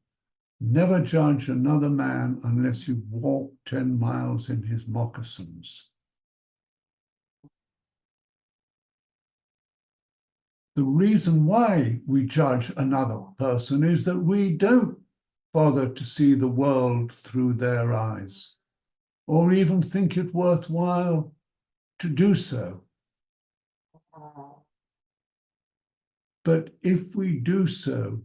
never judge another man unless you've walked 10 miles in his moccasins. The reason why we judge another person is that we don't bother to see the world through their eyes, or even think it worthwhile to do so. But if we do so,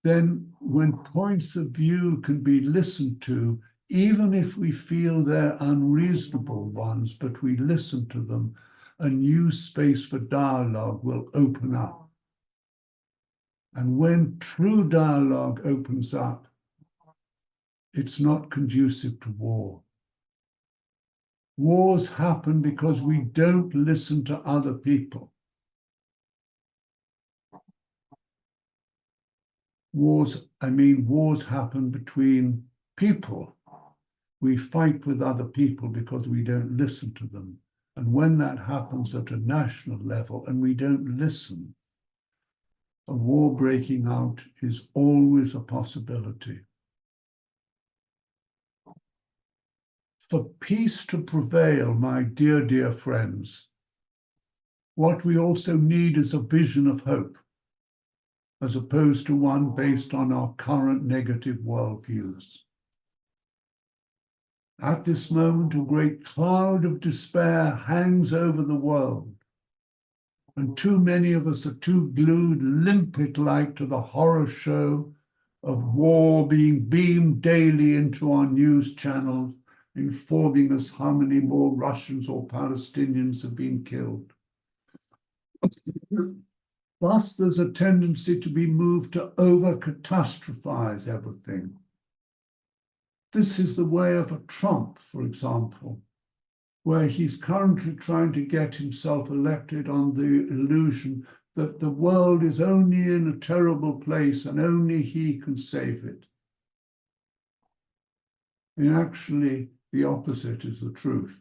then when points of view can be listened to, even if we feel they're unreasonable ones, but we listen to them, a new space for dialogue will open up. And when true dialogue opens up, it's not conducive to war. Wars happen because we don't listen to other people. Wars happen between people. We fight with other people because we don't listen to them. And when that happens at a national level and we don't listen, a war breaking out is always a possibility. For peace to prevail, my dear, dear friends, what we also need is a vision of hope, as opposed to one based on our current negative worldviews. At this moment, a great cloud of despair hangs over the world, and too many of us are too glued limpet-like to the horror show of war being beamed daily into our news channels, informing us how many more Russians or Palestinians have been killed. Thus, there's a tendency to be moved to over-catastrophize everything. This is the way of a Trump, for example, where he's currently trying to get himself elected on the illusion that the world is only in a terrible place and only he can save it. And actually, the opposite is the truth.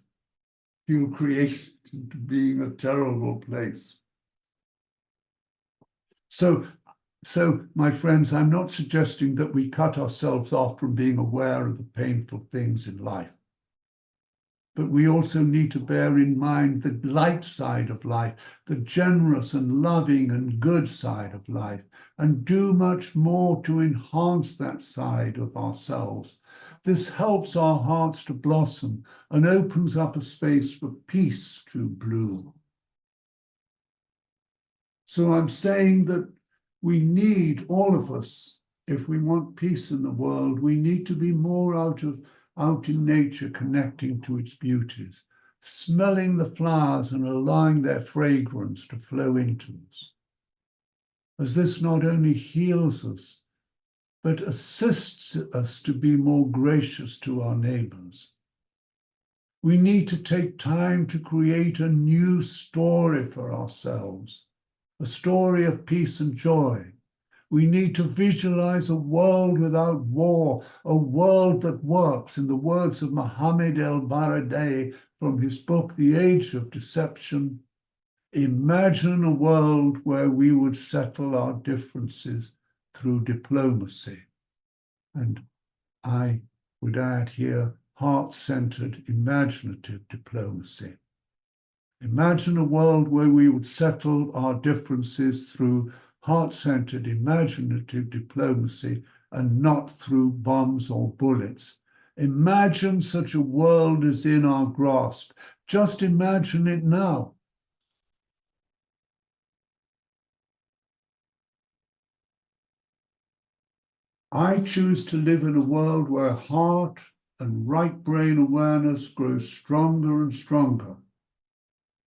He'll create it into being a terrible place. So, my friends, I'm not suggesting that we cut ourselves off from being aware of the painful things in life. But we also need to bear in mind the light side of life, the generous and loving and good side of life, and do much more to enhance that side of ourselves. This helps our hearts to blossom and opens up a space for peace to bloom. So I'm saying that we need, all of us, if we want peace in the world, we need to be more out in nature, connecting to its beauties, smelling the flowers and allowing their fragrance to flow into us. As this not only heals us, but assists us to be more gracious to our neighbors. We need to take time to create a new story for ourselves, a story of peace and joy. We need to visualize a world without war, a world that works. In the words of Mohammed el-Baradei from his book, The Age of Deception, imagine a world where we would settle our differences through diplomacy. And I would add here, heart-centered, imaginative diplomacy. Imagine a world where we would settle our differences through heart-centered, imaginative diplomacy and not through bombs or bullets. Imagine such a world is in our grasp. Just imagine it now. I choose to live in a world where heart and right brain awareness grows stronger and stronger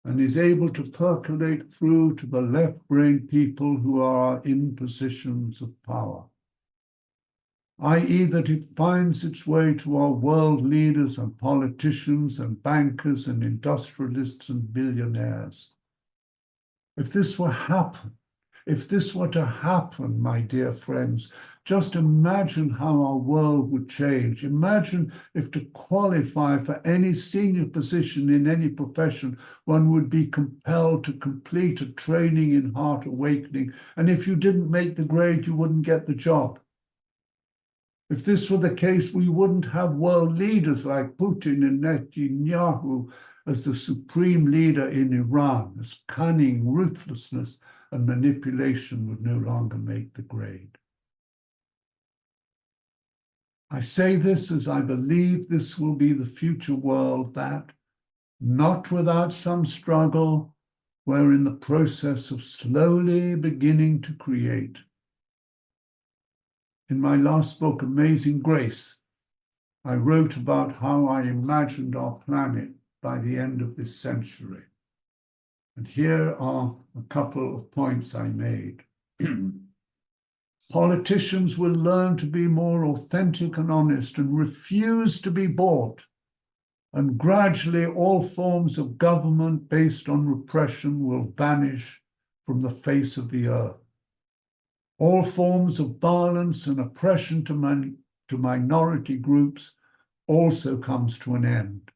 and is able to percolate through to the left brain people who are in positions of power, i.e. that it finds its way to our world leaders and politicians and bankers and industrialists and billionaires. If this were to happen, my dear friends, just imagine how our world would change. Imagine if to qualify for any senior position in any profession, one would be compelled to complete a training in heart awakening. And if you didn't make the grade, you wouldn't get the job. If this were the case, we wouldn't have world leaders like Putin and Netanyahu as the supreme leader in Iran, as cunning, ruthlessness, and manipulation would no longer make the grade. I say this as I believe this will be the future world that, not without some struggle, we're in the process of slowly beginning to create. In my last book, Amazing Grace, I wrote about how I imagined our planet by the end of this century. And here are a couple of points I made. Politicians will learn to be more authentic and honest and refuse to be bought. And gradually all forms of government based on repression will vanish from the face of the earth. All forms of violence and oppression to minority groups also comes to an end.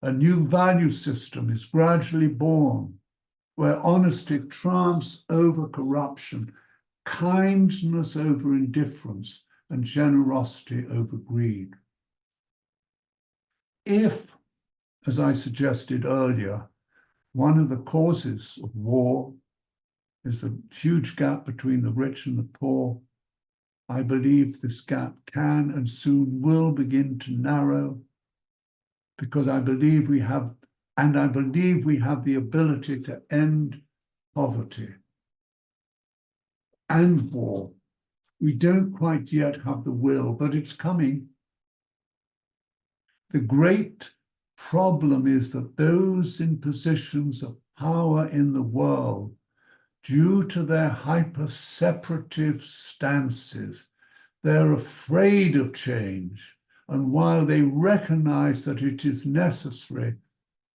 A new value system is gradually born, where honesty triumphs over corruption, kindness over indifference, and generosity over greed. If, as I suggested earlier, one of the causes of war is the huge gap between the rich and the poor, I believe this gap can and soon will begin to narrow, because I believe we have the ability to end poverty and war. We don't quite yet have the will, but it's coming. The great problem is that those in positions of power in the world, due to their hyper-separative stances, they're afraid of change. And while they recognize that it is necessary,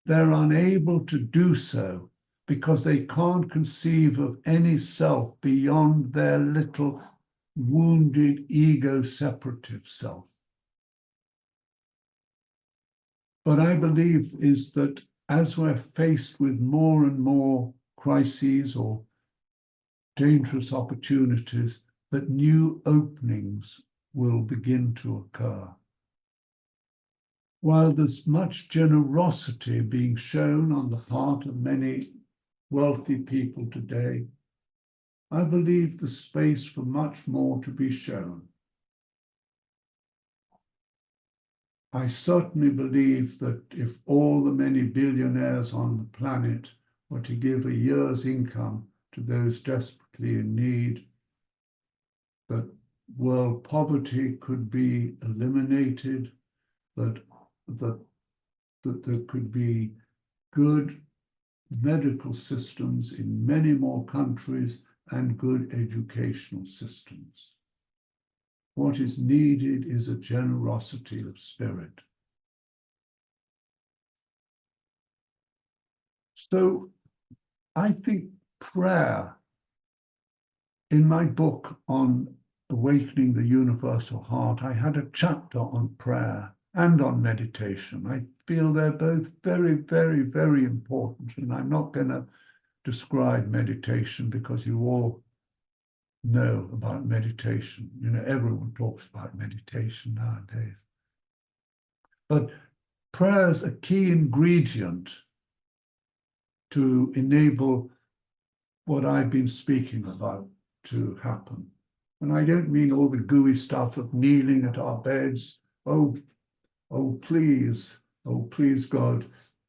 they're unable to do so because they can't conceive of any self beyond their little wounded ego-separative self. But I believe is that as we're faced with more and more crises or dangerous opportunities, that new openings will begin to occur. While there's much generosity being shown on the part of many wealthy people today, I believe there's space for much more to be shown. I certainly believe that if all the many billionaires on the planet were to give a year's income to those desperately in need, that world poverty could be eliminated, that there could be good medical systems in many more countries and good educational systems. What is needed is a generosity of spirit. So I think prayer, in my book on awakening the universal heart, I had a chapter on prayer and on meditation. I feel they're both very, very, very important. And I'm not going to describe meditation because you all know about meditation. You know, everyone talks about meditation nowadays. But prayer is a key ingredient to enable what I've been speaking about to happen. And I don't mean all the gooey stuff of kneeling at our beds. Oh, please, God,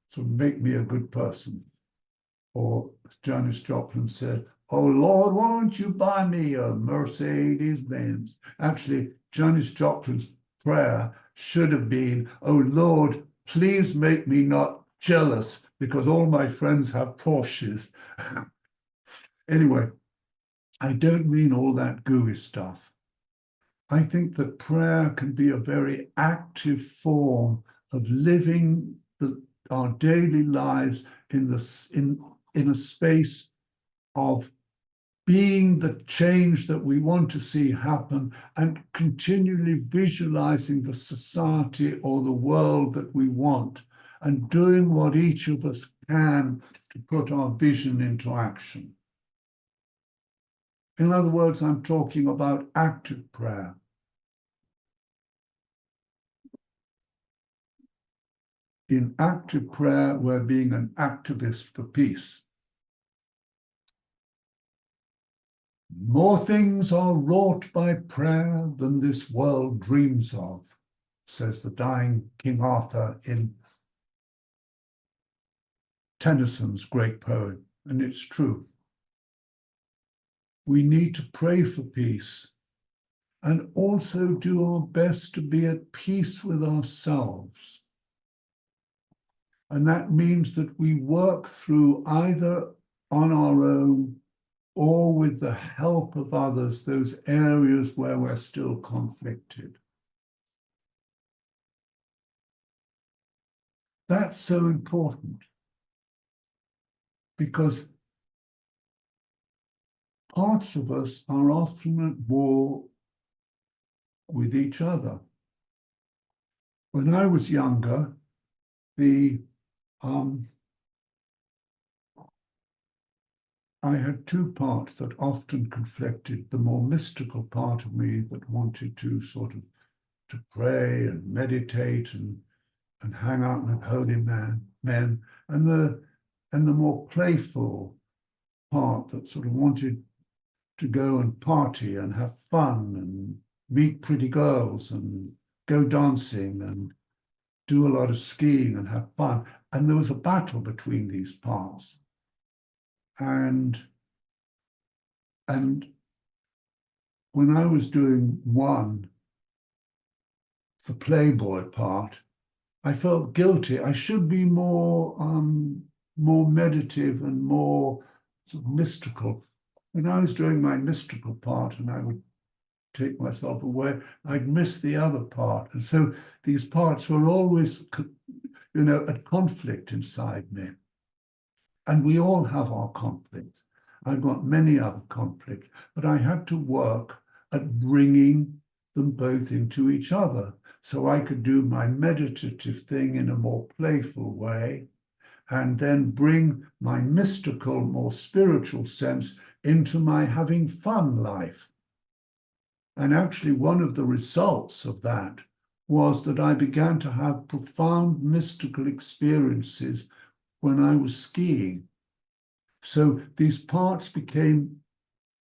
so make me a good person. Or as Janis Joplin said, oh, Lord, won't you buy me a Mercedes-Benz? Actually, Janis Joplin's prayer should have been, oh, Lord, please make me not jealous because all my friends have Porsches. Anyway, I don't mean all that gooey stuff. I think that prayer can be a very active form of living our daily lives in a space of being the change that we want to see happen and continually visualizing the society or the world that we want and doing what each of us can to put our vision into action. In other words, I'm talking about active prayer. In active prayer, we're being an activist for peace. More things are wrought by prayer than this world dreams of, says the dying King Arthur in Tennyson's great poem, and it's true. We need to pray for peace and also do our best to be at peace with ourselves. And that means that we work through either on our own or with the help of others, those areas where we're still conflicted. That's so important because parts of us are often at war with each other. When I was younger, I had two parts that often conflicted. The more mystical part of me that wanted to sort of to pray and meditate and hang out with holy men, and the more playful part that sort of wanted to go and party and have fun and meet pretty girls and go dancing and do a lot of skiing and have fun. And there was a battle between these parts. And when I was doing one, the playboy part, I felt guilty. I should be more meditative and more sort of mystical. When I was doing my mystical part and I would take myself away, I'd miss the other part. And so these parts were always, at conflict inside me. And we all have our conflicts. I've got many other conflicts, but I had to work at bringing them both into each other so I could do my meditative thing in a more playful way and then bring my mystical, more spiritual sense into my having fun life. And actually, one of the results of that was that I began to have profound mystical experiences when I was skiing. So these parts became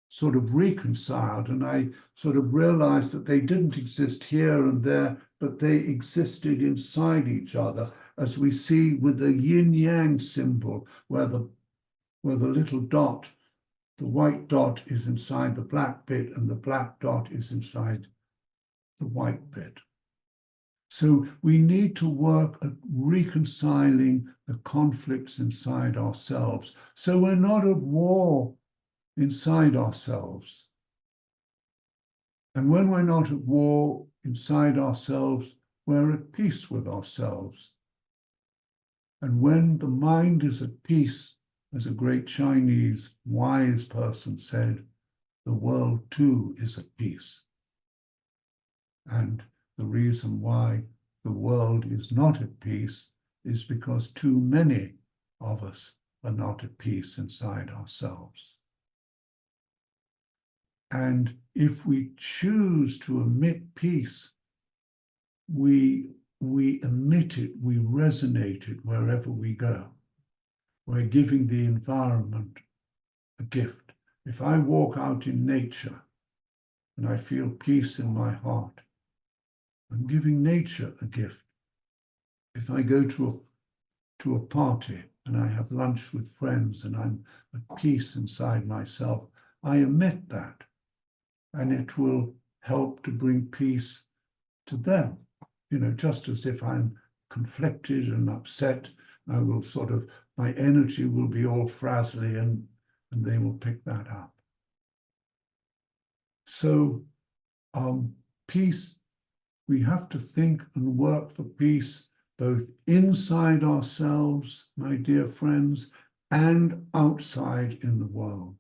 sort of reconciled, and I sort of realized that they didn't exist here and there, but they existed inside each other, as we see with the yin-yang symbol, where the little dot, the white dot is inside the black bit, and the black dot is inside the white bit. So we need to work at reconciling the conflicts inside ourselves. So we're not at war inside ourselves. And when we're not at war inside ourselves, we're at peace with ourselves. And when the mind is at peace, as a great Chinese wise person said, the world too is at peace. And the reason why the world is not at peace is because too many of us are not at peace inside ourselves. And if we choose to emit peace, we emit it, we resonate it wherever we go. We're giving the environment a gift. If I walk out in nature and I feel peace in my heart, I'm giving nature a gift. If I go to a party and I have lunch with friends and I'm at peace inside myself, I emit that, and it will help to bring peace to them. Just as if I'm conflicted and upset, I will my energy will be all frazzly and they will pick that up. So peace, we have to think and work for peace both inside ourselves, my dear friends, and outside in the world.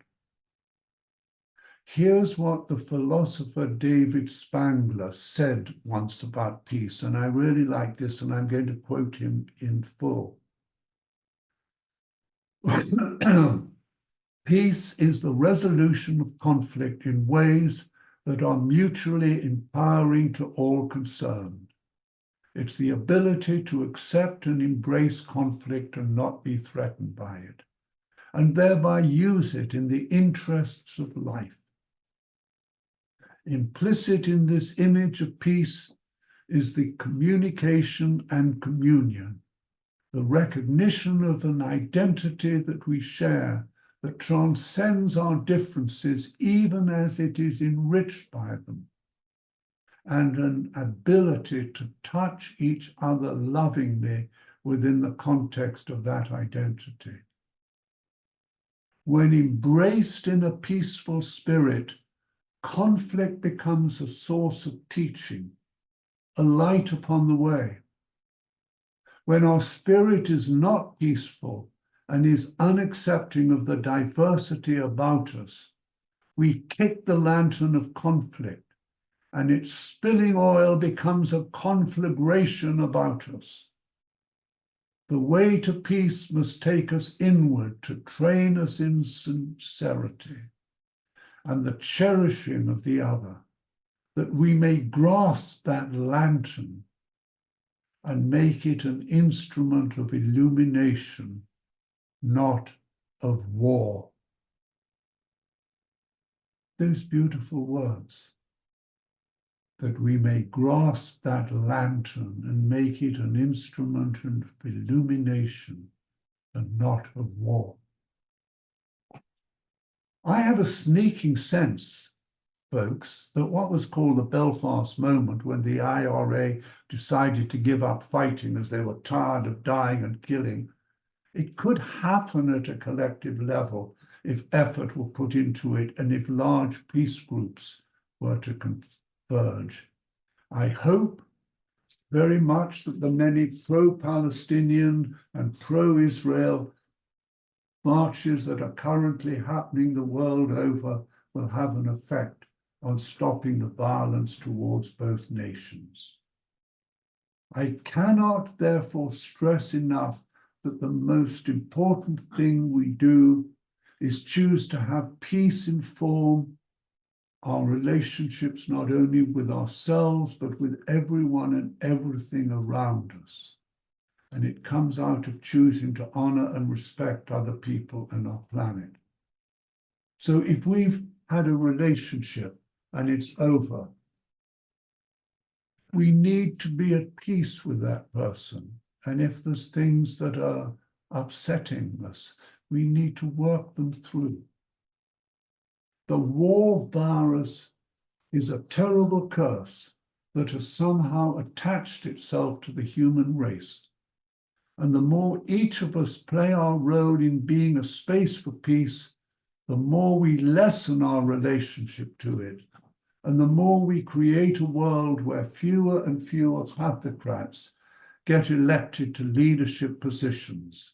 Here's what the philosopher David Spangler said once about peace, and I really like this, and I'm going to quote him in full. Peace is the resolution of conflict in ways that are mutually empowering to all concerned. It's the ability to accept and embrace conflict and not be threatened by it, and thereby use it in the interests of life. Implicit in this image of peace is the communication and communion, the recognition of an identity that we share that transcends our differences even as it is enriched by them, and an ability to touch each other lovingly within the context of that identity. when embraced in a peaceful spirit, conflict becomes a source of teaching, a light upon the way. When our spirit is not peaceful and is unaccepting of the diversity about us, we kick the lantern of conflict, and its spilling oil becomes a conflagration about us. The way to peace must take us inward to train us in sincerity and the cherishing of the other, that we may grasp that lantern and make it an instrument of illumination, not of war. Those beautiful words, that we may grasp that lantern and make it an instrument of illumination and not of war. I have a sneaking sense, folks, that what was called the Belfast moment, when the IRA decided to give up fighting as they were tired of dying and killing, it could happen at a collective level if effort were put into it and if large peace groups were to converge. I hope very much that the many pro-Palestinian and pro-Israel marches that are currently happening the world over will have an effect on stopping the violence towards both nations. I cannot therefore stress enough that the most important thing we do is choose to have peace inform our relationships, not only with ourselves, but with everyone and everything around us. And it comes out of choosing to honor and respect other people and our planet. So if we've had a relationship and it's over, we need to be at peace with that person. And if there's things that are upsetting us, we need to work them through. The war virus is a terrible curse that has somehow attached itself to the human race. And the more each of us play our role in being a space for peace, the more we lessen our relationship to it, and the more we create a world where fewer and fewer pathocrats get elected to leadership positions.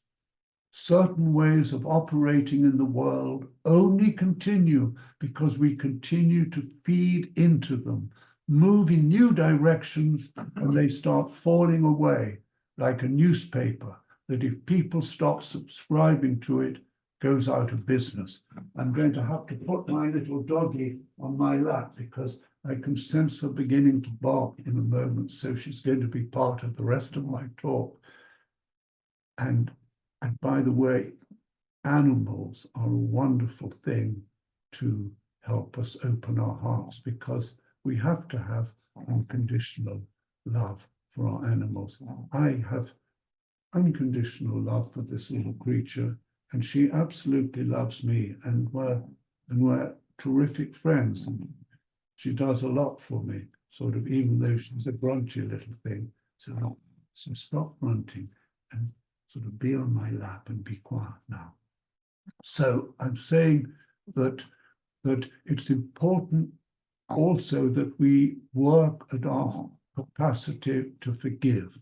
Certain ways of operating in the world only continue because we continue to feed into them, move in new directions, and they start falling away like a newspaper that if people stop subscribing to it, goes out of business. I'm going to have to put my little doggie on my lap because I can sense her beginning to bark in a moment, so she's going to be part of the rest of my talk. And by the way, animals are a wonderful thing to help us open our hearts, because we have to have unconditional love for our animals. I have unconditional love for this little creature, and she absolutely loves me, and we're terrific friends. And she does a lot for me, sort of, even though she's a grumpy little thing. So stop grunting and sort of be on my lap and be quiet now. So I'm saying that it's important also that we work at our capacity to forgive,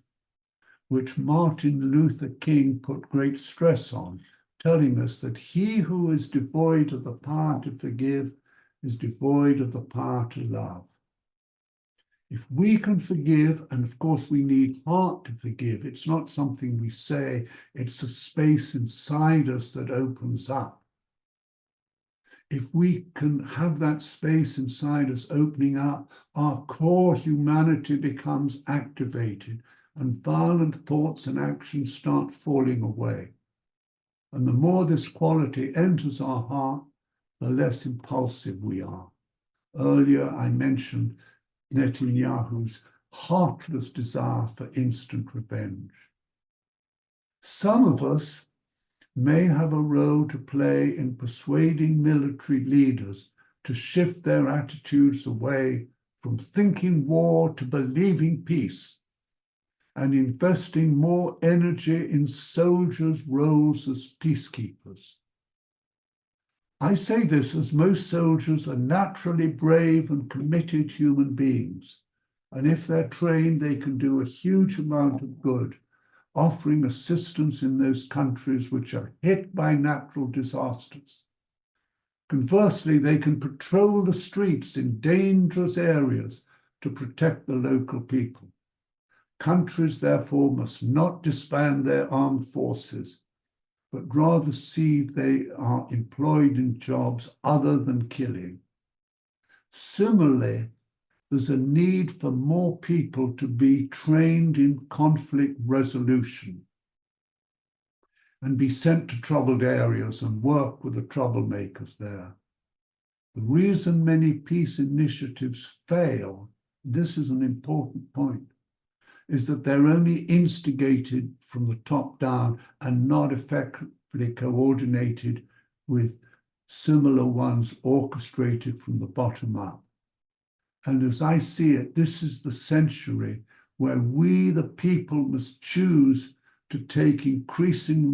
which Martin Luther King put great stress on, telling us that he who is devoid of the power to forgive is devoid of the power to love. If we can forgive, and of course we need heart to forgive, it's not something we say, it's a space inside us that opens up. If we can have that space inside us opening up, our core humanity becomes activated, and violent thoughts and actions start falling away. And the more this quality enters our heart, the less impulsive we are. Earlier, I mentioned Netanyahu's heartless desire for instant revenge. Some of us may have a role to play in persuading military leaders to shift their attitudes away from thinking war to believing peace, and investing more energy in soldiers' roles as peacekeepers. I say this as most soldiers are naturally brave and committed human beings. And if they're trained, they can do a huge amount of good, offering assistance in those countries which are hit by natural disasters. Conversely, they can patrol the streets in dangerous areas to protect the local people. Countries, therefore, must not disband their armed forces, but rather see they are employed in jobs other than killing. Similarly, there's a need for more people to be trained in conflict resolution and be sent to troubled areas and work with the troublemakers there. The reason many peace initiatives fail, this is an important point, is that they're only instigated from the top down and not effectively coordinated with similar ones orchestrated from the bottom up. And as I see it, this is the century where we, the people, must choose to take increasing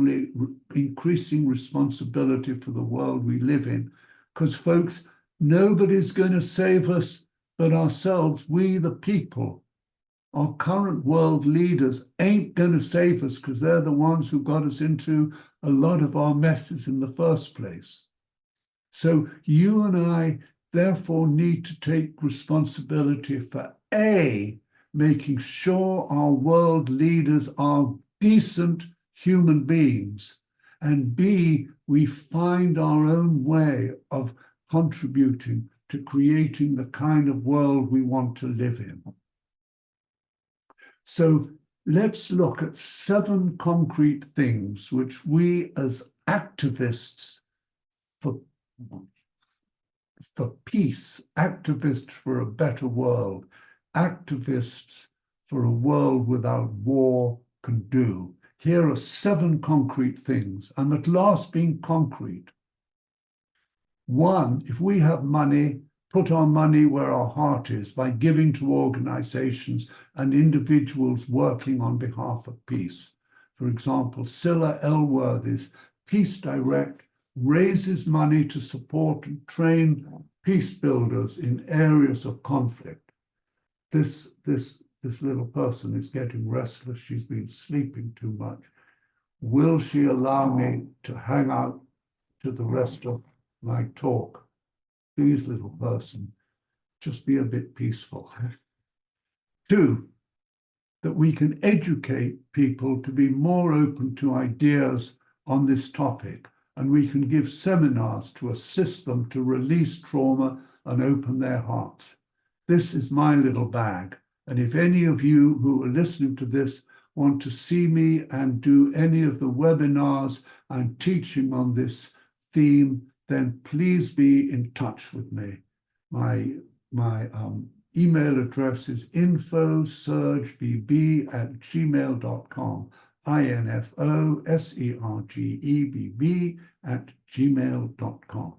responsibility for the world we live in. Because, folks, nobody's going to save us but ourselves, we, the people. Our current world leaders ain't going to save us because they're the ones who got us into a lot of our messes in the first place. So you and I therefore need to take responsibility for A, making sure our world leaders are decent human beings, and B, we find our own way of contributing to creating the kind of world we want to live in. So let's look at 7 concrete things which we as activists for peace, activists for a better world, activists for a world without war can do. Here are 7 concrete things. I'm at last being concrete. 1, if we have money, put our money where our heart is by giving to organizations and individuals working on behalf of peace. For example, Scylla Elworthy's Peace Direct raises money to support and train peace builders in areas of conflict. This little person is getting restless. She's been sleeping too much. Will she allow me to hang out to the rest of my talk? Please, little person, just be a bit peaceful. 2, that we can educate people to be more open to ideas on this topic, and we can give seminars to assist them to release trauma and open their hearts. This is my little bag, and if any of you who are listening to this want to see me and do any of the webinars I'm teaching on this theme, then please be in touch with me. My email address is info.sergebebb@gmail.com, info.sergebebb@gmail.com.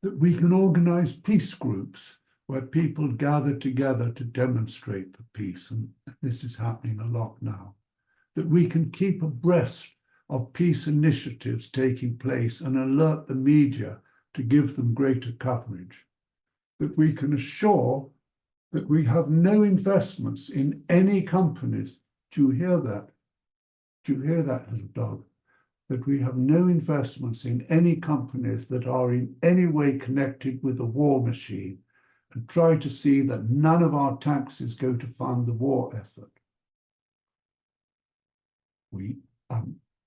That we can organize peace groups where people gather together to demonstrate for peace, and this is happening a lot now. That we can keep abreast of peace initiatives taking place and alert the media to give them greater coverage. That we can assure that we have no investments in any companies. Do you hear that? Do you hear that, little dog? That we have no investments in any companies that are in any way connected with the war machine, and try to see that none of our taxes go to fund the war effort.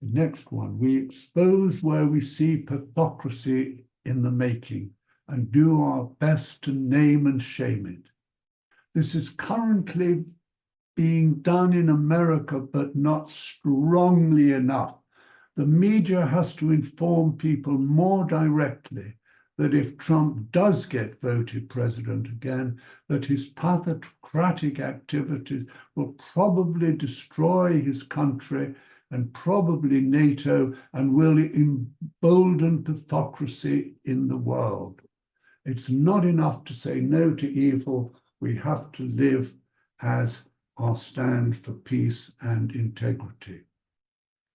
Next one, we expose where we see pathocracy in the making and do our best to name and shame it. This is currently being done in America, but not strongly enough. The media has to inform people more directly that if Trump does get voted president again, that his pathocratic activities will probably destroy his country and probably NATO, and will embolden pathocracy in the world. It's not enough to say no to evil. We have to live as our stand for peace and integrity.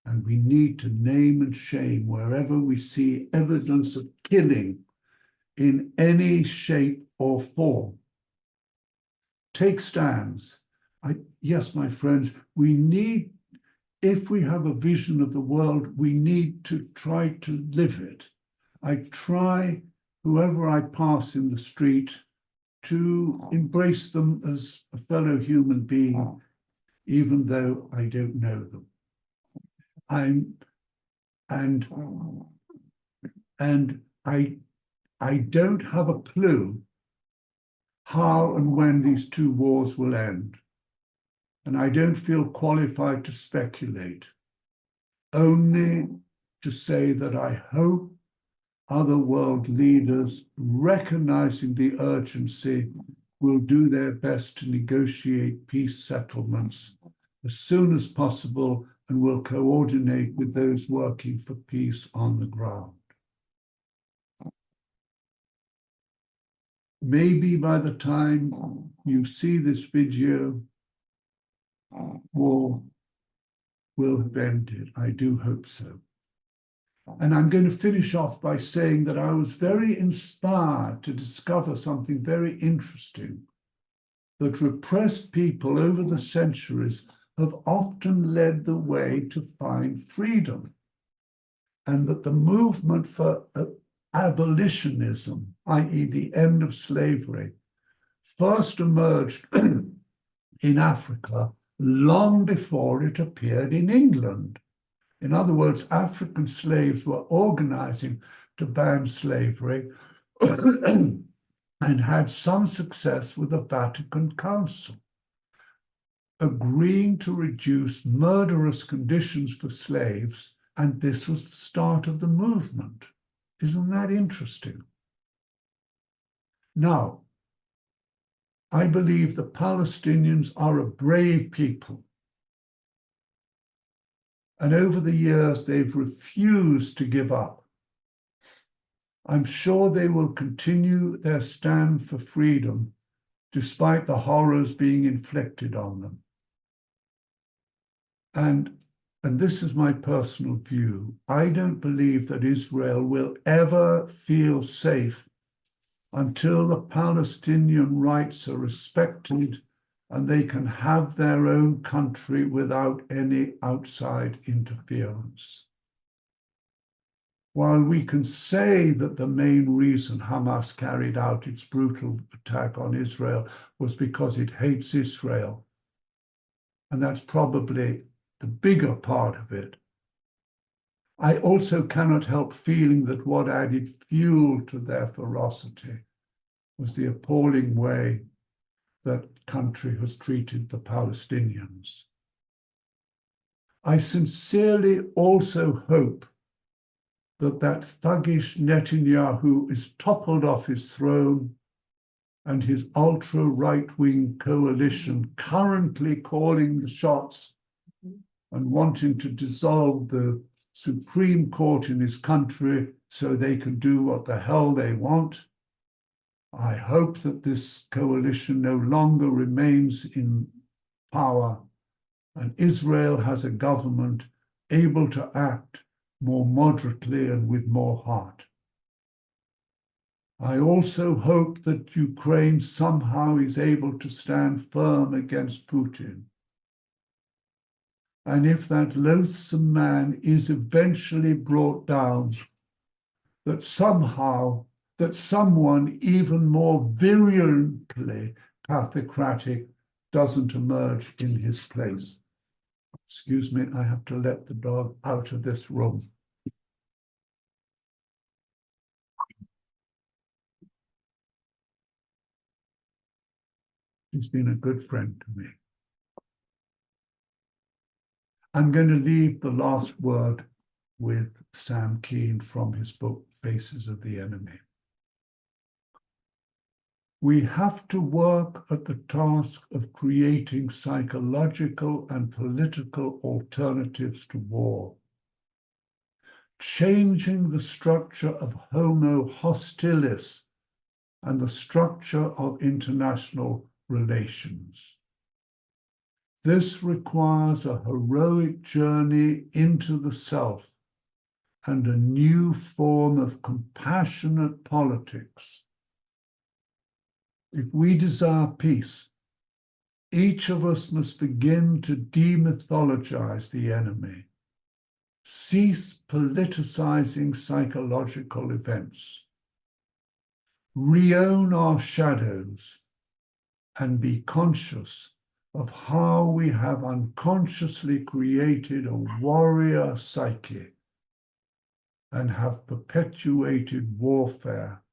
And we need to name and shame wherever we see evidence of killing in any shape or form. Take stands. Yes, my friends, we need, if we have a vision of the world, we need to try to live it. I try, whoever I pass in the street, to embrace them as a fellow human being, even though I don't know them. I don't have a clue how and when these two wars will end. And I don't feel qualified to speculate, only to say that I hope other world leaders, recognizing the urgency, will do their best to negotiate peace settlements as soon as possible and will coordinate with those working for peace on the ground. Maybe by the time you see this video, war will have ended. I do hope so. And I'm going to finish off by saying that I was very inspired to discover something very interesting, that repressed people over the centuries have often led the way to find freedom, and that the movement for abolitionism, i.e. the end of slavery, first emerged in Africa long before it appeared in England. In other words, African slaves were organizing to ban slavery and had some success with the Vatican Council, agreeing to reduce murderous conditions for slaves, and this was the start of the movement. Isn't that interesting? Now, I believe the Palestinians are a brave people. And over the years, they've refused to give up. I'm sure they will continue their stand for freedom, despite the horrors being inflicted on them. And this is my personal view, I don't believe that Israel will ever feel safe until the Palestinian rights are respected and they can have their own country without any outside interference. While we can say that the main reason Hamas carried out its brutal attack on Israel was because it hates Israel, and that's probably the bigger part of it, I also cannot help feeling that what added fuel to their ferocity was the appalling way that country has treated the Palestinians. I sincerely also hope that thuggish Netanyahu is toppled off his throne and his ultra-right-wing coalition currently calling the shots and wanting to dissolve the Supreme Court in his country so they can do what the hell they want. I hope that this coalition no longer remains in power and Israel has a government able to act more moderately and with more heart. I also hope that Ukraine somehow is able to stand firm against Putin. And if that loathsome man is eventually brought down, that someone even more virulently pathocratic doesn't emerge in his place. Excuse me, I have to let the dog out of this room. He's been a good friend to me. I'm going to leave the last word with Sam Keane from his book, Faces of the Enemy. We have to work at the task of creating psychological and political alternatives to war, changing the structure of homo hostilis and the structure of international relations. This requires a heroic journey into the self and a new form of compassionate politics. If we desire peace, each of us must begin to demythologize the enemy, cease politicizing psychological events, re-own our shadows, and be conscious of how we have unconsciously created a warrior psyche and have perpetuated warfare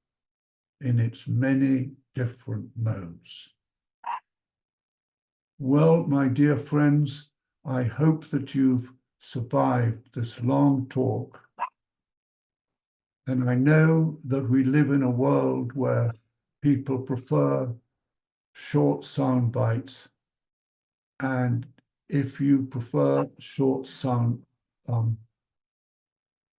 in its many different modes. Well, my dear friends, I hope that you've survived this long talk. And I know that we live in a world where people prefer short sound bites. And if you prefer short sound,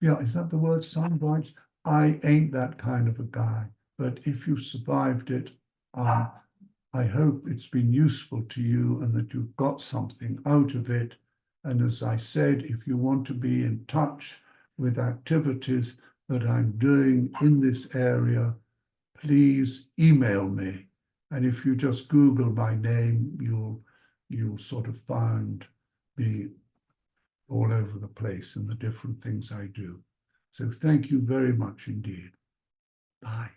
yeah, is that the word, sound bites? I ain't that kind of a guy. But if you survived it, I hope it's been useful to you and that you've got something out of it. And as I said, if you want to be in touch with activities that I'm doing in this area, please email me. And if you just Google my name, you'll sort of find me all over the place and the different things I do. So thank you very much indeed. Bye.